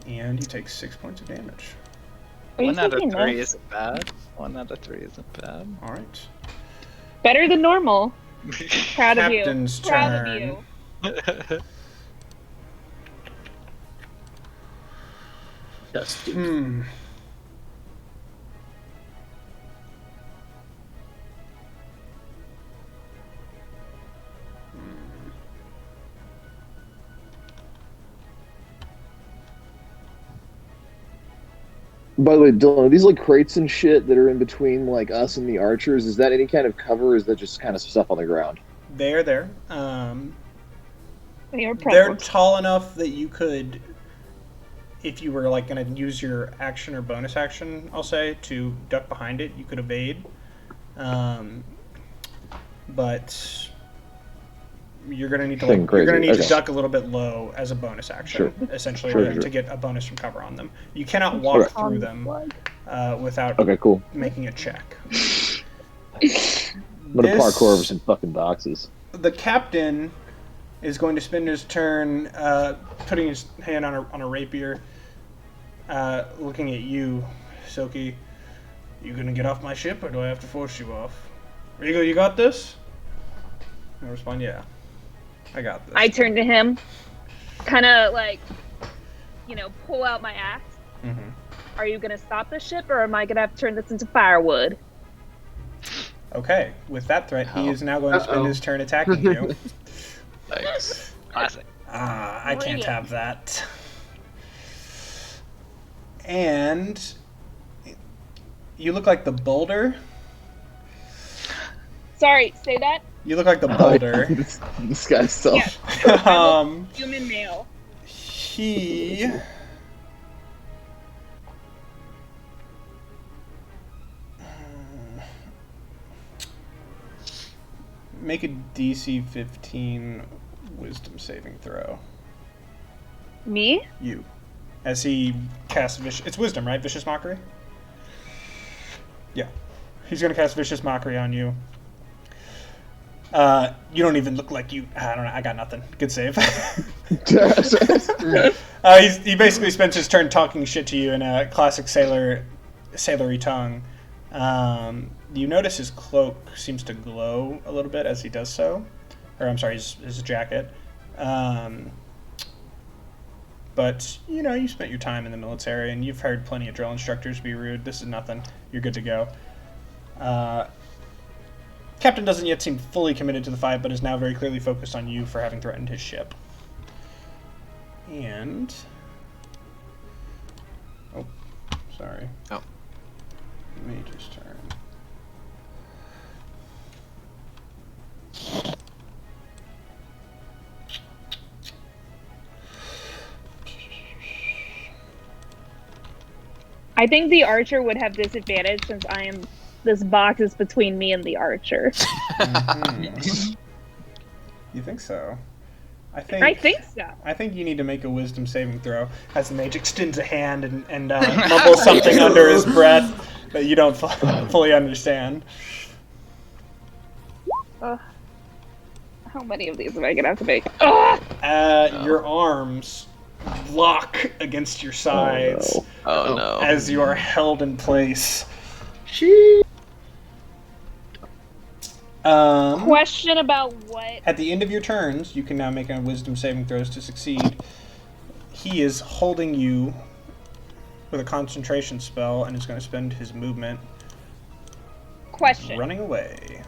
And he takes 6 points of damage. are you 1 out of taking 3 notes? isn't bad. 1 out of 3 isn't bad. All right. Better than normal. Proud of you. Captain's Proud turn. of you. Hmm. By the way, Dylan, are these like crates and shit that are in between like us and the archers? Is that any kind of cover, or is that just kind of stuff on the ground? They're there. You're They're proud. tall enough that you could, if you were like going to use your action or bonus action, I'll say, to duck behind it, you could evade. But you're going to need to Thing you're crazy, going to need to okay. duck a little bit low as a bonus action, essentially, Sure. to get a bonus from cover on them. You cannot walk Okay. through them without Okay, cool. making a check. I'm gonna parkour over some fucking boxes. The captain is going to spend his turn putting his hand on a rapier, looking at you, Silky. You gonna get off my ship, or do I have to force you off? Regal, you got this? I respond, yeah. I got this. I turn to him, kind of like, pull out my axe. Mm-hmm. Are you gonna stop the ship, or am I gonna have to turn this into firewood? Okay, with that threat, he is now going to spend Uh-oh. his turn attacking you. Thanks. Classic. I can't have that. And you look like the boulder. Sorry, say that. You look like the boulder. This guy's so. Yes. Human male. He. Make a DC 15 wisdom saving throw. Me? You. As he casts vicious... It's wisdom, right? Vicious Mockery? Yeah. He's going to cast Vicious Mockery on you. You don't even look like you... I don't know. I got nothing. Good save. He basically spends his turn talking shit to you in a classic sailory tongue. You notice his cloak seems to glow a little bit as he does so. Or, I'm sorry, his jacket. But, you know, you spent your time in the military, and you've heard plenty of drill instructors be rude. This is nothing. You're good to go. Captain doesn't yet seem fully committed to the fight, but is now very clearly focused on you for having threatened his ship. And... Oh, sorry. Oh. Mage's turn. I think the archer would have disadvantage since this box is between me and the archer. Mm-hmm. You think so? I think so. I think you need to make a wisdom saving throw as the mage extends a hand and mumbles something under his breath that you don't fully understand. How many of these am I gonna have to make? Your arms lock against your sides Oh no. as you are held in place. Question about what? At the end of your turns, you can now make a wisdom saving throws to succeed. He is holding you with a concentration spell and is going to spend his movement Question. running away.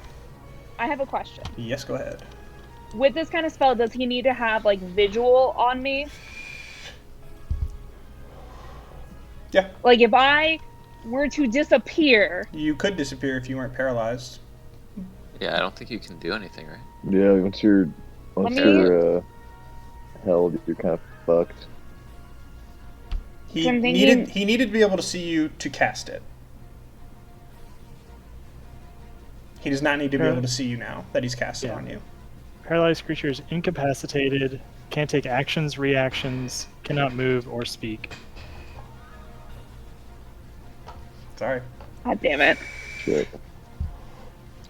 I have a question. Yes, go ahead. With this kind of spell, does he need to have like visual on me? Yeah. Like if I were to disappear. You could disappear if you weren't paralyzed. Yeah, I don't think you can do anything, right? Yeah, once you're held, you're kind of fucked. He needed to be able to see you to cast it. He does not need to be able to see you now that he's cast it on you. Paralyzed creature is incapacitated, can't take actions, reactions, cannot move or speak. Sorry. God damn it. Shit.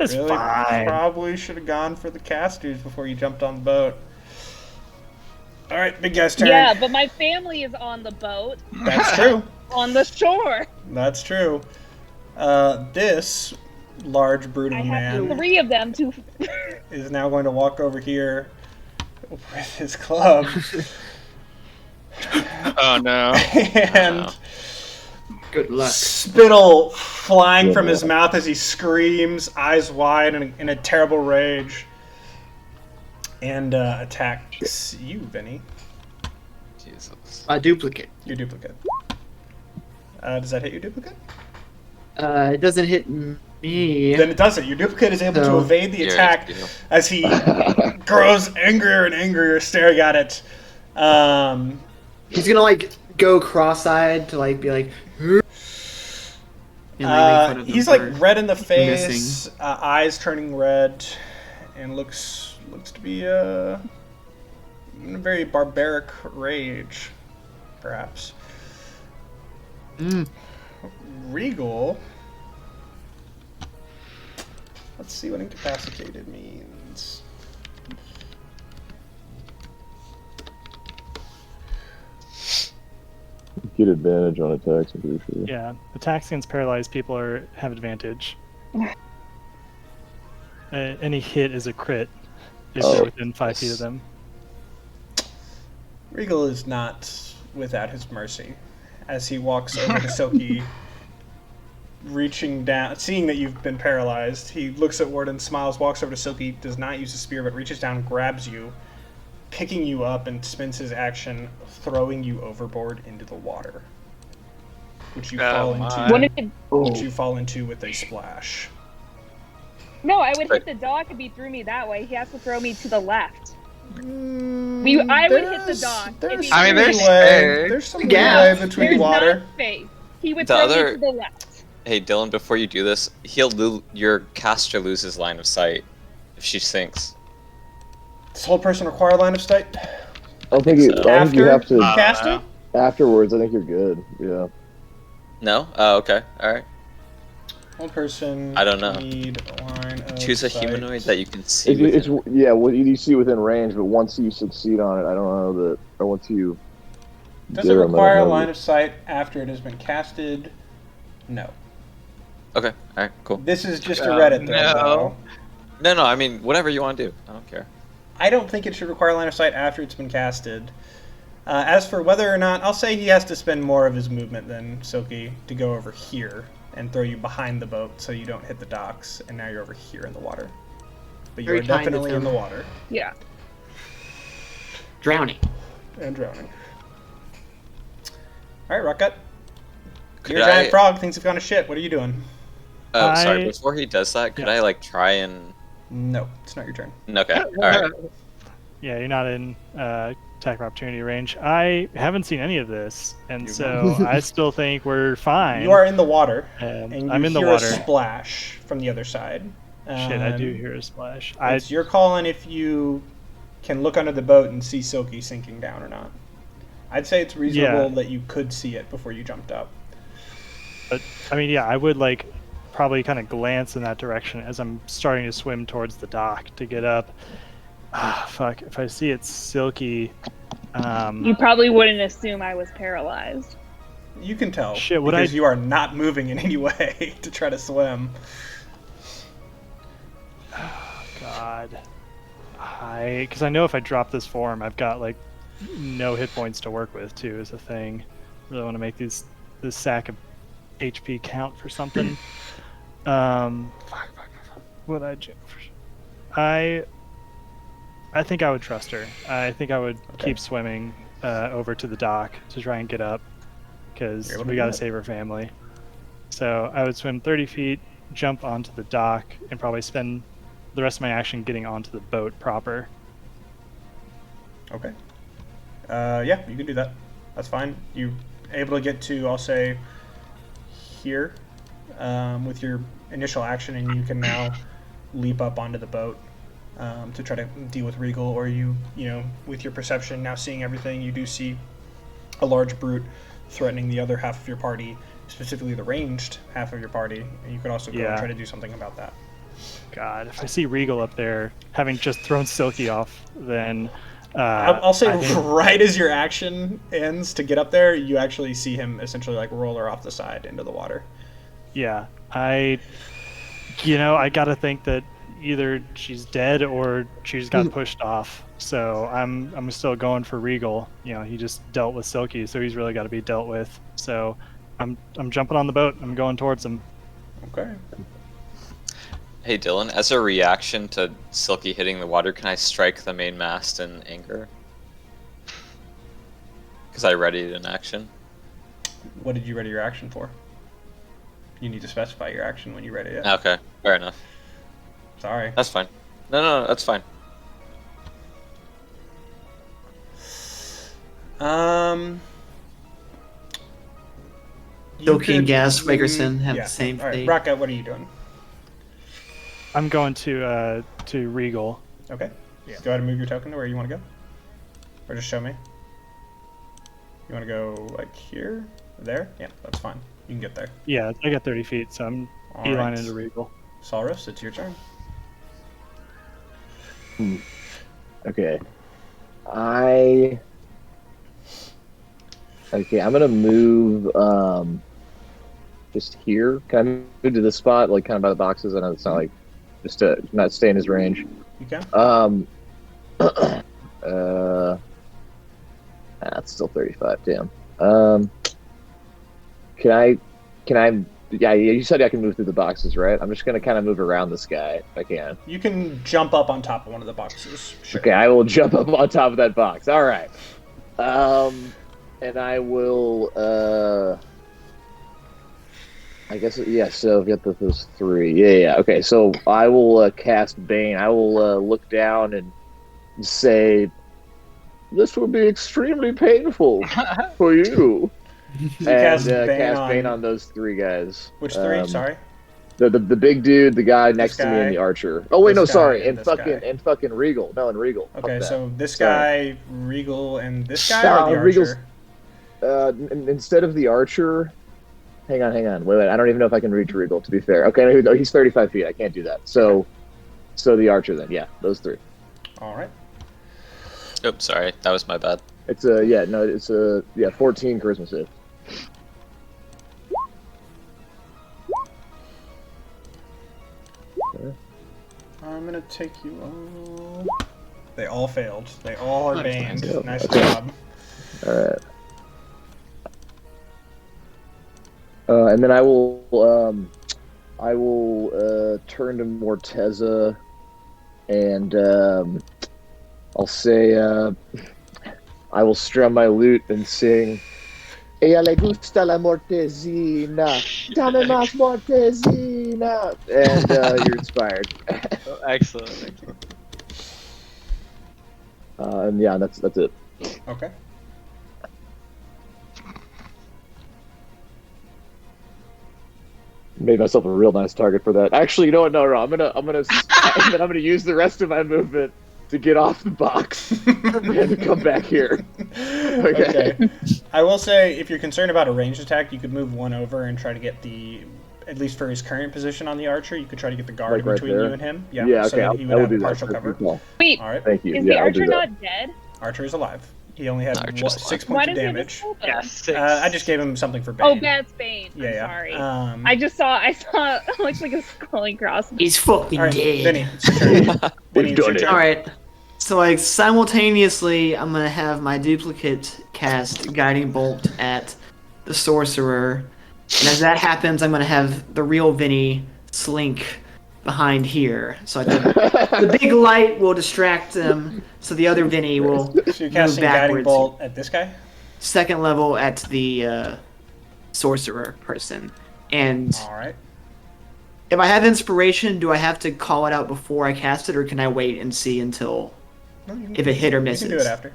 It's really? fine. Probably should have gone for the casters before you jumped on the boat. All right, big guy's turn. Yeah, but my family is on the boat. That's true. On the shore. That's true. This large brute of a man 3 of them to is now going to walk over here with his club. Oh no. And Good luck. spittle flying from his mouth as he screams, eyes wide, in a terrible rage. And attacks you, Vinny. Jesus. A duplicate. Your duplicate. Does that hit your duplicate? It doesn't hit me. Then it doesn't. Your duplicate is able to No. evade the You're attack HP. as he grows angrier and angrier, staring at it. He's gonna like go cross-eyed to like be like. And, like, make fun of He's them like for red in the face, missing. eyes turning red, and looks to be in a very barbaric rage, perhaps. Regal. Let's see what incapacitated means. Get advantage on attacks, I'm pretty sure. Yeah, attacks against paralyzed people have advantage. Any hit is a crit if they're within 5 feet of them. Regal is not without his mercy. As he walks over to Silky, reaching down, seeing that you've been paralyzed, he looks at Warden, smiles, walks over to Silky, does not use a spear, but reaches down, grabs you, picking you up and spends his action throwing you overboard into the water, which you fall my. What into. if it, Which you fall into with a splash. no, I would hit the dock if he threw me that way. He has to throw me to the left. I would hit the dock. If he I mean, there's leeway. space. There's some Yeah. leeway between There's water. not space. He would The throw other- me to the left. Hey, Dylan, before you do this, your caster loses line of sight if she sinks. Does whole person require line of sight? I don't think you After have to. casting? Afterwards, I think you're good. Yeah. No? Oh, okay. All right. Whole person. I don't know. Need line of Choose a sight. humanoid that you can see. It's within. yeah. Well, you see within range, but once you succeed on it, I don't know that. Or once you. Does get it 'em, I require don't know line that- of sight after it has been casted? No. Okay. All right. Cool. This is just a Reddit thread, no. though. No. I mean, whatever you want to do. I don't care. I don't think it should require line of sight after it's been casted. As for whether or not, I'll say he has to spend more of his movement than Silky to go over here and throw you behind the boat so you don't hit the docks, and now you're over here in the water. But you Very are kind of definitely in him. the water Yeah. Drowning. and drowning. All right, Rockgut. Could Your giant frog thinks it's gone to shit. What are you doing? Oh, sorry. I- Before he does that, could Yeah. I like try and? No, it's not your turn. Okay. All right. Yeah, you're not in attack of opportunity range. I haven't seen any of this, and You're so I still think we're fine. You are in the water, And and you I'm in the hear water. a splash from the other side. Shit, I do hear a splash. It's your call on if you can look under the boat and see Silky sinking down or not. I'd say it's reasonable that you could see it before you jumped up. But I mean, yeah, I would like probably kind of glance in that direction as I'm starting to swim towards the dock to get up. Ah, fuck! If I see it's Silky, You probably wouldn't assume I was paralyzed. You can tell Shit, would because I- you are not moving in any way to try to swim. God, because I know if I drop this form, I've got like no hit points to work with too. Is a thing. Really want to make this sack of HP count for something. What I do? I think I would trust her. I think I would keep swimming over to the dock to try and get up because You're able to we do got to that. save her family. So I would swim 30 feet, jump onto the dock, and probably spend the rest of my action getting onto the boat proper. Okay. Yeah, you can do that. That's fine. You able to get to, I'll say, here with your initial action, and you can now leap up onto the boat to try to deal with Regal, or you know, with your perception now seeing everything, you do see a large brute threatening the other half of your party, specifically the ranged half of your party, and you could also go and Yeah. try to do something about that. God, if I see Regal up there, having just thrown Silky off, then I'll say I think- right as your action ends to get up there, you actually see him essentially like roll her off the side into the water. yeah, I gotta think that either she's dead or she just got pushed off. So I'm still going for Regal. You know, he just dealt with Silky, so he's really got to be dealt with. So I'm jumping on the boat. I'm going towards him. Okay. Hey Dylan, as a reaction to Silky hitting the water, can I strike the main mast in anger? Because I readied an action. What did you ready your action for? You need to specify your action when you ready it. Okay, fair enough. Sorry. That's fine. No, that's fine. You Silky and could Gas do- Wiggerson have the same All right, thing. Rocka, what are you doing? I'm going to Regal. Okay. Go ahead and move your token to where you want to go. Or just show me. You want to go like here? There? Yeah, that's fine. You can get there. Yeah, I got 30 feet, so I'm All beeline right. into Regal. Saurus, it's your turn. Okay. Okay, I'm gonna move just here. Can I move to this spot, like kind of by the boxes? I know it's not like just to not stay in his range. You can? That's still 35. Damn. Can I Yeah, you said I can move through the boxes, right? I'm just gonna kind of move around this guy if I can. You can jump up on top of one of the boxes. Sure. Okay, I will jump up on top of that box. All right. And I will. I guess yeah. So I've got those three. Yeah. Okay, so I will cast Bane. I will look down and say, "This will be extremely painful for you." You And cast Bane cast Bane on those three guys. Which three? Sorry. The big dude, the guy next to me, and the archer. Oh wait, this no, guy, sorry, and and this fucking Regal. No, and Regal. Fuck Okay, that. so this Sorry. guy, Regal, and this guy, or the Regal's- archer? Instead of the archer. Hang on. Wait. I don't even know if I can reach Regal. To be fair, okay, no, he's 35 feet. I can't do that. So the archer then. Yeah, those three. All right. Oops, sorry, that was my bad. It's a 14 charisma save. I'm gonna take you. Oh. They all failed. They all are banned. Go. Nice Okay. job. All right. And then I will turn to Morteza, and I'll say I will strum my lute and sing. Ella le gusta la mortezina, dame más mortezina, and you're inspired. Excellent. And yeah, that's it. Okay. Made myself a real nice target for that. Actually, you know what? No. I'm gonna use the rest of my movement to get off the box and come back here. Okay. I will say, if you're concerned about a ranged attack, you could move one over and try to get at least for his current position on the archer, you could try to get the guard Like right between there? you and him. Yeah. So Okay. that he I would will have do a that. partial That's cover. good call. Wait, All right. Thank you. is Yeah, the I'll do archer that. not dead? Archer is alive. He only had Archer's alive. 6 Why points of does he have a damage. spell Yeah, then? 6. I just gave him something for Bane. Oh, that's Bane. Yeah, I'm yeah. sorry. I saw it looks like a scrolling cross. He's fucking All right, dead. Vinny, it's your turn. Vinny, it's your done it. turn. All right. So like simultaneously, I'm gonna have my duplicate cast guiding bolt at the sorcerer, and as that happens, I'm gonna have the real Vinny slink behind here. So the big light will distract them, so the other Vinny will So you're move casting Guiding backwards. Bolt at this guy? Second level at the sorcerer person, and All right. if I have inspiration, do I have to call it out before I cast it, or can I wait and see until No, you can- if it hit or You misses? can do it after.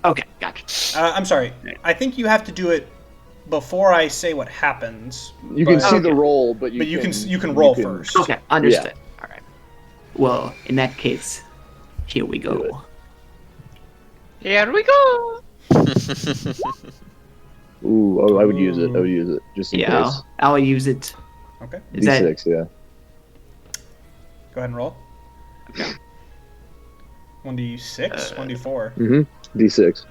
Okay, gotcha. I'm sorry. I think you have to do it before I say what happens. You can but- see the roll, but But you can roll first. Okay, understood. All right. Well, in that case, here we Do it. go. Here we go. Ooh, oh, I would use it. Just in Yeah, case. I'll use it. Okay. Is that D6, yeah. Go ahead and roll. 1d6, 1d4. Mm-hmm. D6.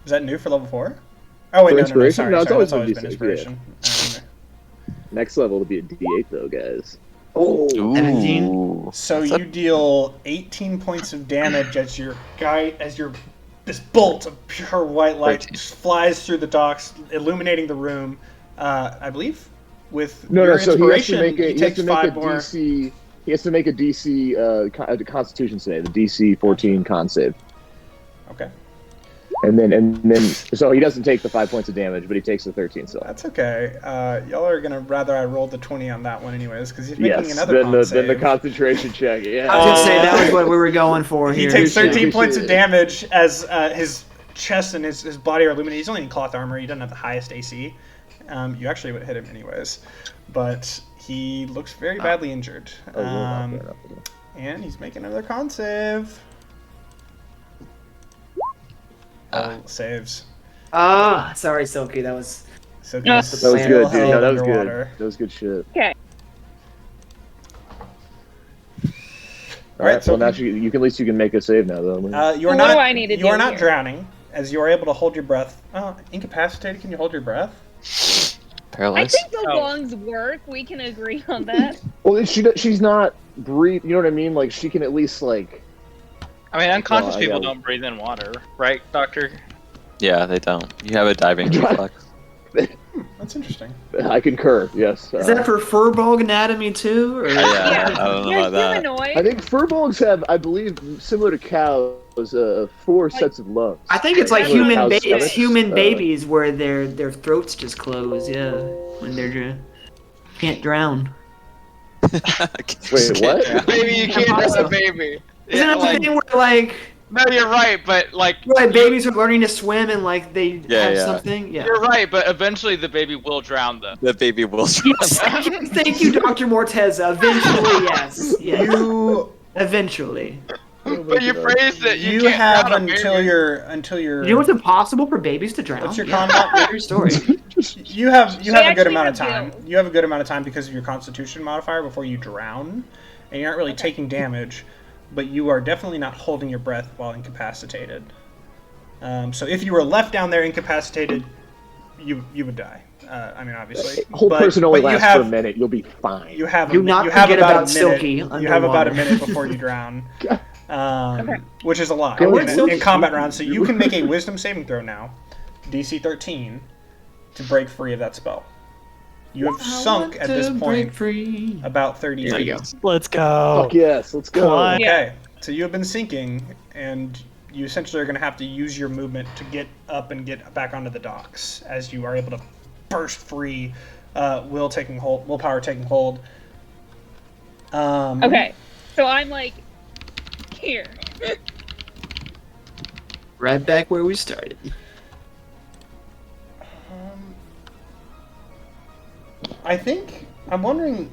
Is that new for level 4? Oh wait, For no, inspiration? sorry, No, it's sorry, always that's always been been D6, inspiration. Next level will be a D8 though, guys. oh, 17? Ooh. So That's you deal 18 points of damage as this bolt of pure white light 13. just flies through the docks, illuminating the room. I believe with No, your so he has to inspiration, make he takes 5 more. DC. He has to make a DC Constitution save, the DC 14 con save, Okay, and then so he doesn't take the 5 points of damage, but he takes the 13 still. that's okay. Y'all are gonna rather I rolled the 20 on that one anyways because he's making Yes, another con then the save. concentration check. Yeah. I was gonna say that was what we were going for He here. takes 13 Appreciate points of it. damage as his chest and his body are illuminated. He's only in cloth armor. He doesn't have the highest AC. You actually would hit him anyways, but he looks very badly injured. And he's making another con save. Saves. Ah, sorry, Silky. That was So No. he's That was still good, dude. held No, that was underwater. good. That was good shit. Okay. All right, so so now you can at least you can make a save now though. You are What not. do I need to you are do not here? drowning, as you are able to hold your breath. Incapacitated? Can you hold your breath? I Paralyzed? think the lungs work. We can agree on that. Well, she's not breathe. You know what I mean? Like she can at least like. I mean, unconscious Well, I people got- don't breathe in water, right, Doctor? Yeah, they don't. You have a diving reflex. That's That's interesting. I concur. Yes. Is that for furball anatomy too? Or? Yeah, I don't know You're about that. humanoid. I think furbolgs have, I believe, similar to cows, 4 sets of lungs. I think it's like Similar to human cows' ba- stomachs. it's human babies where their throats just close. Yeah, when they're can't drown. Wait, what? Baby, you can't Impossible. have a baby. Isn't Yeah, that like, the thing where like no, you're right, but like, babies are learning to swim and like they Yeah, have yeah. something? Yeah. you're right, but eventually the baby will drown them. The baby will. Yes, thank you, Dr. Morteza. Eventually, yes. Yes. You Eventually. But you phrased it. You, you can't have drown a until baby. you're. You know it's impossible for babies to drown? What's your Yeah. combat? Your story. You have a good actually amount of have time. gills. You have a good amount of time because of your Constitution modifier before you drown, and you're not really taking damage, but you are definitely not holding your breath while incapacitated. So if you were left down there incapacitated, you would die. I mean, obviously. Whole But- person only but you lasts have- for a minute. You'll be fine. You have Do not you have forget about about a minute. Silky You have about a underwater. minute before you drown, which is a lot Go in, ahead, Silky. in combat rounds. So you can make a Wisdom saving throw now, DC 13, to break free of that spell. You have sunk at this point Free. about 30 There feet. you go. Let's go. Fuck yes, let's go. Climb. Okay, so you have been sinking, and you essentially are going to have to use your movement to get up and get back onto the docks as you are able to burst free. Willpower taking hold. Okay, so I'm like here. Right back where we started. I'm wondering.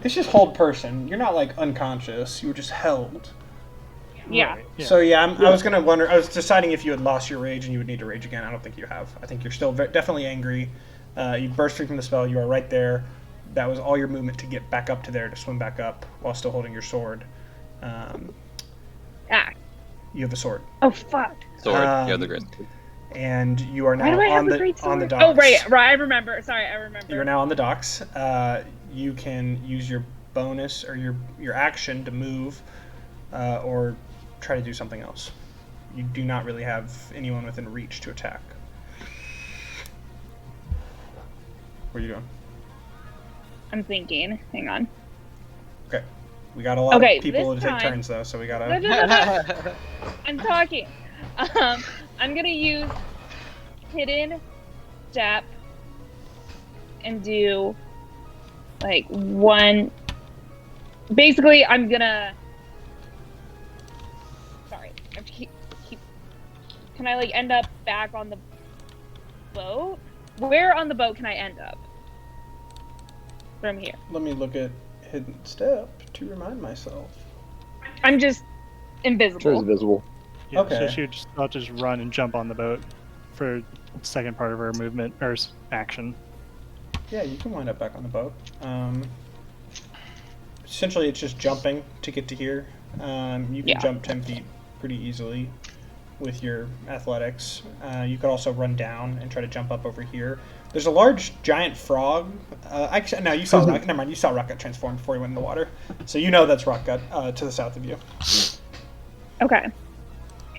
It's just hold person. You're not like unconscious. You were just held. Yeah. Right, yeah. So yeah, I was gonna wonder. I was deciding if you had lost your rage and you would need to rage again. I don't think you have. I think you're still definitely angry. You burst free from the spell. You are right there. That was all your movement to get back up to there to swim back up while still holding your sword. Ah. You have a sword, Oh fuck. Sword. Um, You're the great. and you are Why now do I have on a the great on the sword? docks. Oh right. I remember. Sorry, I remember. You are now on the docks. You can use your bonus or your action to move, or try to do something else. You do not really have anyone within reach to attack. What are you doing? I'm thinking. Hang on. Okay, we got a lot Okay, of people to this take time- turns though, so we No, gotta. no, no, no. I'm talking. I'm gonna use hidden step and do like one. Basically, I'm gonna. Sorry, I have to keep. Can I like end up back on the boat? Where on the boat can I end up? From here. Let me look at hidden step to remind myself. I'm just Sure is invisible. invisible. Yeah, Okay. So she would just, I'll just run and jump on the boat for the second part of her movement or action. Yeah, you can wind up back on the boat. Essentially, it's just jumping to get to here. You can Yeah. jump 10 feet pretty easily with your athletics. You could also run down and try to jump up over here. There's a large giant frog. Actually, no, you saw Rocket. Never mind, you saw Rocket transform before he went in the water, so you know that's Rocket to the south of you. Okay.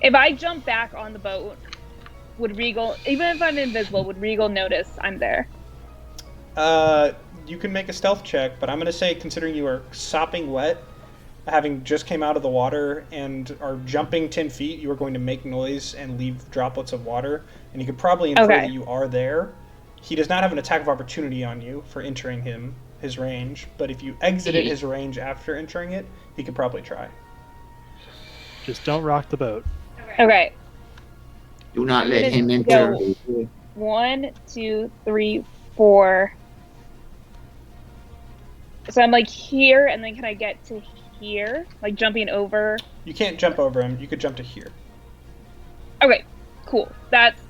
If I jump back on the boat, would Regal, even if I'm invisible, would Regal notice I'm there? You can make a stealth check, but I'm going to say, considering you are sopping wet, having just came out of the water and are jumping 10 feet, you are going to make noise and leave droplets of water, and you could probably infer Okay. that you are there. He does not have an attack of opportunity on you for entering his range, but if you exited his range after entering it, he could probably try. Just don't rock the boat. Okay. Do not I'm let gonna him enter. go 1, 2, 3, 4. So I'm like here, and then can I get to here? Like jumping over? You can't jump over him. You could jump to here. Okay, cool. That's.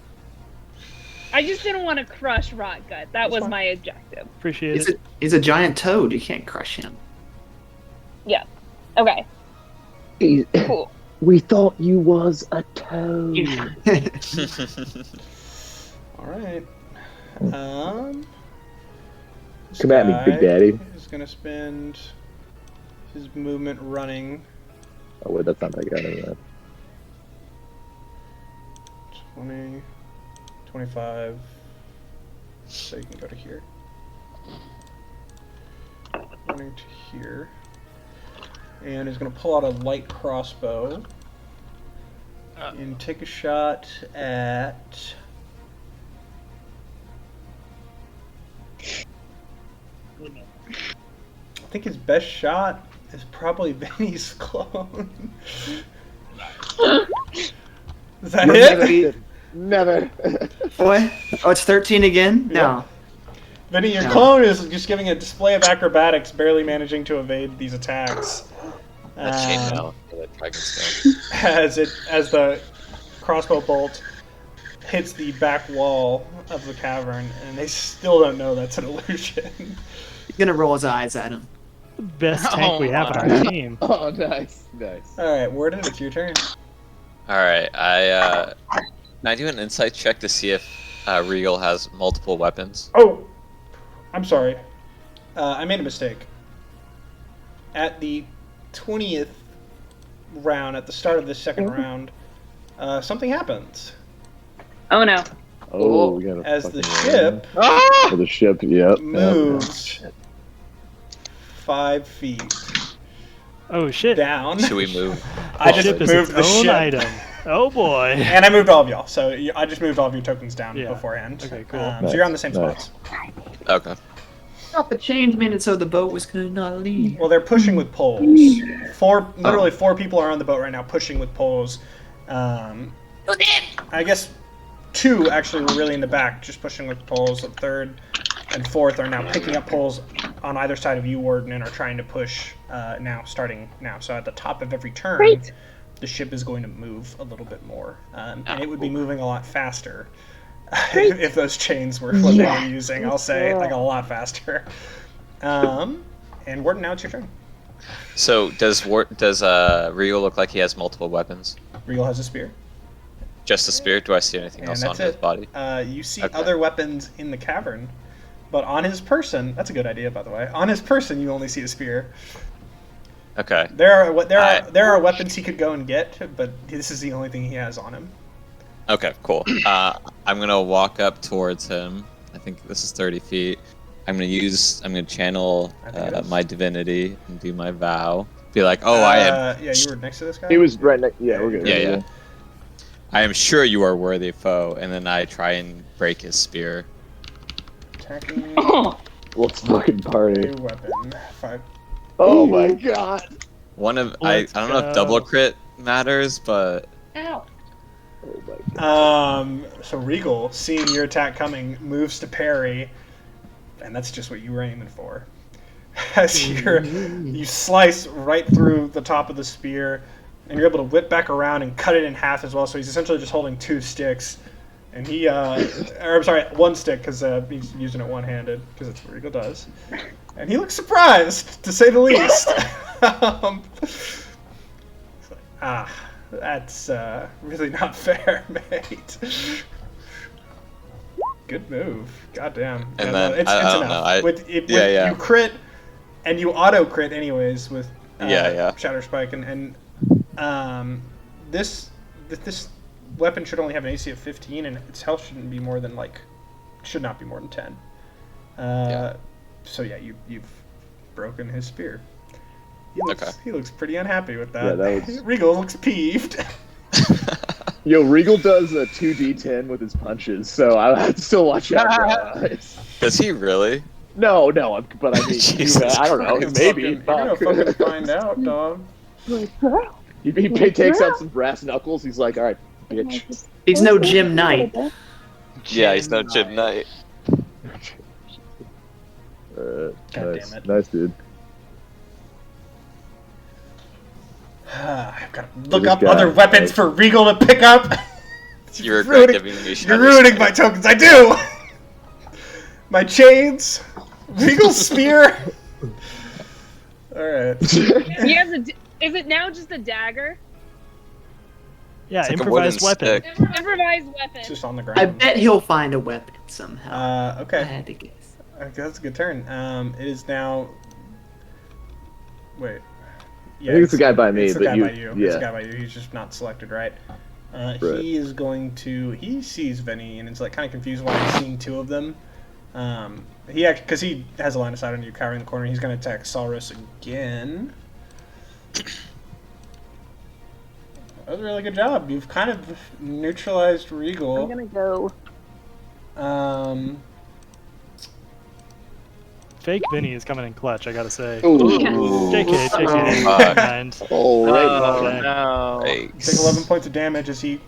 I just didn't want to crush Rot Gut. That was fine. my objective. Appreciate He's it. he's a giant toad. You can't crush him. Yeah. Okay, cool. We thought you was a toad. All right. This Come at me, Big guy Daddy. is going to spend his movement running Oh wait, that's not that guy. Never mind. 20, 25, So you can go to here. Running to here. And is going to pull out a light crossbow. And take a shot at... I think his best shot is probably Benny's clone. Is that it? Never. What? Oh, it's 13 again? No. Benny, your clone is just giving a display of acrobatics, barely managing to evade these attacks. That chainmail for the dragon stone. As the crossbow bolt hits the back wall of the cavern, and they still don't know that's an illusion. He's gonna roll his eyes at him. Best tank we have on our team. Oh, nice. Alright, Warden, it's your turn. Alright, can I do an insight check to see if Regal has multiple weapons? Oh! I'm sorry. I made a mistake. At the 20th round, at the start of the second round, something happens. Oh no. Oh, we got As the ship For the ship, yep. moves 5 feet Oh shit. down. Should we move? I The just ship is moved its the own ship. item. Oh boy. And I moved all of y'all, so I just moved all of your tokens down Yeah. beforehand. Okay, cool. So you're on the same Nice. spots. Okay. Thought the change made it so the boat was gonna not leave. Well, they're pushing with poles. Literally 4 people are on the boat right now pushing with poles. I guess 2 actually were really in the back, just pushing with poles. The 3rd and 4th are now picking up poles on either side of you, Warden, and are trying to push starting now. So at the top of every turn, Great. the ship is going to move a little bit more. And it would be moving a lot faster if those chains were what they were using. I'll say, like, a lot faster. And Warden, now it's your turn. So does Regal look like he has multiple weapons? Regal has a spear. Just a spear? Do I see anything And else that's on his it. body? You see Okay. other weapons in the cavern, but on his person, that's a good idea, by the way. On his person, you only see a spear. Okay. There are weapons he could go and get, but this is the only thing he has on him. Okay, cool. I'm gonna walk up towards him. I think this is 30 feet. I'm gonna channel I think it is. my divinity and do my vow. Be like, oh, I am. Yeah, you were next to this guy. He was right next. Yeah, we're good. Yeah. I am sure you are worthy foe, and then I try and break his spear. Attacking. Let's fucking party. New weapon. 5. Oh my god. One of Let's I don't know go. if double crit matters, but Ow. Oh my god. So Regal, seeing your attack coming, moves to parry, and that's just what you were aiming for. As you slice right through the top of the spear, and you're able to whip back around and cut it in half as well. So he's essentially just holding 2 sticks, and he, or I'm sorry, 1 stick because he's using it one-handed because that's what Regal does. And he looks surprised, to say the least. It's like, that's really not fair, mate. Good move. Goddamn. And Yeah, then, no, it's I don't enough. know, You crit, and you auto crit anyways with Shatter Spike, and this weapon should only have an AC of 15, and its health should not be more than 10. So yeah, you've broken his spear. He looks pretty unhappy with that. Yeah, that was- Regal looks peeved. Yo, Regal does a 2d10 with his punches, so I have to still watch out for eyes. does he really? No, but I mean, Jesus I don't know, Christ. maybe. You're gonna fucking find out, dog. He takes out some brass knuckles. He's like, "All right, bitch." He's no Jim Knight. Yeah, he's no Jim Knight. God Nice, damn it. nice dude. I've got to look This up guy, other weapons for Regal to pick up. You regret giving me You're Shatter ruining Spike. my tokens. I do. My chains, Regal spear. All right. He has is it now just a dagger? Yeah, It's like a wooden improvised weapon. stick. Improvised It's weapon. just on the I ground. bet he'll find a weapon somehow. I Okay. had to guess. Okay, that's a good turn. It is now. Wait. I think it's the guy by me, It's the but guy you, by you. It's yeah. the guy by you. He's just not selected, right? Right. He is going to. He sees Vinny and is kind of confused why he's seeing 2 of them, Because he has a line of sight on you cowering in the corner, he's going to attack Salrus again. That was a really good job. You've kind of neutralized Regal. I'm gonna go. Fake Vinny is coming in clutch, I gotta say. Ooh. JK, JK, Fuck. never mind. Oh, Oh right. no. Take 11 points of damage as he...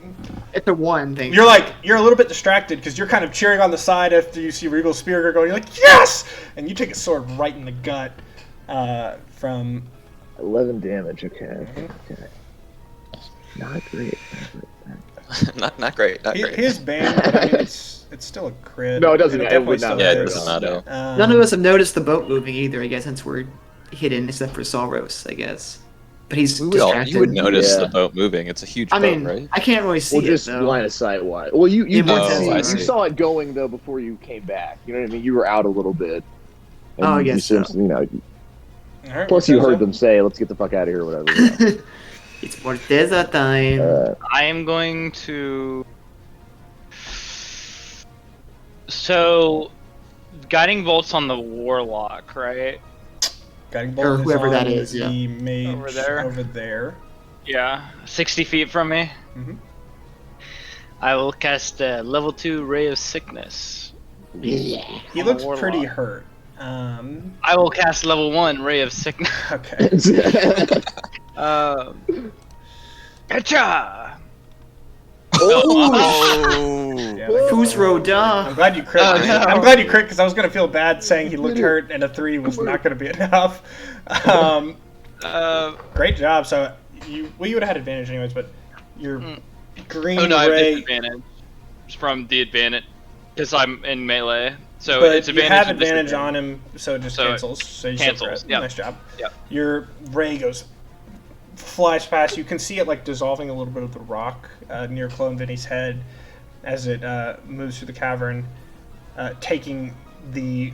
It's a 1 thing. You're a little bit distracted because you're kind of cheering on the side after you see Regal's spear going. You're like, yes! And you take a sword right in the gut from... 11 damage. Okay. Not great. not great. Not great. His bane, but I mean, it's still a crit. No, it doesn't. And It would definitely not. Yeah, still it hits. doesn't matter. None of us have noticed the boat moving either, I guess, since we're hidden, except for Salros, I guess. But he's distracted. You would notice Yeah. the boat moving. It's a huge I boat, mean, right? I can't really see Well, just it, though. line of sight wise. Well, you Yeah, I you see. saw it going though before you came back. You know what I mean? You were out a little bit. And Oh, I you guess so. You know. All right, Plus, you Morteza. heard them say, "Let's get the fuck out of here," or whatever. You know. It's Morteza time. I am going to. So, guiding bolts on the warlock, right? Guiding bolt Or is whoever on that is, yeah. the mage Over there. over there. Yeah, 60 feet from me. Mhm. I will cast a level 2 Ray of Sickness. Yeah. He On the looks warlock. pretty hurt. I will cast level 1 Ray of Sickness. Okay. Gotcha! Oh. Yeah, that- Fusro I'm da. glad you crit. Oh, no. I'm glad you crit because I was gonna feel bad saying he looked hurt and a 3 was not gonna be enough. Great job. So you would have had advantage anyways, but your green Oh no, I have ray. disadvantage from the advantage because I'm in melee. So But it's you advantage. have and advantage on him, so it just So it cancels. So you still cancels, crit. yep. Nice job. Yep. Your ray flies past. You can see it like dissolving a little bit of the rock near Clone Vinny's head as it moves through the cavern, taking the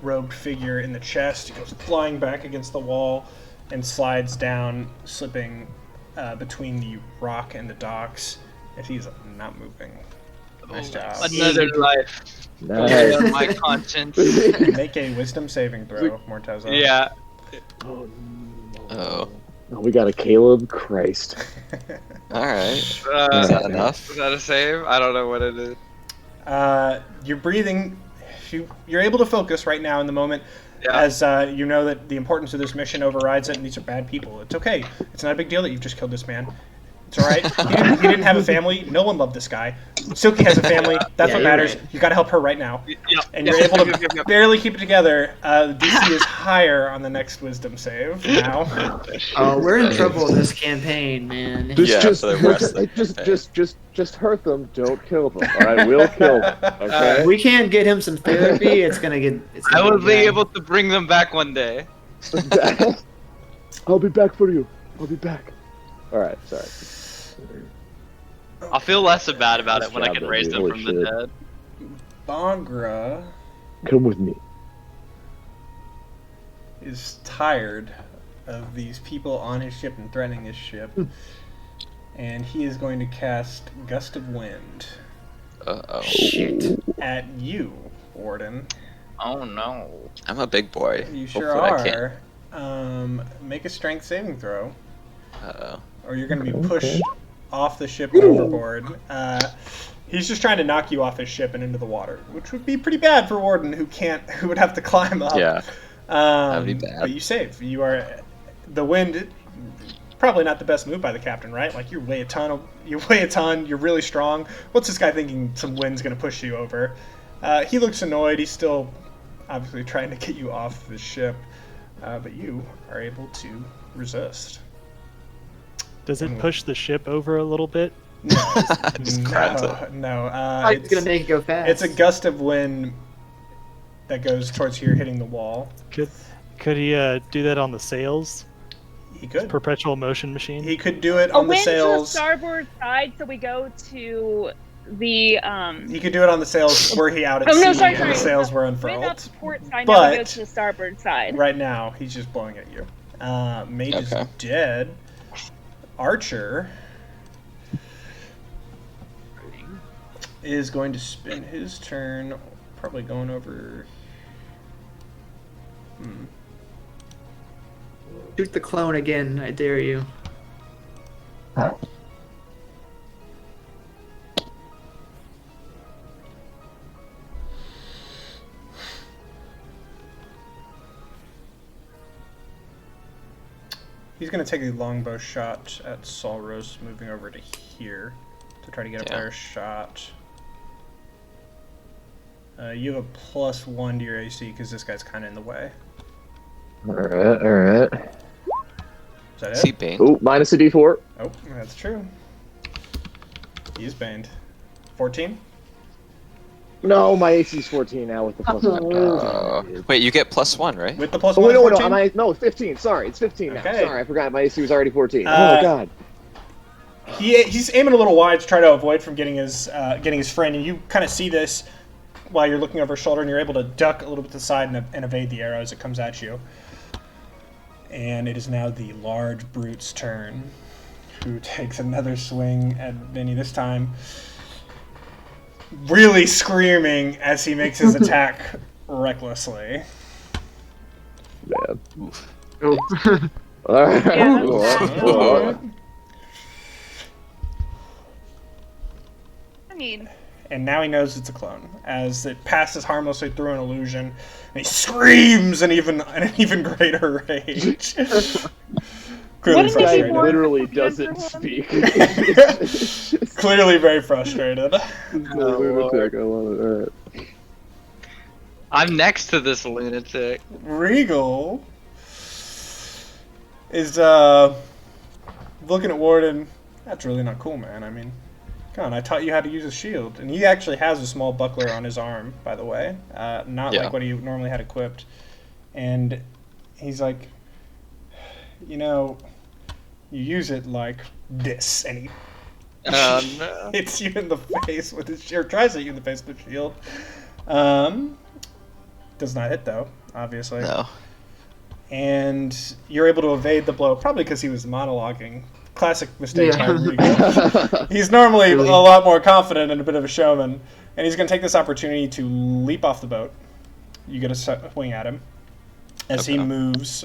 robed figure in the chest. It goes flying back against the wall and slides down, slipping between the rock and the docks. And he's not moving. Nice job. Another life. Nice. On my conscience. Make a wisdom saving throw, Morteza. Yeah. Oh, Oh. no, we got a Caleb. Christ. All right. Is that enough? Is that a save? I don't know what it is. You're breathing. You're able to focus right now in the moment, Yeah. as you know that the importance of this mission overrides it, and these are bad people. It's okay. It's not a big deal that you've just killed this man. It's all right. He didn't have a family. No one loved this guy. Silky has a family. That's Yeah, what you're matters. right. You got to help her right now. Yep. And you're able to barely keep it together. The DC is higher on the next wisdom save now. Oh, we're in trouble in this campaign, man. Yeah, for the rest of the Just hurt them. Don't kill them. All right, we'll kill them. Okay. If we can't get him some therapy, it's gonna get. I will be able to bring them back one day. I'll be back for you. I'll be back. All right. Sorry. I'll feel less bad about Nice it when I job, can baby. raise them Holy from shit. the dead. Bangra Come with me. is tired of these people on his ship and threatening his ship. And he is going to cast Gust of Wind Uh-oh. Shit. at you, Warden. Oh no. I'm a big boy. You sure Hopefully I can. are. Make a strength saving throw, Uh-oh. or you're going to be pushed off the ship and overboard. He's just trying to knock you off his ship and into the water, which would be pretty bad for Warden, who would have to climb up. Yeah. That'd be bad. But you save. You are the wind. Probably not the best move by the captain, right? Like you weigh a ton. You're really strong. What's this guy thinking? Some wind's going to push you over. He looks annoyed. He's still obviously trying to get you off the ship, but you are able to resist. Does it push the ship over a little bit? No, Just grabs it. no. It's gonna make it go fast. It's a gust of wind that goes towards here, hitting the wall. Could he do that on the sails? He could. Perpetual motion machine? He could do it A on the wind to the sails. starboard side, so we go to the He could do it on the sails. Were he out at Oh, sea no, sorry, and the sorry. sails were wind unfurled? up to port side. Now we go But- to the starboard side. Right now, he's just blowing at you. Mage is Okay. dead. Archer is going to spend his turn probably going over. Shoot the clone again, I dare you. He's going to take a longbow shot at Solros, moving over to here to try to get a better shot. You have a +1 to your AC because this guy's kind of in the way. Alright. Is that Is he it? Bane? Oh, minus a d4. Oh, that's true. He's baned. 14? No, my AC's 14 now with the +1. Wait, you get +1, right? With the +1, Oh, wait, no, 14? no, 15. Sorry, it's 15 now. Okay. Sorry, I forgot my AC was already 14. Oh Uh, my god. He's aiming a little wide to try to avoid from getting his friend, and you kind of see this while you're looking over his shoulder, and you're able to duck a little bit to the side and evade the arrow as it comes at you. And it is now the large brute's turn, who takes another swing at Vinny, this time really screaming as he makes his attack recklessly. Man. Oh. Alright. Yeah, Whoa. I mean, And now he knows it's a clone, as it passes harmlessly through an illusion, and he screams in an even greater rage. Clearly Wouldn't it be frustrated. more- Literally Good for doesn't him. speak. Clearly very frustrated. Lunatic, I love it. Alright. I'm next to this lunatic. Regal is looking at Warden. That's really not cool, man. I mean, come on, I taught you how to use a shield. And he actually has a small buckler on his arm, by the way. Not Yeah. like what he normally had equipped. And he's like, you know, you use it like this. And he No. hits you in the face with his shield, tries to hit you in the face with the shield. Does not hit, though, obviously. No. And you're able to evade the blow, probably because he was monologuing. Classic mistake by Yeah. Regal. He's normally Really? a lot more confident and a bit of a showman, and he's going to take this opportunity to leap off the boat. You get a swing at him as he Okay. moves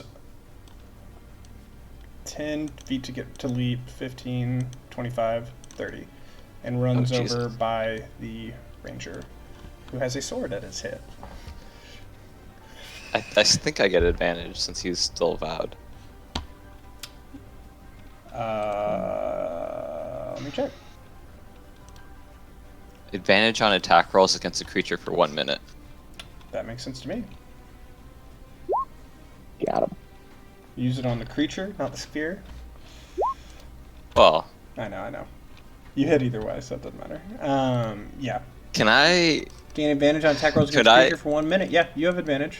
10 feet to get to leap, 15, 25, 30, and runs Oh, over Jesus. by the ranger, who has a sword at his hip. I think I get advantage since he's still vowed. Let me check. Advantage on attack rolls against a creature for 1 minute. That makes sense to me. Got him. Use it on the creature, not the sphere. Well, I know. You hit either way, so it doesn't matter. Yeah. can I? Gain advantage on attack rolls Could against I- creature for 1 minute. Yeah, you have advantage.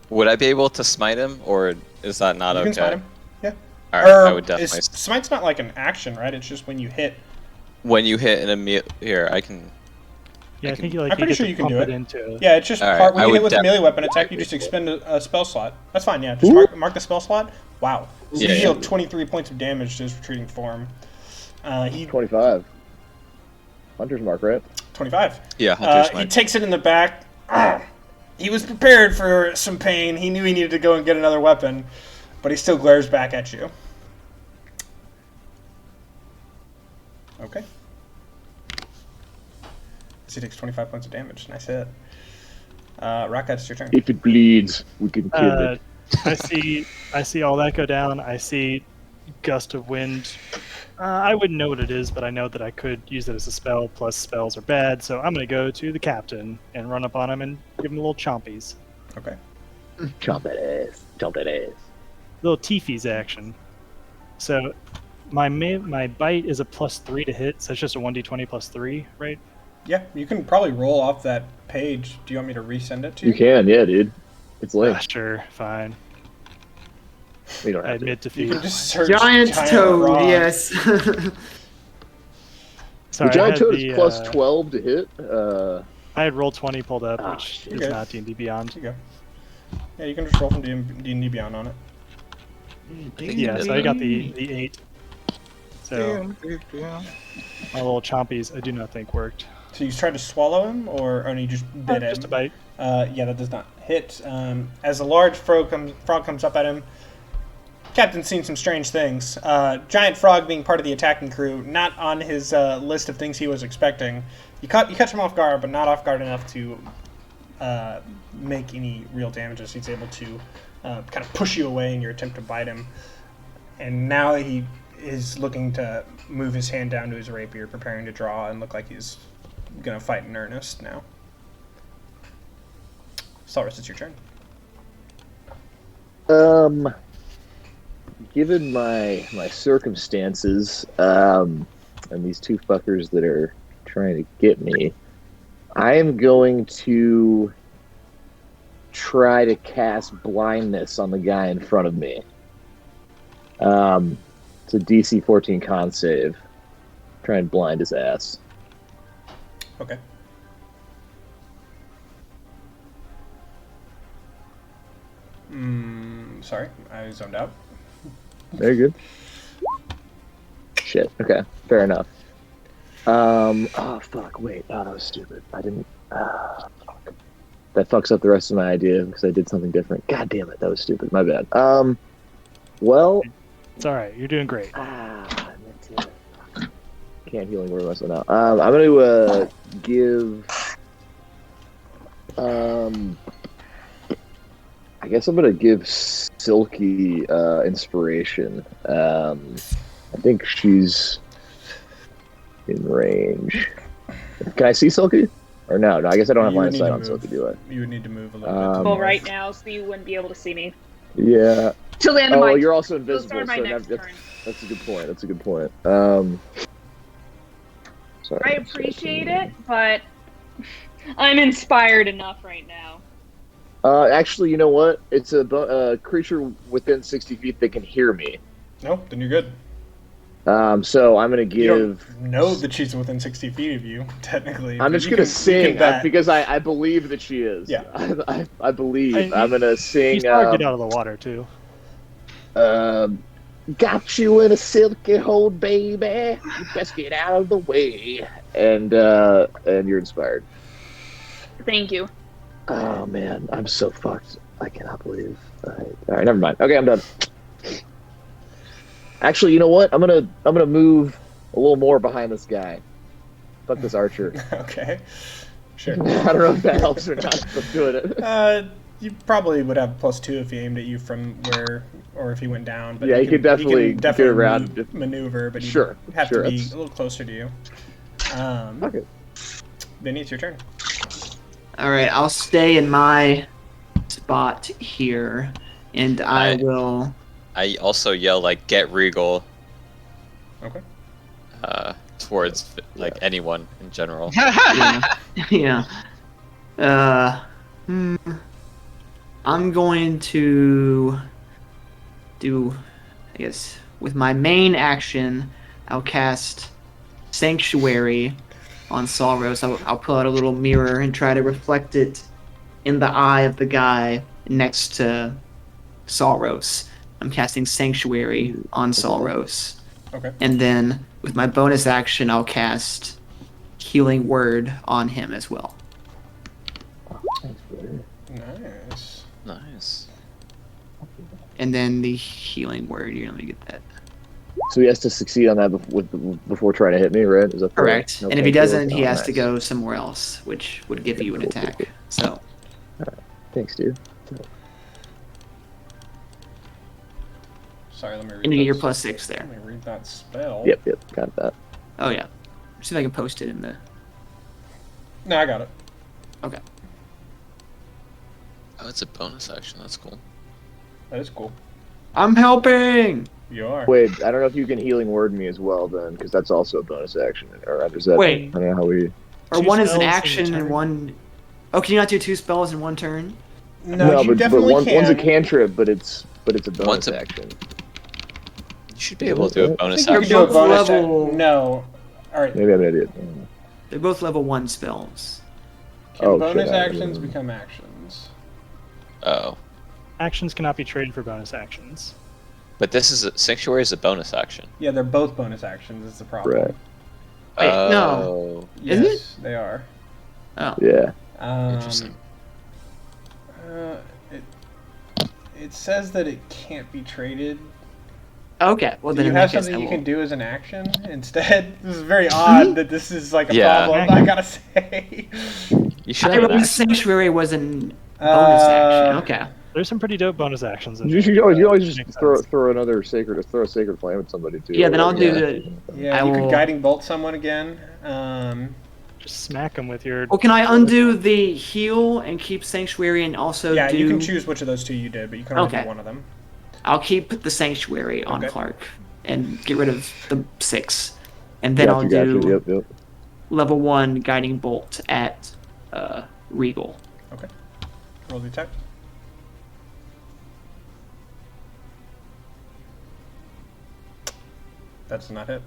Would I be able to smite him, or is that not You okay? can smite him. Yeah. All right, I would definitely. Smite's not like an action, right? It's just when you hit. When you hit an immediate here, I can. Yeah, I think you I'm like pretty you get sure to you can pump do it it. into. Yeah, it's just All right, part when I you hit would with a melee weapon attack, you definitely just do expend a spell slot. That's fine. Yeah, just mark the spell slot. Wow. So Yeah, you deal yeah. 23 points of damage to his retreating form. He 25. Hunter's mark, right? 25. Yeah, Hunter's He Mark. takes it in the back. He was prepared for some pain. He knew he needed to go and get another weapon, but he still glares back at you. Okay. So he takes 25 points of damage. Nice hit. Rocket, it's your turn. If it bleeds, we can kill it. I see all that go down. I see gust of wind. I wouldn't know what it is, but I know that I could use it as a spell. Plus, spells are bad, so I'm gonna go to the captain and run up on him and give him a little chompies, Okay. Chomp that ass. Chomp that ass. little teefies action. So, my bite is a +3 to hit, so it's just a 1d20 +3, right? Yeah, you can probably roll off that page. Do you want me to resend it to you? You can, yeah, dude. It's Ah, linked. sure, fine. We don't I have to. admit You defeat. can just search Giant toad, frog. yes. Sorry, The giant I had toad the, is plus 12 to hit. I had roll 20 pulled up, Ah, which shit. is Okay. not D&D Beyond. There you go. Yeah, you can just roll from D&D Beyond on it. Yeah, so I got the 8. So my little chompies, I do not think worked. So you tried to swallow him, or only just bit him? Just a bite. Yeah, that does not hit. As a large frog comes up at him, Captain's seen some strange things. Giant frog being part of the attacking crew, not on his list of things he was expecting. You catch him off guard, but not off guard enough to make any real damages. He's able to kind of push you away in your attempt to bite him. And now he is looking to move his hand down to his rapier, preparing to draw, and look like he's going to fight in earnest now. Cyrus, it's your turn. Given my circumstances, and these two fuckers that are trying to get me, I am going to try to cast blindness on the guy in front of me. It's a DC 14 con save. Try and blind his ass. Okay. Sorry, I zoned out. Very good. Shit. Okay. Fair enough. Oh fuck. Wait. Oh, that was stupid. I didn't. Fuck. That fucks up the rest of my idea because I did something different. God damn it. That was stupid. My bad. Well. It's all right. You're doing great. Can't healing word myself now. I'm gonna give. I guess I'm gonna give Silky inspiration. I think she's in range. Can I see Silky? Or no? No, I guess I don't have line of sight on Silky, do I? You would need to move a little bit. To the Well, north. right now, so you wouldn't be able to see me. Yeah. Till the end of my you're also invisible, start my so next turn. that's a good point. That's a good point. Sorry. I appreciate it, but I'm inspired enough right now. Actually, you know what? It's a creature within 60 feet that can hear me. No, then you're good. So I'm gonna give. You don't know that she's within 60 feet of you, technically. I'm just gonna sing because I believe that she is. Yeah. I believe. I'm gonna sing. He's hard to get out of the water too. Got you in a silky hold, baby. You best get out of the way. And you're inspired. Thank you. Oh man, I'm so fucked. I cannot believe. All right, never mind. Okay, I'm done. Actually, you know what? I'm gonna move a little more behind this guy. Fuck this archer. Okay. Sure. I don't know if that helps or not. But I'm doing it. You probably would have +2 if he aimed at you from where, or if he went down. But yeah, he could definitely get around, maneuver, but sure, he'd have to be that's... a little closer to you. Okay. Vinny, it's your turn. All right, I'll stay in my spot here, and I will. I also yell like "Get Regal." Okay. Towards like anyone in general. Yeah. I'm going to do, I guess, with my main action, I'll cast Sanctuary on Solros. I'll pull out a little mirror and try to reflect it in the eye of the guy next to Solros. I'm casting Sanctuary on Solros. Okay. And then with my bonus action, I'll cast Healing Word on him as well. Nice. Nice. And then the Healing Word, let me get that. So he has to succeed on that before trying to hit me, right? Is that correct? No, and if he doesn't, he has nice. to go somewhere else, which would give you an attack. Cool. So. Right. Thanks, dude. Sorry, let me read. And you get your +6 there. Let me read that spell. Yep, got that. Oh yeah. See if I can post it in the. No, I got it. Okay. Oh, it's a bonus action. That's cool. That is cool. I'm helping. You are. Wait, I don't know if you can healing word me as well then, because that's also a bonus action. Or is that? Wait. I don't know how we. Or Two one is an spells in a action and turn? one. Oh, can you not do 2 spells in one turn? No, you but definitely one's can. a cantrip, but it's a bonus One's a- action. You should be able to do a I bonus think you action. can do a bonus level- No. All right. Maybe I'm an idiot. They're both level 1 spells. Can Oh, bonus shit, I actions didn't- become actions? Oh, Actions cannot be traded for bonus actions. but this is Sanctuary is a bonus action. Yeah, they're both bonus actions. Is the problem? Right. Wait, no. Oh. Isn't Yes, they are. Oh. Yeah. Interesting. It says that it can't be traded. Okay. Well, Do then you in have that case, something I you will. can do as an action instead? This is very odd that this is like a Yeah. problem, I gotta say. You should I have an release action. Sanctuary was an bonus action. Okay. There's some pretty dope bonus actions. In You there. should always Makes just sense. throw a sacred flame at somebody too. Yeah, or then I'll whatever. do the. Yeah, I you could will- guiding bolt someone again. Just smack them with your. Well, can I undo the heal and keep Sanctuary and also Yeah, do? you can choose which of those two you did, but you can only Okay. do one of them. I'll keep the Sanctuary on Okay. Clark and get rid of the 6, and then I'll Gotcha. do Yep. level 1 guiding bolt at Regal. Okay. Roll the attack. That's not it.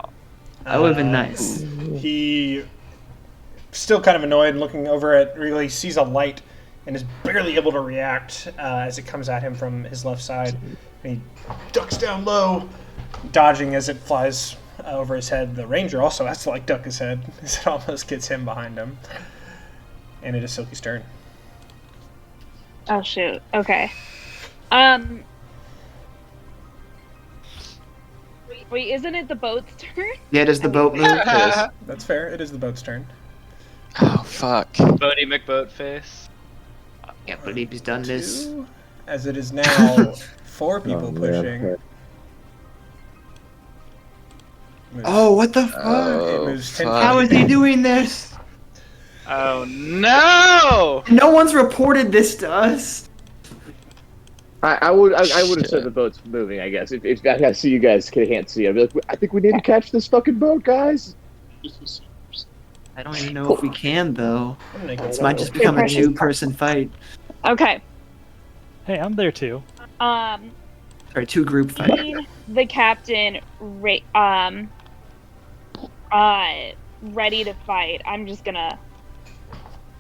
That would have been nice. He, still kind of annoyed, looking over at Regal, he sees a light and is barely able to react as it comes at him from his left side. And he ducks down low, dodging as it flies over his head. The ranger also has to like duck his head as it almost gets him behind him. And it is Silky's turn. Oh shoot. Okay. Wait, isn't it the boat's turn? Yeah, does the boat move? That's fair. It is the boat's turn. Oh fuck. Bodie McBoatface. I can't believe he's done this. Two, as it is now 4 people Oh, man. pushing. Okay. Moves- Oh, what the fuck? it Oh, moves 10 fuck. How is he doing this? Oh no! No one's reported this to us. I would have Shit. said the boat's moving. I guess if I see you guys can't see, I'd be like, I think we need to catch this fucking boat, guys. I don't even know if we can though. I'm gonna make it This might just become a 2-person fight. Okay. Hey, I'm there too. Um, Or 2-group fight. seeing the captain ready to fight, I'm just gonna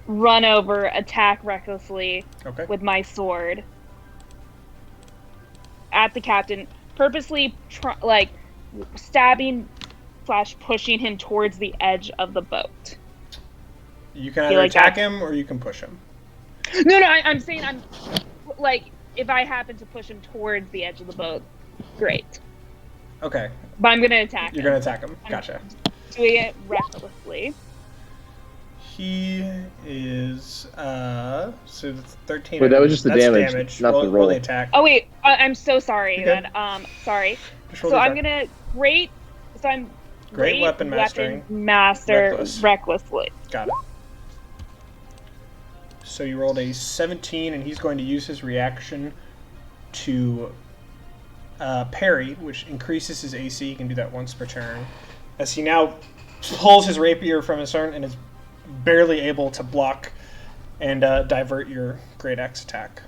run over, attack recklessly Okay. with my sword at the captain, purposely stabbing / pushing him towards the edge of the boat. You can feel either like attack that's- him or you can push him. No, I'm saying I'm like, if I happen to push him towards the edge of the boat, great. Okay. But I'm gonna attack You're him. gonna attack him. Gotcha. Doing it recklessly. He is so that's 13. Wait, that was just the That's damage, not the roll roll. the attack. Oh wait, I'm so sorry. You're good. Then sorry. Just roll So the I'm attack. gonna Great weapon mastering. master Reckless. recklessly. Got it. So you rolled a 17, and he's going to use his reaction to parry, which increases his AC. He can do that once per turn. As he now pulls his rapier from his turn and is barely able to block and divert your great axe attack.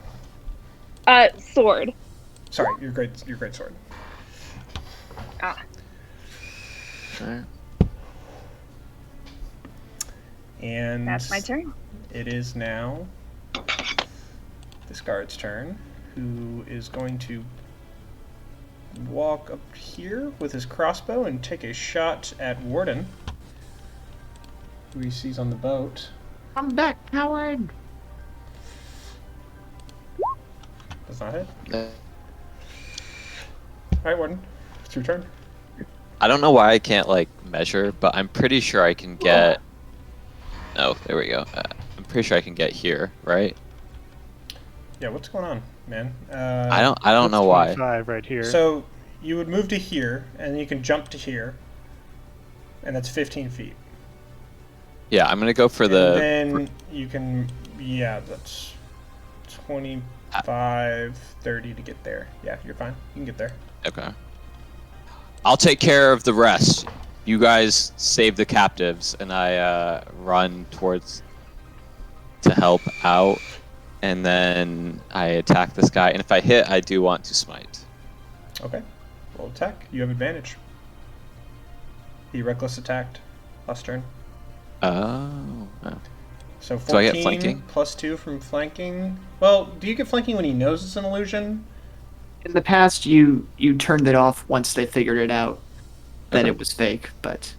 Sword. Sorry, your great sword. Ah. Alright. And That's my turn. it is now this guard's turn, who is going to walk up here with his crossbow and take a shot at Warden, who he sees on the boat. Come back, coward. Does not hit. Alright, Warden. It's your turn. I don't know why I can't like measure, but I'm pretty sure I can get. Oh, there we go. I'm pretty sure I can get here, right? Yeah, what's going on, man? I don't know why. 25 right here. So you would move to here, and you can jump to here, and that's 15 feet. Yeah, I'm gonna go for And the. then you can, yeah, that's 25, 30 to get there. Yeah, you're fine. You can get there. Okay. I'll take care of the rest. You guys save the captives, and I run towards to help out, and then I attack this guy. And if I hit, I do want to smite. Okay. Roll attack. You have advantage. He reckless attacked last turn. Oh. So Do I 14 get flanking? plus 2 from flanking. Well, do you get flanking when he knows it's an illusion? In the past, you turned it off once they figured it out that Okay. it was fake, but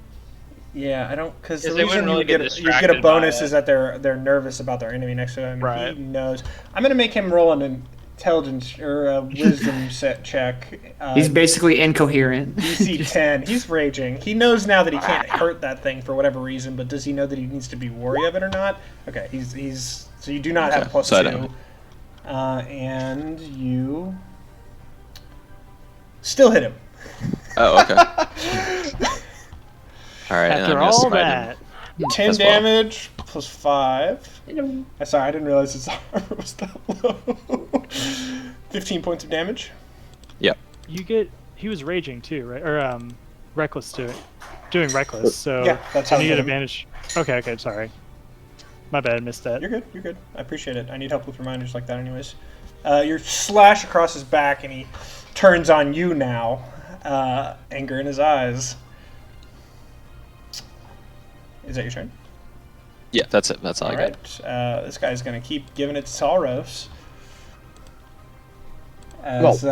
Yeah, I don't, because the Because they reason wouldn't really get you get a distracted by bonus it. is that they're nervous about their enemy next to them. Right. He knows. I'm gonna make him roll an intelligence or a wisdom set check. He's basically incoherent. DC 10. He's raging. He knows now that he can't hurt that thing for whatever reason, but does he know that he needs to be wary of it or not? Okay, he's so you do not have a plus so I 2. don't. And you still hit him. Oh, okay. All right. and I'm After gonna all smite him. that, 10 As well. damage plus 5. Sorry, I didn't realize his armor was that low. 15 points of damage. Yep. you get. He was raging too, right? Or reckless too. Doing reckless. So Yeah, that's how you I get did it. advantage. Okay. Sorry. My bad. Missed that. You're good. You're good. I appreciate it. I need help with reminders like that, anyways. You slash across his back, and he turns on you now. Anger in his eyes. Is that your turn? Yeah, that's it. That's all, All I got. right. This guy's gonna keep giving it to Salros. As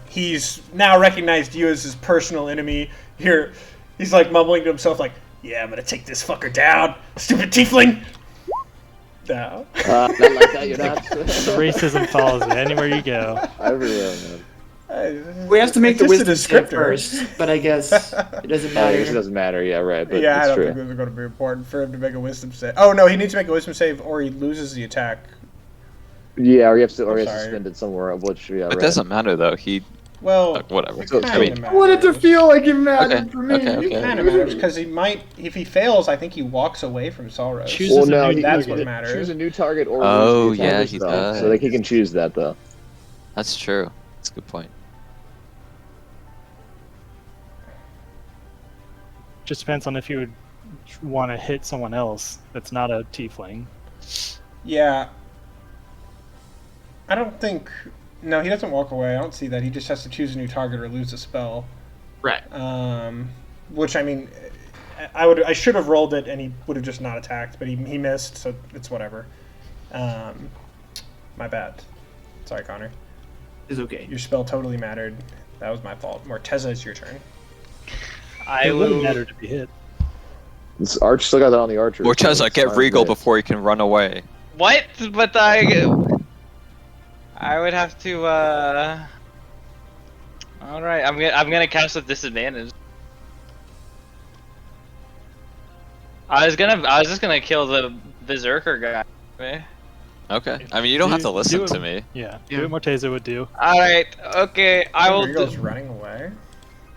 he's now recognized you as his personal enemy. He's like mumbling to himself, like, "Yeah, I'm gonna take this fucker down, stupid tiefling." No. Not like that, you're not. The racism follows you anywhere you go. Everywhere, man. We have to make the It's just a wisdom save descriptor. first, but I guess it doesn't I guess it matter. doesn't matter. Yeah, right. But Yeah, I it's don't true. think this is going to be important for him to make a wisdom save. Oh no, he needs to make a wisdom save, or he loses the attack. Yeah, or you have to, or you have sorry. suspended somewhere. Which, yeah, It right. doesn't matter though. He Well, whatever. it So- kinda I mean, matters. I want it to feel like it mattered for me. okay. It kind of matters because he might. If he fails, I think he walks away from Salros. Chooses Well, a no, new he- That's target. what matters. Choose a new target or Oh, lose the yeah, attack he spell. does. So he can choose that though. That's true. That's a good point. Just depends on if you would want to hit someone else that's not a tiefling. Yeah. I don't think. No, he doesn't walk away. I don't see that. He just has to choose a new target or lose a spell. Right. Which I mean, I should have rolled it and he would have just not attacked, but he missed, so it's whatever. My bad. Sorry, Connor. It's okay. Your spell totally mattered. That was my fault. Morteza, it's your turn. I It wouldn't will. matter to be hit. This Arch still got that on the archer. Morteza, get regal before he can run away. What? But I would have to. All right, I'm gonna cast with disadvantage. I was just gonna kill the berserker guy. Okay. I mean, you don't have to listen do to it. me. Yeah. Yeah. Do what Morteza would do. All right, okay, I will. Regal's running away.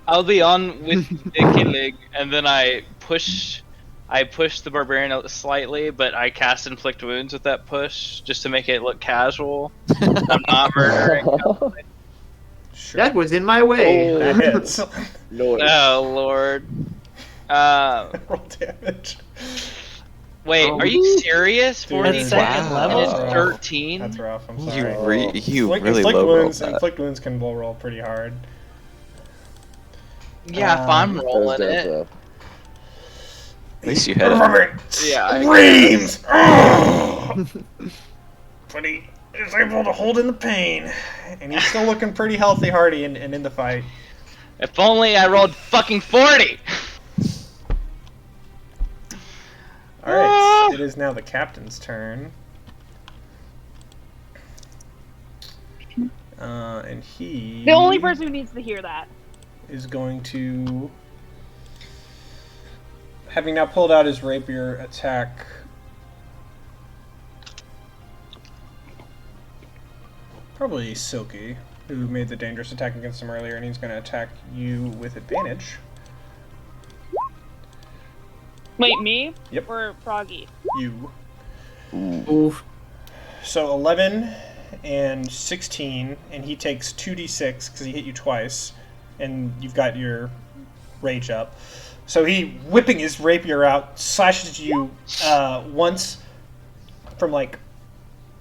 I'll be on with Dicky Leg, and then I push the barbarian slightly, but I cast inflict wounds with that push just to make it look casual. I'm not murdering. Sure. That was in my way. Oh. That hits. No. Oh lord. Roll damage. Wait, are you serious? Dude, 40 That's seconds level? and it's That's 13? That's rough. I'm You sorry. really inflict low wounds. that. Inflict wounds can low roll pretty hard. Yeah, if I'm That That was rolling dope, it. though. At least you hit him. Yeah, I Screams! But he is able to hold in the pain. And he's still looking pretty healthy, hardy, and in the fight. If only I rolled fucking 40! Alright, it is now the captain's turn. And he The only person who needs to hear that. is going to, having now pulled out his rapier, attack probably Silky, who made the dangerous attack against him earlier, and he's going to attack you with advantage. Wait, me? Yep. Or Froggy? You. Oof. So 11 and 16, and he takes 2d6 because he hit you twice, and you've got your rage up. So he, whipping his rapier out, slashes you once from like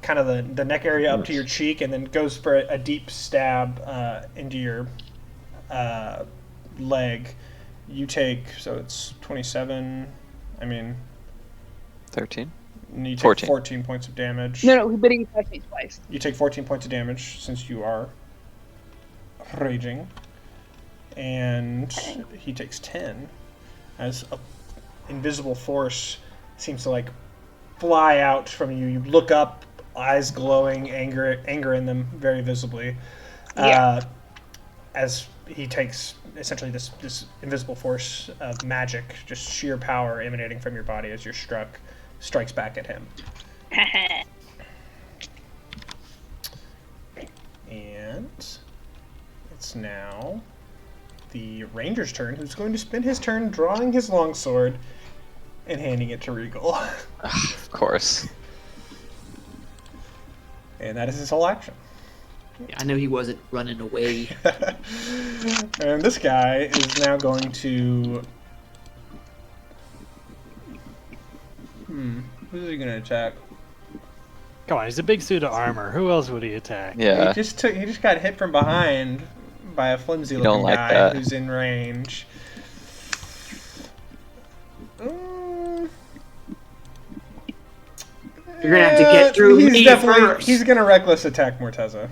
kind of the neck area up to your cheek, and then goes for a deep stab into your leg. You take, so it's 27, 13. and you take 14. 14 points of damage. No, but he touched me twice. You take 14 points of damage since you are raging. And he takes 10 as invisible force seems to like fly out from you. You look up, eyes glowing, anger in them very visibly. Yeah. As he takes essentially this invisible force of magic, just sheer power emanating from your body as you're strikes back at him. And it's now the ranger's turn, who's going to spend his turn drawing his longsword and handing it to Regal. Of course. And that is his whole action. I know he wasn't running away. And this guy is now going to... Who's he going to attack? Come on, he's a big suit of armor. Who else would he attack? Yeah. He just got hit from behind by a flimsy You don't looking like guy that. who's in range. You're gonna have to get through he's me definitely first. he's gonna reckless attack Morteza,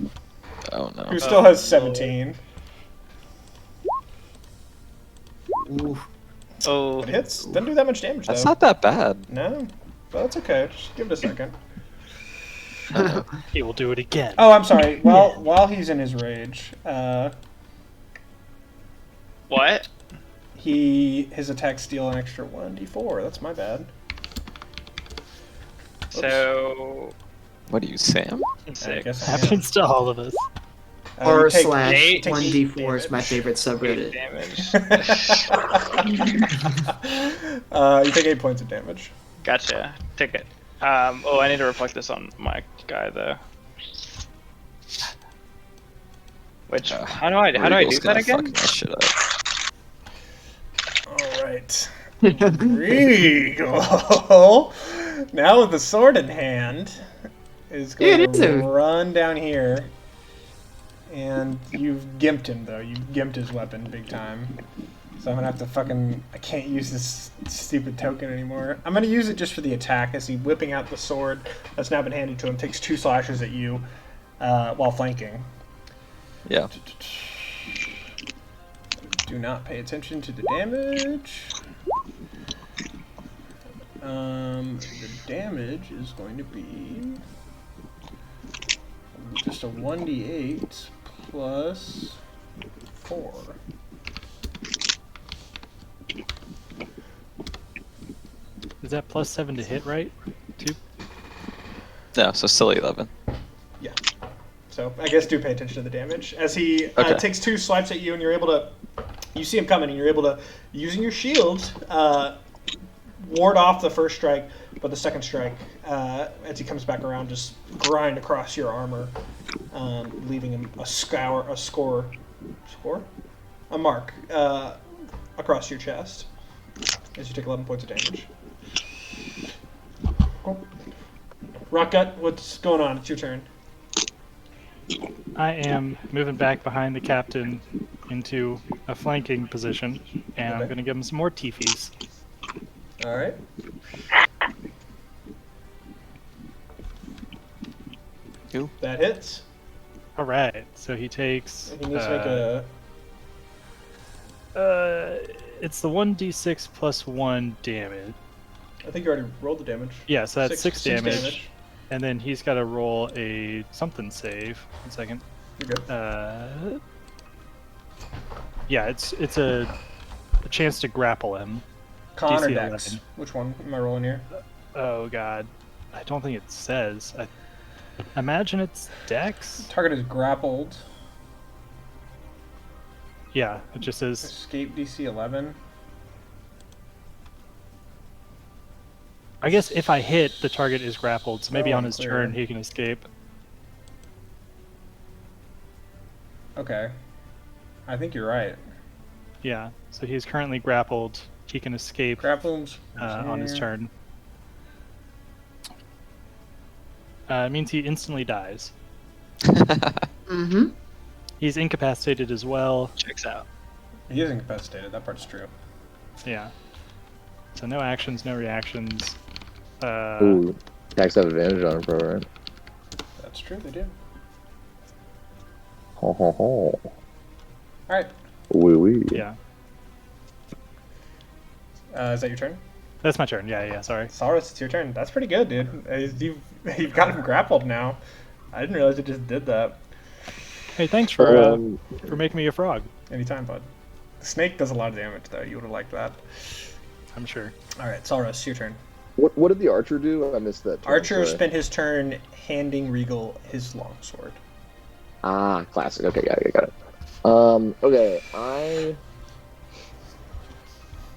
Oh no. who still has 17. Ooh. Oh, It hits. Doesn't do that much damage That's though. not that bad. No, but that's okay. Just give it a second. He will do it again. Oh, I'm sorry. While he's in his rage, what? his attacks steal an extra 1d4. That's my bad. So What are you, Sam? I six. guess I am. Happens to all of us. R you take- slash eight- 1d4 is my damage. favorite Eight subreddit. damage. You take 8 points of damage. Gotcha. Take it. Oh, I need to reflect this on my guy though. Which how do I do Regal's that gonna again? fuck that shit up. All right. Regal, now with the sword in hand, is going Yeah, it is to a- run down here. And you've gimped him, though. You've gimped his weapon big time. So I'm going to have to fucking... I can't use this stupid token anymore. I'm going to use it just for the attack, as he whipping out the sword that's now been handed to him, takes 2 slashes at you while flanking. Yeah. Do not pay attention to the damage. The damage is going to be just a 1d8 plus 4. Is that plus 7 to hit, right? 2? No, so still 11. Yeah. So I guess do pay attention to the damage. As he Okay. takes 2 swipes at you, and you're able to... You see him coming, and you're able to, using your shield, ward off the first strike, but the second strike, as he comes back around, just grind across your armor, leaving him a mark across your chest, as you take 11 points of damage. Cool. Rockgut, what's going on? It's your turn. I am moving back behind the captain into a flanking position, and I'm Okay. going to give him some more teefies. All right. Two. That hits. All right, so he takes. He needs to make a... It's the 1d6 plus 1 damage. I think you already rolled the damage. Yeah, so that's 6 damage. damage. And then he's got to roll a something save. 1 second. You're good. Yeah, it's a chance to grapple him. Con or DC Dex? 11. Which one am I rolling here? Oh god, I don't think it says. I imagine it's Dex. Target is grappled. Yeah, it just says. Escape DC 11. I guess if I hit, the target is grappled, so maybe Oh, on his clear. turn he can escape. Okay. I think you're right. Yeah, so he's currently grappled. He can escape Grappled on his turn. It means he instantly dies. Mm-hmm. He's incapacitated as well. Checks out. He is incapacitated. That part's true. Yeah. So no actions, no reactions. Ooh, attacks have advantage on him, bro, right? That's true. They do. Ho ho ho. All right. Wee wee. Yeah. Is that your turn? That's my turn. Yeah, sorry. Saurus, it's your turn. That's pretty good, dude. You've got him grappled now. I didn't realize it just did that. Hey, thanks for making me a frog. Anytime, bud. The snake does a lot of damage, though. You would have liked that. I'm sure. All right, Saurus, your turn. What did the archer do? I missed that. Archer spent his turn handing Regal his longsword. Ah, classic. Okay, got it. Okay,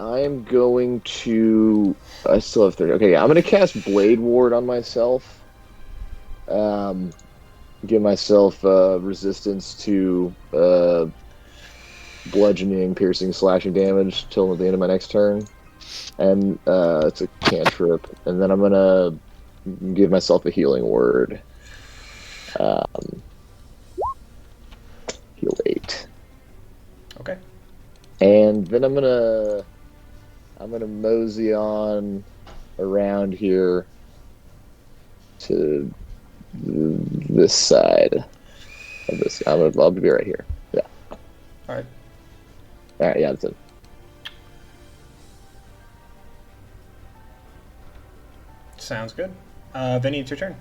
I am going to. I still have 30. Okay, yeah, I'm going to cast Blade Ward on myself. Give myself resistance to bludgeoning, piercing, slashing damage till the end of my next turn, and it's a cantrip. And then I'm gonna give myself a healing word. Heal 8. Okay. And then I'm gonna mosey on around here to this side of this. I'll be right here. Yeah. All right. Yeah, that's it. Sounds good. Vinny, it's your turn.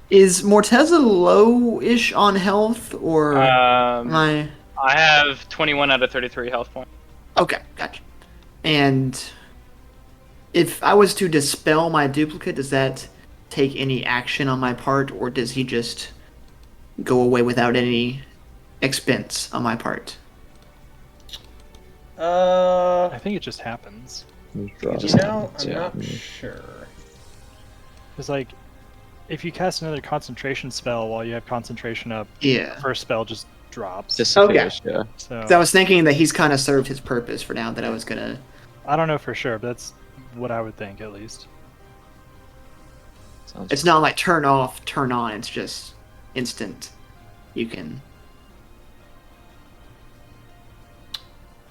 Is Morteza low-ish on health, or am I? I have 21 out of 33 health points. Okay, gotcha. And if I was to dispel my duplicate, does that take any action on my part, or does he just go away without any expense on my part? I think it just happens. I'm yeah. not sure. It's like, if you cast another concentration spell while you have concentration up, Yeah. the first spell just drops. Disappears, yeah. So 'Cause I was thinking that he's kind of served his purpose for now, that I was gonna... I don't know for sure, but that's what I would think, at least. Sounds It's not like turn off, turn on, it's just instant. You can...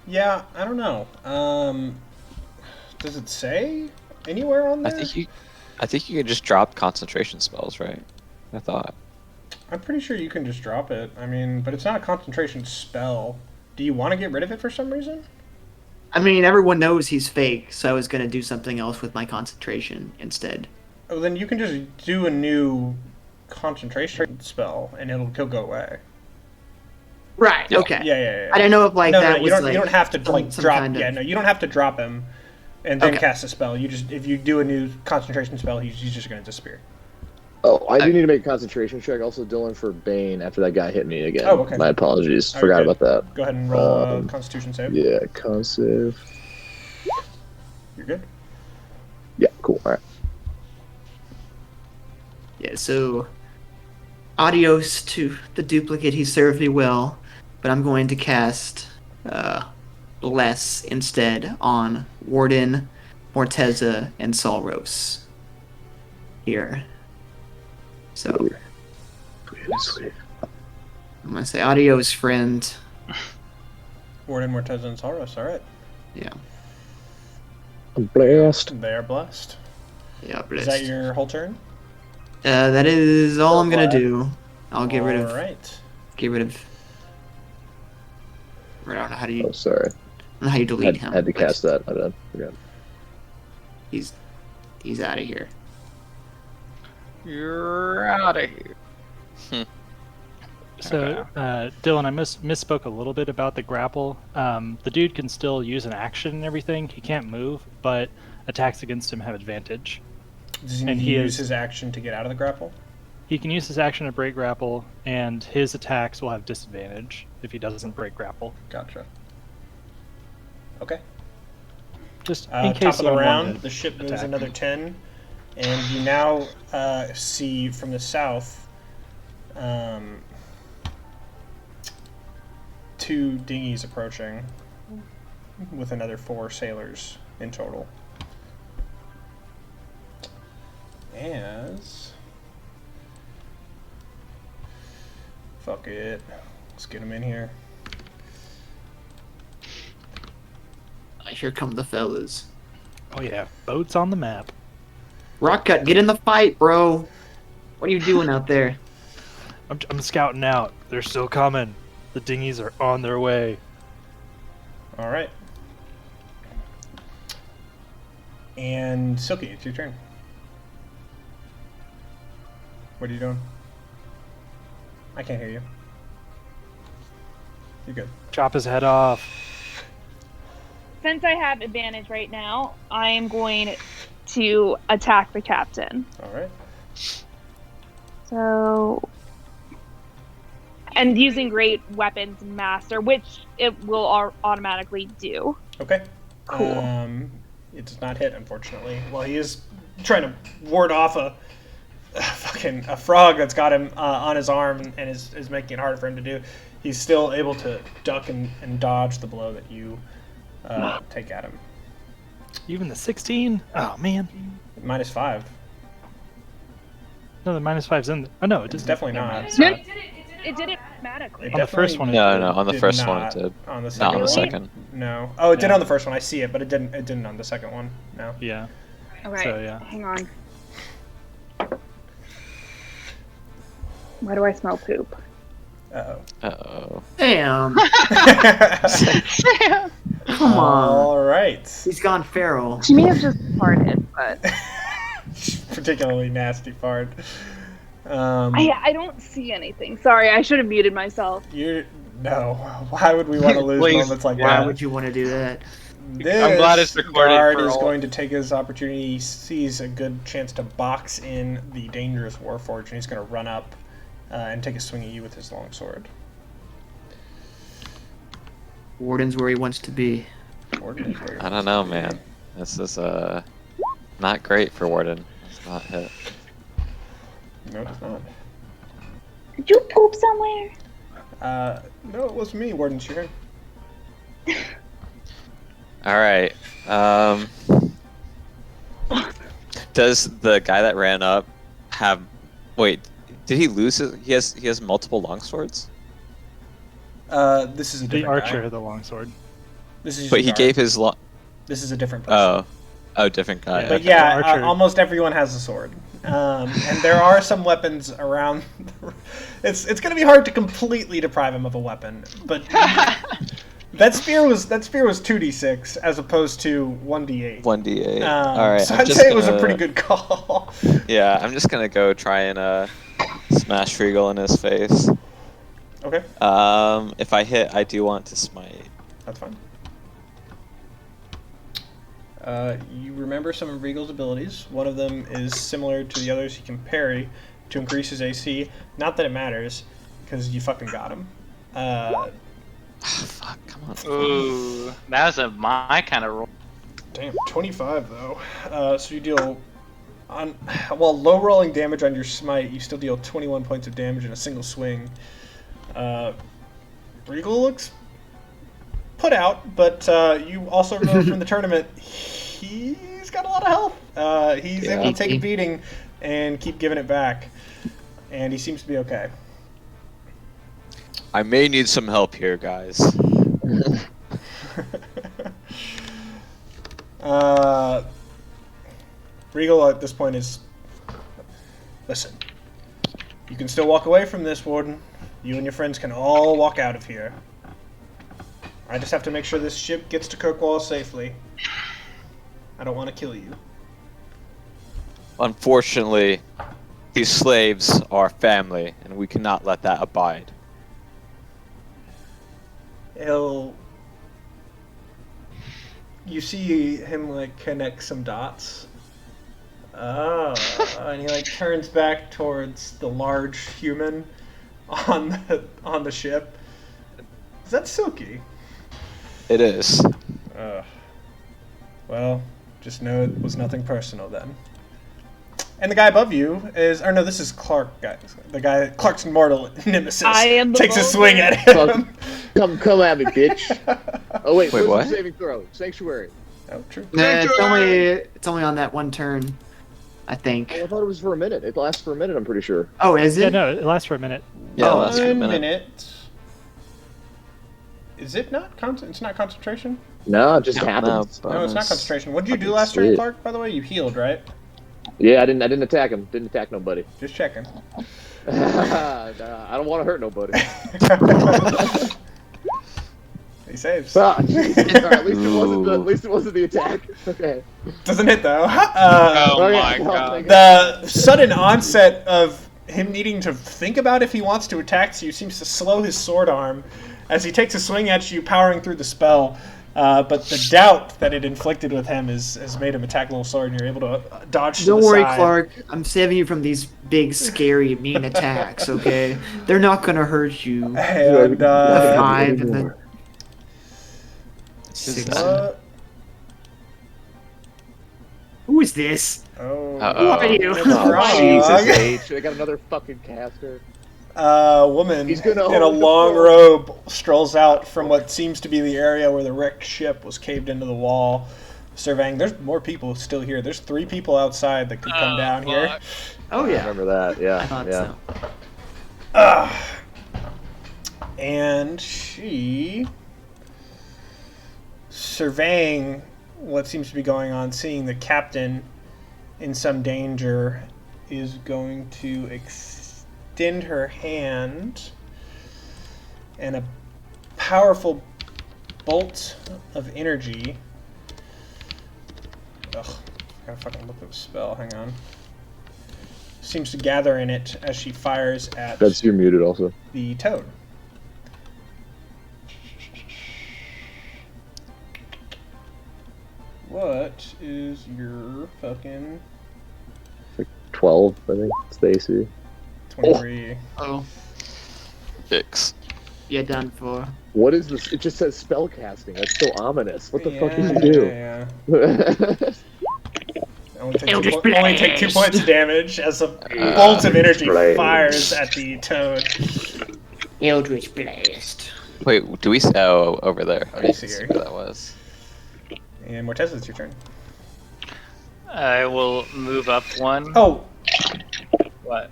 Yeah, I don't know. Does it say anywhere on there? I think you could just drop concentration spells, right? I thought. I'm pretty sure you can just drop it. I mean, but it's not a concentration spell. Do you want to get rid of it for some reason? I mean, everyone knows he's fake, so I was gonna do something else with my concentration instead. Oh, then you can just do a new concentration spell, and he'll go away. Right, Yeah. okay. Yeah. I didn't know if like No, that you was don't. like... You don't have to like some drop. kind of- Yeah, no, you don't have to drop him, and then Okay. cast a spell. You just if you do a new concentration spell, he's just going to disappear. Oh, I do need to make a concentration check also, Dylan, for Bane after that guy hit me again. Oh, okay. My apologies. All right, Forgot good. about that. Go ahead and roll a Um, Constitution save. Yeah, con save. You're good. Yeah, cool. All right. Yeah, so... Adios to the duplicate, he served me well, but I'm going to cast Bless instead on Warden, Morteza, and Solros. Here. So, Sweet. I'm going to say adios, friend. Warden, Morteza, and Saurus. All right. Yeah. I'm blessed. They are blessed. Yeah, Is blessed. that your whole turn? That is all I'm going to do. I'll get rid of... All right. Get rid of... I don't know how do you... Oh, sorry. I don't know how you delete him. Had to but cast that. I done. Forgot. He's out of here. You're out of here. So, Dylan, I misspoke a little bit about the grapple. The dude can still use an action and everything. He can't move, but attacks against him have advantage. Does he need And to he use is- his action to get out of the grapple? He can use his action to break grapple, and his attacks will have disadvantage if he doesn't break grapple. Gotcha. Okay. Just in Top case of the someone round, wanted the ship moves attack. another 10, and you now see from the south 2 dinghies approaching with another 4 sailors in total. Fuck it. Let's get them in here. Here come the fellas. Oh yeah, boats on the map. Rockcut, get in the fight, bro. What are you doing out there? I'm scouting out. They're still coming. The dinghies are on their way. All right. And Silky, it's your turn. What are you doing? I can't hear you. You're good. Chop his head off. Since I have advantage right now, I am going to attack the captain. All right. So, and using great weapons master, which it will automatically do. Okay. Cool. It does not hit, unfortunately. While he is trying to ward off a frog that's got him on his arm and is making it harder for him to do, he's still able to duck and dodge the blow that you take at him. Even the 16? Oh, man. -5. No, the -5's in there. Oh, no, it It's doesn't. definitely Never not. mind. No, it did it automatically. On the first one, it No, on the did first one not. it did. On the Not second on the one? second. No. Oh, it did Yeah. on the first one. I see it, but it didn't on the second one. No. Yeah. Okay, So, yeah. hang on. Why do I smell poop? Uh-oh. Uh-oh. Damn. Come on. All right. He's gone feral. She may have just farted, but Particularly nasty fart. I don't see anything. Sorry, I should have muted myself. No. Why would we want to lose Please, moments like Why that? would you want to do that? This I'm glad it's recorded guard for is all- going to take his opportunity. He sees a good chance to box in the dangerous Warforged, and he's going to run up and take a swing at you with his longsword. Warden's where he wants to be. Warden is very I don't know, man. This is not great for Warden. It's not hit. No, it's not. Did you poop somewhere? No, it was me, Warden. Your turn. All right. Does the guy that ran up have? Wait, did he lose his? He has multiple longswords. This is a The different archer, guy. the longsword. This is But your he guard. gave his long. This is a different person. Oh, different guy. Yeah. But Okay. yeah, The archer. almost everyone has a sword, and there are some weapons around. It's going to be hard to completely deprive him of a weapon, but that spear was 2d6 as opposed to 1d8. 1d8. All right. So I'm I'd just say it was a gonna- pretty good call. Yeah, I'm just gonna go try and smash Regal in his face. Okay, If I hit, I do want to smite. that's fine. You remember some of Regal's abilities. One of them is similar to the others. He can parry to increase his AC. Not that it matters, because you fucking got him. Fuck, come on. Ooh, that's my kind of roll. Damn, 25 though. So you deal low rolling damage on your smite, you still deal 21 points of damage in a single swing. Regal looks put out, but you also know from the tournament he's got a lot of health. He's able to take a beating and keep giving it back, and he seems to be okay. I may need some help here, guys. Regal at this point is, listen, you can still walk away from this, Warden. You and your friends can all walk out of here. I just have to make sure this ship gets to Kirkwall safely. I don't want to kill you. Unfortunately, these slaves are family, and we cannot let that abide. You see him like connect some dots. Oh, and he like turns back towards the large human on the ship. Is that Silky? It is. Well, just know it was nothing personal then. And the guy above you is, or no, this is Clark, guys. The guy, Clark's mortal nemesis, I am the takes a vulture. swing at him. Come at me, bitch. Oh wait, Wait, wisdom what? saving throw. Sanctuary. Oh, true. Nah, it's only on that one turn, I think. Oh, I thought it was for a minute. It lasts for a minute, I'm pretty sure. Oh, is it? Yeah, no, it lasts for a minute. Yeah, Oh, last One minute. minute. Is it not it's not concentration? No, it just No, happens. No, it's not bonus. concentration. What did you do Fucking last turn, sweet. Clark, by the way? You healed, right? Yeah, I didn't attack him. Didn't attack nobody. Just checking. I don't want to hurt nobody. He saves. Ah, jeez. All right, at least it wasn't the attack. Okay. Doesn't hit though. Oh Okay, my I'll god. take it. The sudden onset of him needing to think about if he wants to attack you seems to slow his sword arm as he takes a swing at you, powering through the spell. But the doubt that it inflicted with him has made him attack a little slower, and you're able to dodge to Don't the worry, side. Clark. I'm saving you from these big, scary, mean attacks. Okay, they're not gonna hurt you. And, The 5 and the 6. what? Who is this? Oh, Who are you? it's Oh, wrong. Jesus H. They got another fucking caster. A woman He's gonna in a hold the long phone. robe strolls out from what seems to be the area where the wrecked ship was caved into the wall, surveying. There's more people still here. There's 3 people outside that could come down here. fuck. Oh I yeah, remember that. I Yeah. thought Yeah. so. And she, surveying what seems to be going on, seeing the captain in some danger, is going to extend her hand, and a powerful bolt of energy. Ugh, I gotta fucking look at the spell. Hang on. Seems to gather in it as she fires at That's you're muted also. the toad. What is your fucking 12, I think. It's the AC. 23? Oh, Dicks. yeah, done for. What is this? It just says spell casting. That's so ominous. What the fuck Yeah, did you do? yeah. Only take, Eldritch only take 2 Blast. points of damage as a bolt of energy Blast. fires at the toad. Eldritch Blast. Wait, do we? Oh, over there. Oh, I you didn't see see her. where that was. And Morteza, it's your turn. I will move up one. Oh, What?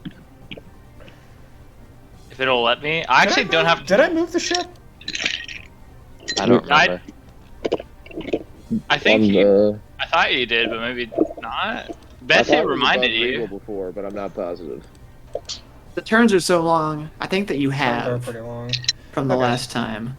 If it'll let me. I actually don't have. Did I move the ship? I don't remember. I think On you. the- I thought you did, but maybe not. I Betsy thought it was reminded above legal you. before, but I'm not positive. The turns are so long. I think that you Turns are have pretty long. from the Okay. last time.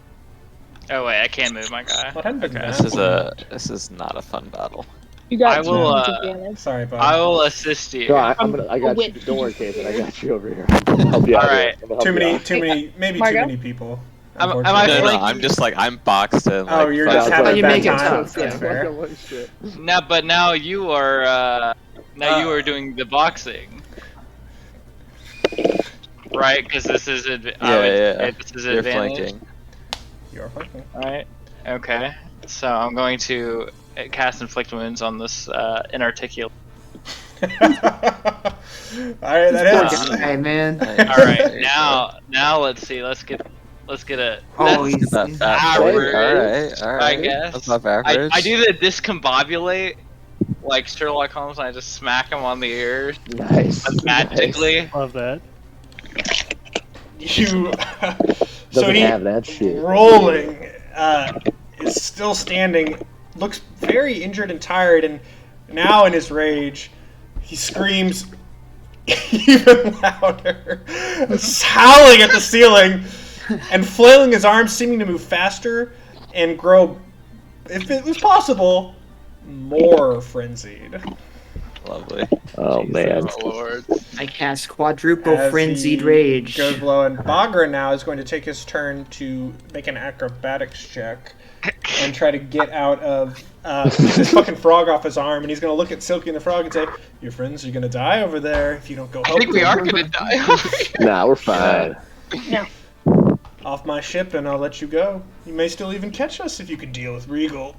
Oh wait, I can move my guy. What happened to Okay. that? This is not a fun battle. You got I will, 2 points of damage. Sorry, bud. I will assist you. No, I got you. Wait. Don't worry, Nathan. I got you over here. I'll be out All here. right. I'm gonna help Too you many, out. too many, maybe Margo? too many people. Am I unfortunately. No, no, flanking? I'm just like I'm boxed in. Oh, like, you're fucking- just That's having you a bad make it time. tough, That's yeah. fair. What shit? Now, but now you are. You are doing the boxing. Right, because this is Yeah, yeah. this is You're advantage. flanking. You're flanking. Right. Okay. So I'm going to cast inflict wounds on this inarticulate. All right, that Poor hits. guy, man. Nice. All right. Now let's see. Let's get a. Oh, that's he's Not bad. average, All right. I guess. That's not average. I do the discombobulate like Sherlock Holmes, and I just smack him on the ears Nice. magically. Love that. You. So Doesn't he have that shit. rolling is still standing. Looks very injured and tired, and now in his rage, he screams even louder, howling at the ceiling, and flailing his arms, seeming to move faster and grow, if it was possible, more frenzied. Lovely. Oh man. Oh Lord. I cast quadruple As frenzied he rage. goes below, and Bagra now is going to take his turn to make an acrobatics check and try to get out of this fucking frog off his arm. And he's going to look at Silky and the frog and say, "Your friends are going to die over there if you don't go I help think we them. are gonna die. Nah, we're fine. No. Off my ship, and I'll let you go. You may still even catch us if you could deal with Regal."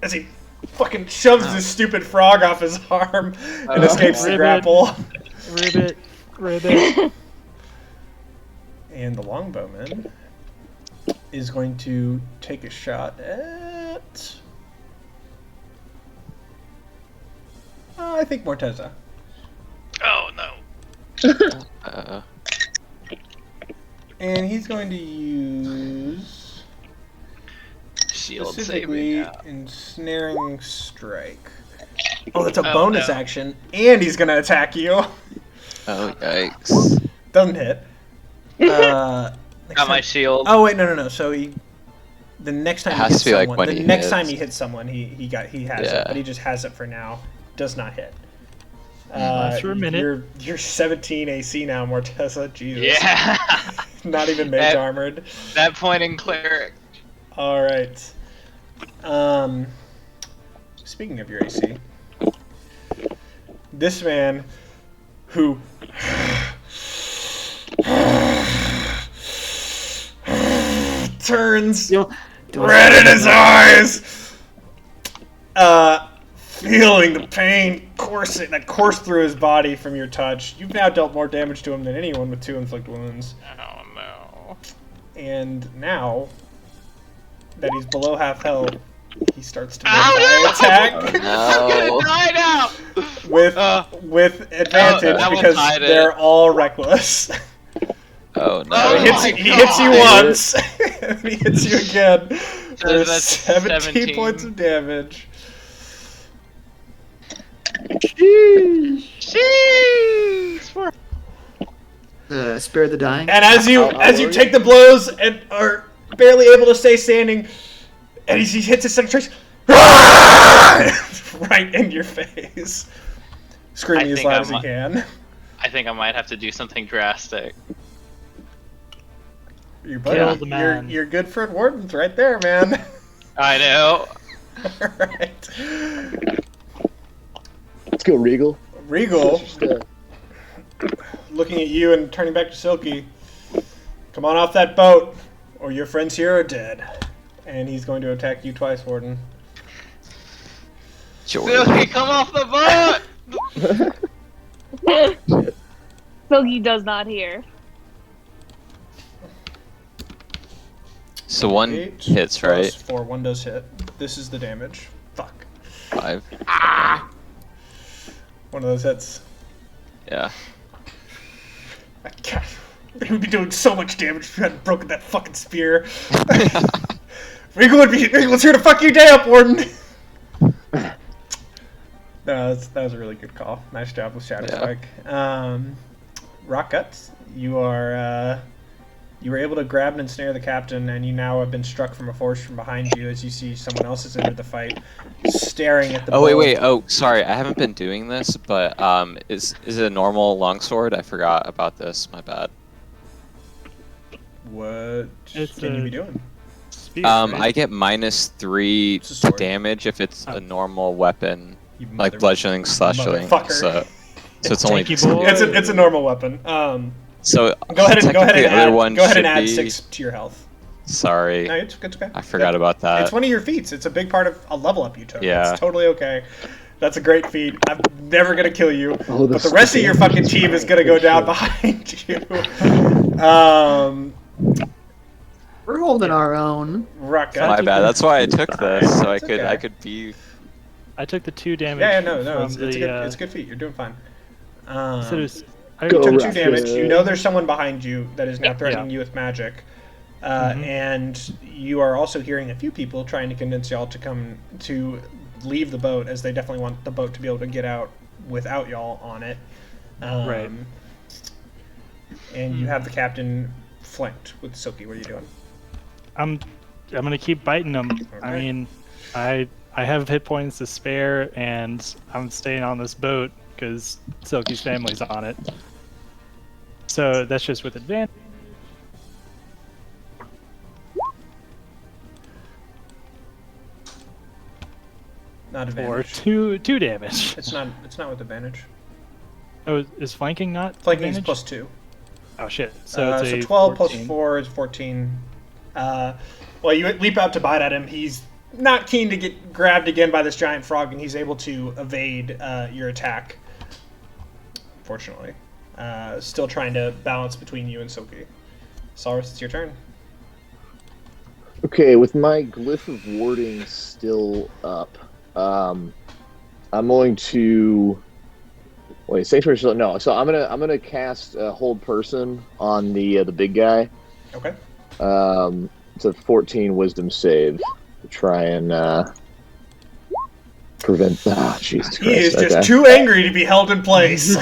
As he fucking shoves this stupid frog off his arm and escapes the Ribbit. grapple. Ribbit. And the longbowman is going to take a shot at... I think Morteza. Oh no. And he's going to use... Shield save specifically me now. ensnaring strike. Oh, that's a Oh, bonus no. action, and he's gonna attack you. Oh yikes! Doesn't hit. Got my shield. Oh wait, no. So he The next time It he has hits to be, like, someone, when the he next hits. time he hits someone, he has it, Yeah. but he just has it for now. Does not hit. Lasts for a minute. You're 17 AC now, Morteza. Jesus. Yeah. Not even mage That- armored. That point in cleric. All right. Speaking of your AC, this man who turns Don't red in his eyes, feeling the pain that coursed through his body from your touch. You've now dealt more damage to him than anyone with 2 inflict wounds. Oh no. And now that he's below half health, he starts to make Ow, eye attack I'm gonna die now. with advantage that will because hide it. they're all reckless. Oh no. Oh, He hits you once, and he hits you again for that's 17 17. points of damage. Jeez. Spare the dying. And as you take the blows and are barely able to stay standing, and he hits his second trace, right in your face, screaming I as think loud I as he might- can. I think I might have to do something drastic. Kill the man. You're good for wardens right there, man. I know. Alright. Let's go, Regal. Regal, Just, uh, looking at you and turning back to Silky. Come on off that boat, or your friends here are dead. And he's going to attack you twice, Warden. Silky, come off the boat! Silky does not hear. So 1 8 hits, plus right? 4, 1 does hit. This is the damage. Fuck. 5. One of those hits. Yeah. God, he would be doing so much damage if you hadn't broken that fucking spear. Regal's here to fuck your day up, Warden. No, that was a really good call. Nice job with Shadow Spike. Rock Guts, you were able to grab and ensnare the captain, and you now have been struck from a force from behind you as you see someone else has entered the fight, staring at the. Oh bow. wait. Oh, sorry. I haven't been doing this, but is it a normal longsword? I forgot about this. My bad. What It's can you a- be doing? Spear, I right? get -3 It's a sword. damage if it's Oh. a normal weapon, You like mother- bludgeoning, slashing. motherfucker. So it's only. Tanky boy. It's a normal weapon. So Go ahead and technically the other one should add be- 6 to your health. Sorry, No, it's okay. I forgot about that. It's one of your feats. It's a big part of a level up you took. Yeah. It's totally okay. That's a great feat. I'm never gonna kill you, Oh, but the rest of your fucking team is gonna go down behind you. We're holding our own. Rock My Gut. bad. That's why I took this, so It's I okay. could be. I took the 2 damage. Yeah, no, from it's the, a good, it's a good feat. You're doing fine. So there's, I Go, You took 2 Rocket. damage. You know there's someone behind you that is now threatening Yeah. you with magic. Mhm. And you are also hearing a few people trying to convince y'all to come to leave the boat, as they definitely want the boat to be able to get out without y'all on it. Right. And you have the captain flanked with Silky. What are you doing? I'm gonna keep biting them. I Okay. mean, I have hit points to spare, and I'm staying on this boat because Silky's family's on it. So that's just with advantage. Not Or advantage. two damage. It's not with advantage. Oh, is flanking not Flanking is advantage? +2. Oh shit! So it's So a 12 plus 14. 4 is 14. Well, you leap out to bite at him. He's not keen to get grabbed again by this giant frog, and he's able to evade your attack. Fortunately. Still trying to balance between you and Silky. Cyrus, it's your turn. Okay, with my glyph of warding still up, I'm going to wait. Sanctuary still no. So I'm gonna cast Hold Person on the big guy. Okay. It's a 14 Wisdom save to try and prevent. Ah, Jesus Christ! He is just okay. too angry to be held in place.